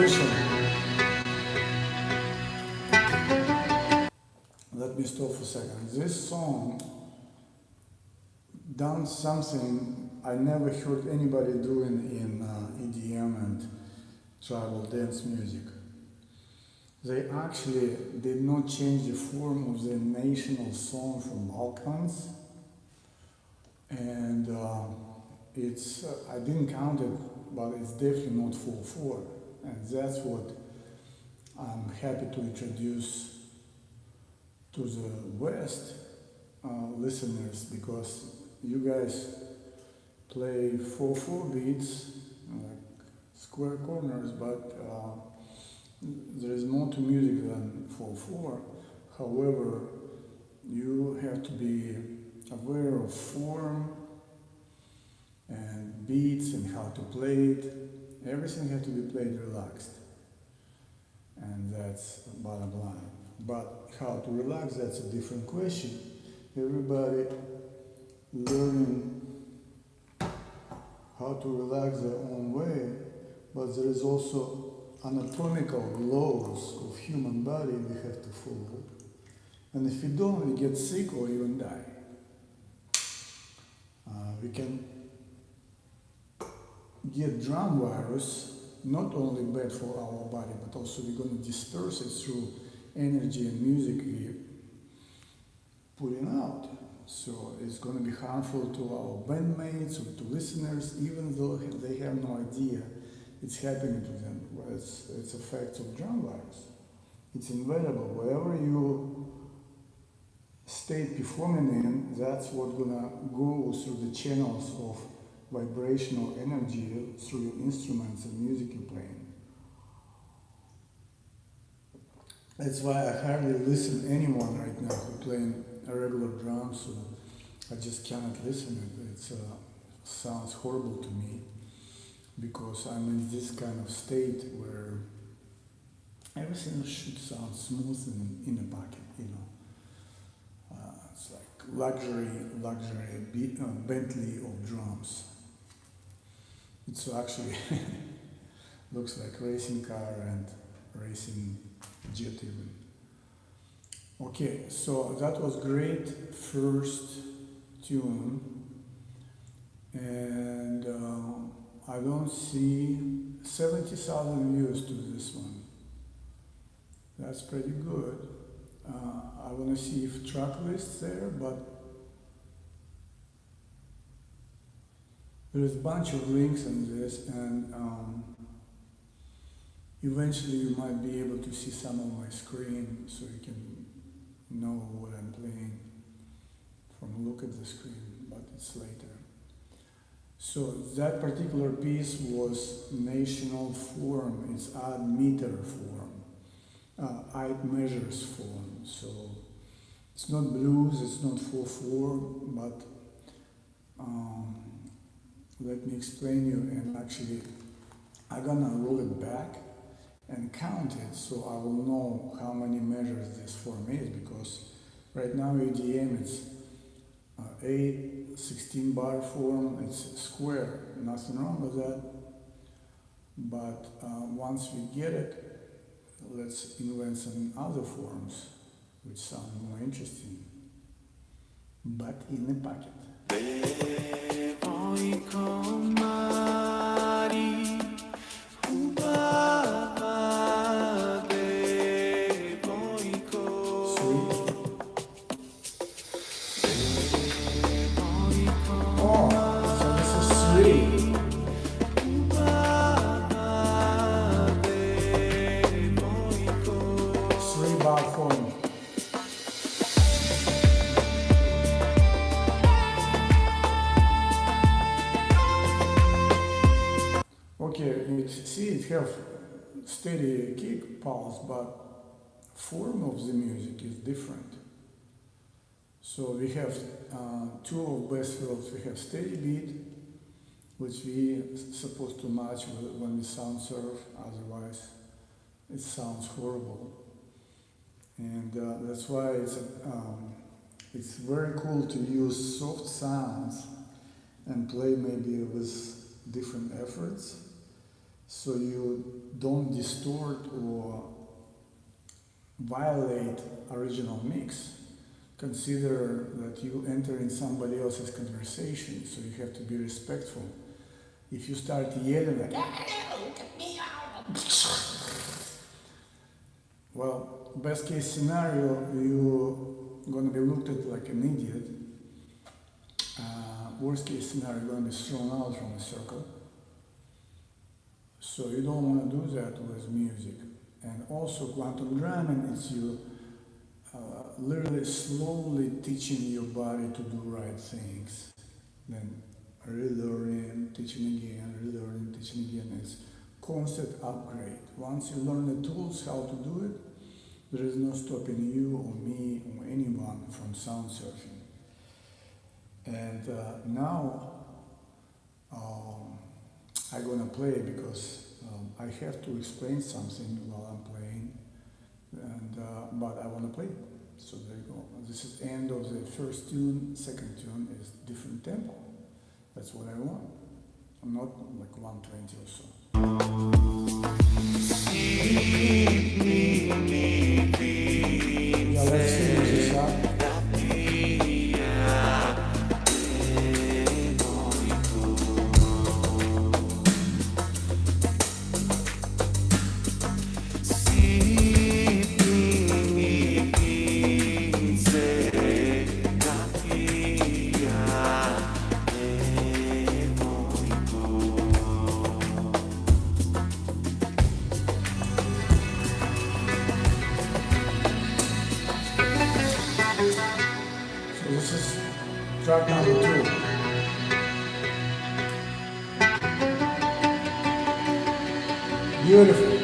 musician. Let me stop for a second. This song done something I never heard anybody doing in EDM and tribal dance music. They actually did not change the form of the national song from Balkans, and it's I didn't count it, but it's definitely not 4/4, and that's what I'm happy to introduce to the West listeners, because you guys play 4/4 beats like square corners, but there is more to music than 4/4. However, you have to be aware of form and beats and how to play it. Everything has to be played relaxed, and that's bottom line. But how to relax, that's a different question. Everybody learning how to relax their own way, but there is also anatomical laws of human body we have to follow. And if we don't, we get sick or even die. We can get drum virus, not only bad for our body, but also we're going to disperse it through energy and music we putting out. So it's going to be harmful to our bandmates or to listeners, even though they have no idea it's happening to them. Well, it's effects of drum virus. It's inevitable. Wherever you state performing in, that's what's gonna go through the channels of vibrational energy through your instruments and music you're playing. That's why I hardly listen to anyone right now who playing a regular drums. So I just cannot listen. It sounds horrible to me, because I'm in this kind of state where everything should sound smooth and in a pocket, you know. It's like luxury Bentley of drums. It's actually looks like racing car and racing jet even. Okay, so that was great first tune, and I don't see 70,000 views to this one. That's pretty good. I want to see if track list's there, but there's a bunch of links in this, and eventually you might be able to see some of my screen, so you can know what I'm playing from a look at the screen, but it's later. So that particular piece was national form, it's odd meter form, odd measures form. So it's not blues, it's not 4/4, but let me explain you, and actually I'm gonna roll it back and count it, so I will know how many measures this form is, because right now EDM it's 16 bar form, it's square, nothing wrong with that. But once we get it, let's invent some other forms which sound more interesting, but in the pocket. See, it have steady kick pulse, but form of the music is different. So we have two of bass fills. We have steady beat, which we supposed to match when we sound surf, otherwise it sounds horrible. And that's why it's very cool to use soft sounds and play maybe with different efforts. so you don't distort or violate original mix. Consider that you enter in somebody else's conversation, so you have to be respectful. If you start yelling like, well, best case scenario, you're gonna be looked at like an idiot. Worst case scenario, you're gonna be thrown out from a circle. So you don't want to do that with music. And also quantum drumming is you literally slowly teaching your body to do right things. Then relearning, teaching again, relearning, teaching again. It's constant upgrade. Once you learn the tools how to do it, there is no stopping you or me or anyone from sound surfing. And now I'm gonna play because I have to explain something while I'm playing, and but I want to play. So there you go. This is end of the first tune. Second tune is different tempo. That's what I want. I'm not like 120 or so. Yeah, let's finish this up. This is track number 2. Beautiful.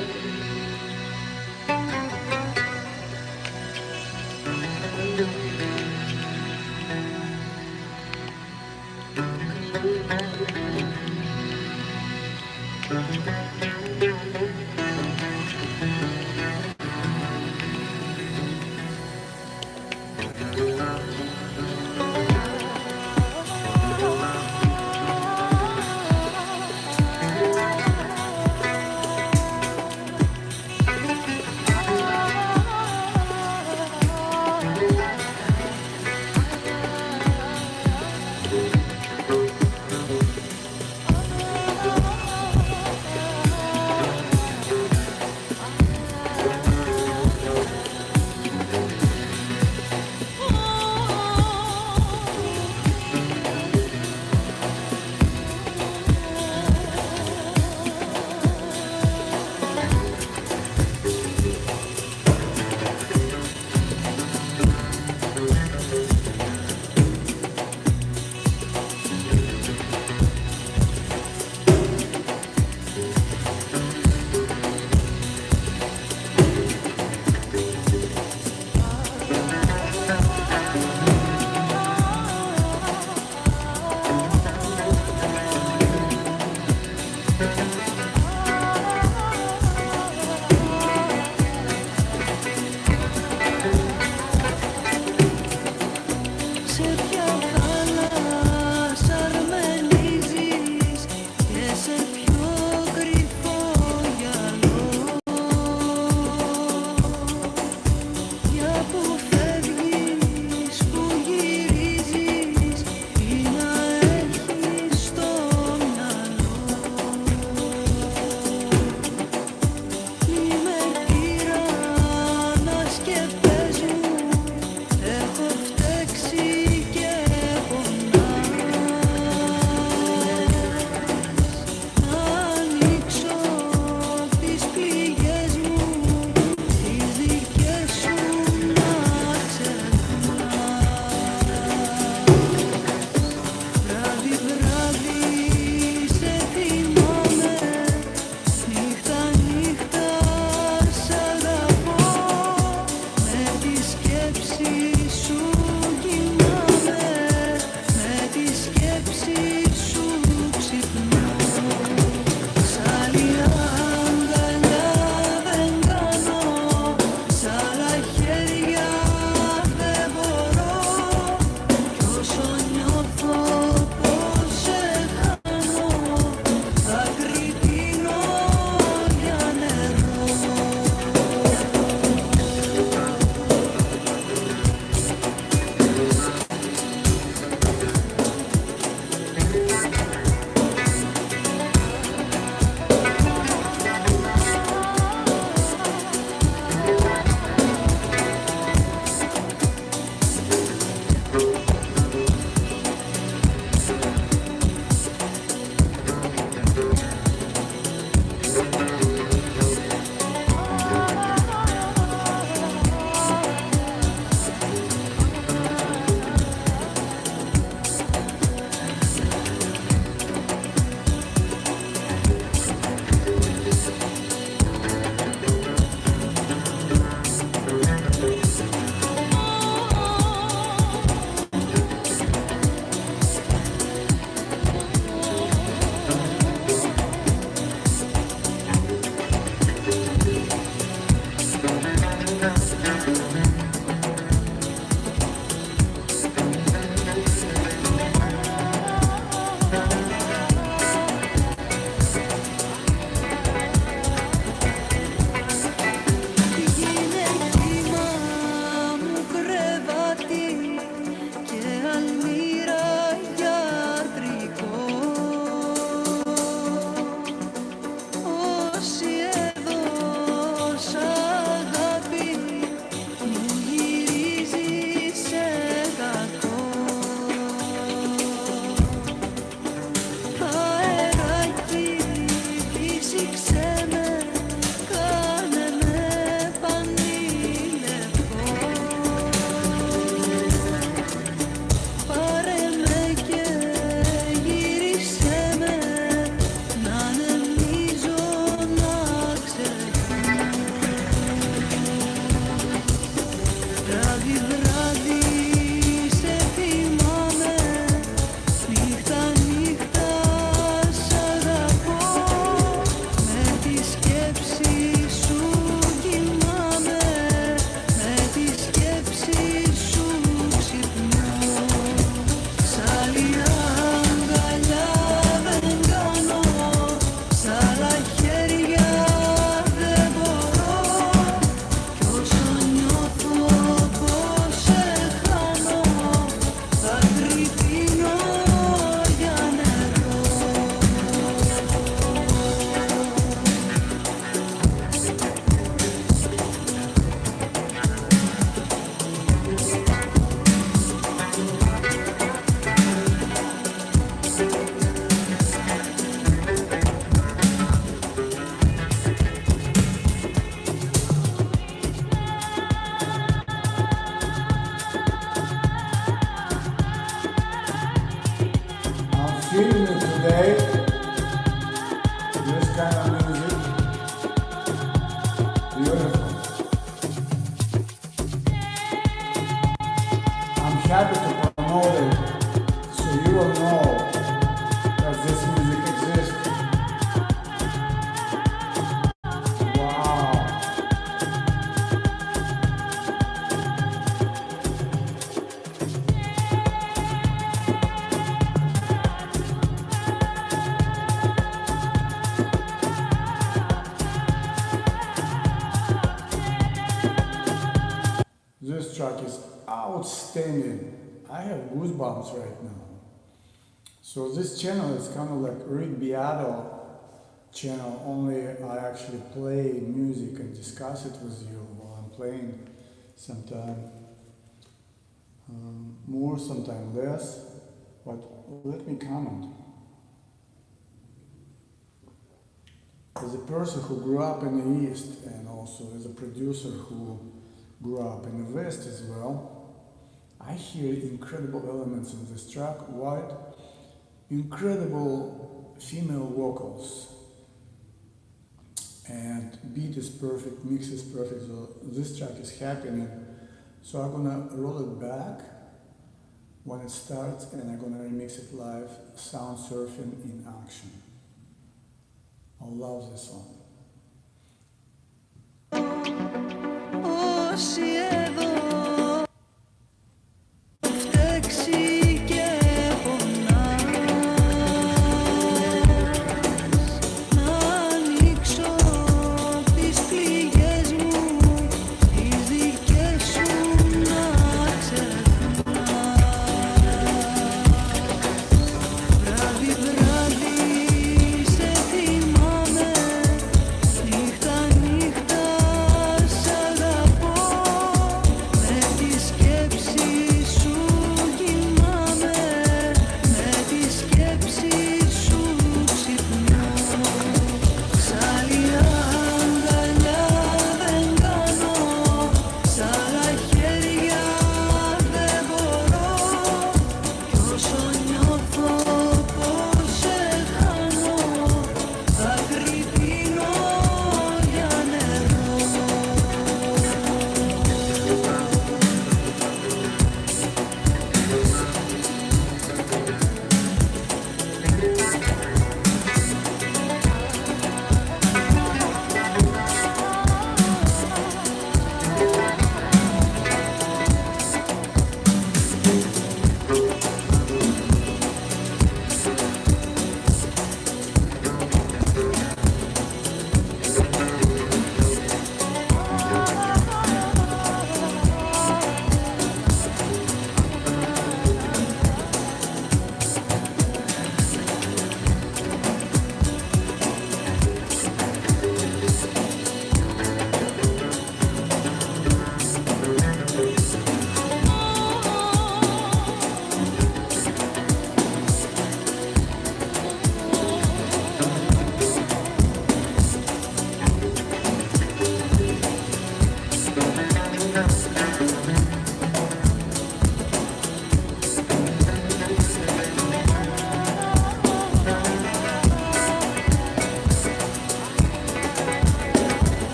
Beautiful. I'm happy to promote it so you will know that this music exists. Wow. This track is outstanding. I have goosebumps right now. So this channel is kind of like Rick Beato channel, only I actually play music and discuss it with you while I'm playing. Sometime more, sometime less, but let me comment. As a person who grew up in the East and also as a producer who grew up in the West as well, I hear incredible elements in this track. What incredible female vocals, and beat is perfect, mix is perfect, so this track is happening. So I'm gonna roll it back when it starts and I'm gonna remix it live, sound surfing in action. I love this song.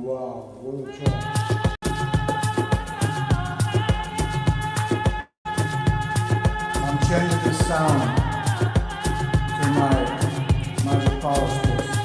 Wow, what a track. I'm changing the sound to my Magic Power Source.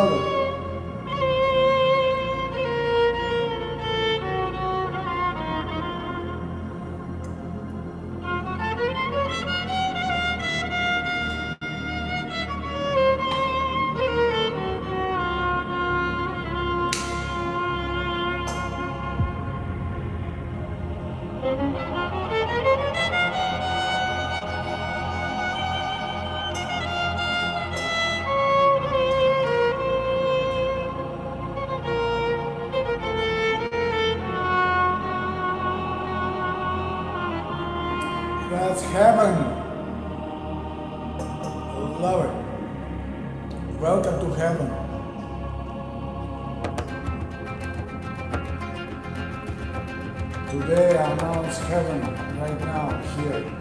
Heaven. That's heaven. Love it. Welcome to heaven. Today I announce heaven right now here.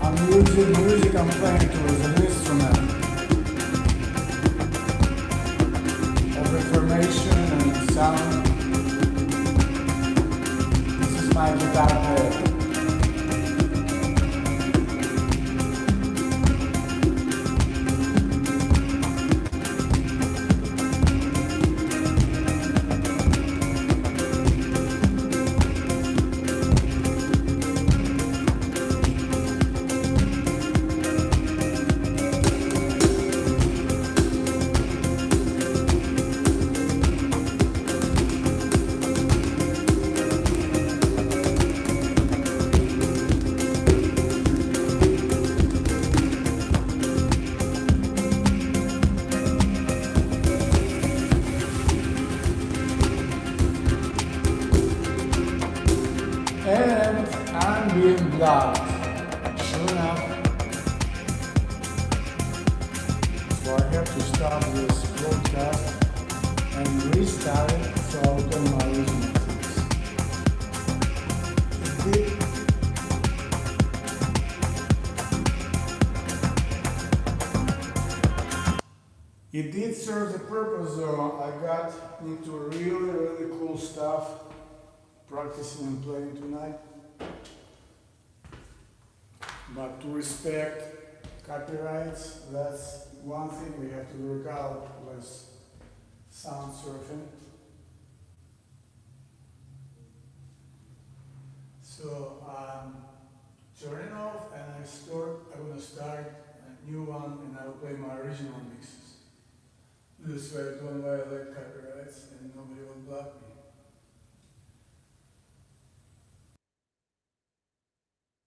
I'm using music I'm playing to as an instrument of information and sound. This is my guitar player. And I'm being blocked. Sure enough. So I have to stop this broadcast and restart it so I'll do my original things. It did serve the purpose though. I got into really cool stuff practicing and playing tonight. But to respect copyrights, that's one thing we have to work out with sound surfing. So I'm turning off and I'm gonna start a new one and I'll play my original mixes. This way I don't violate copyrights and nobody will block me.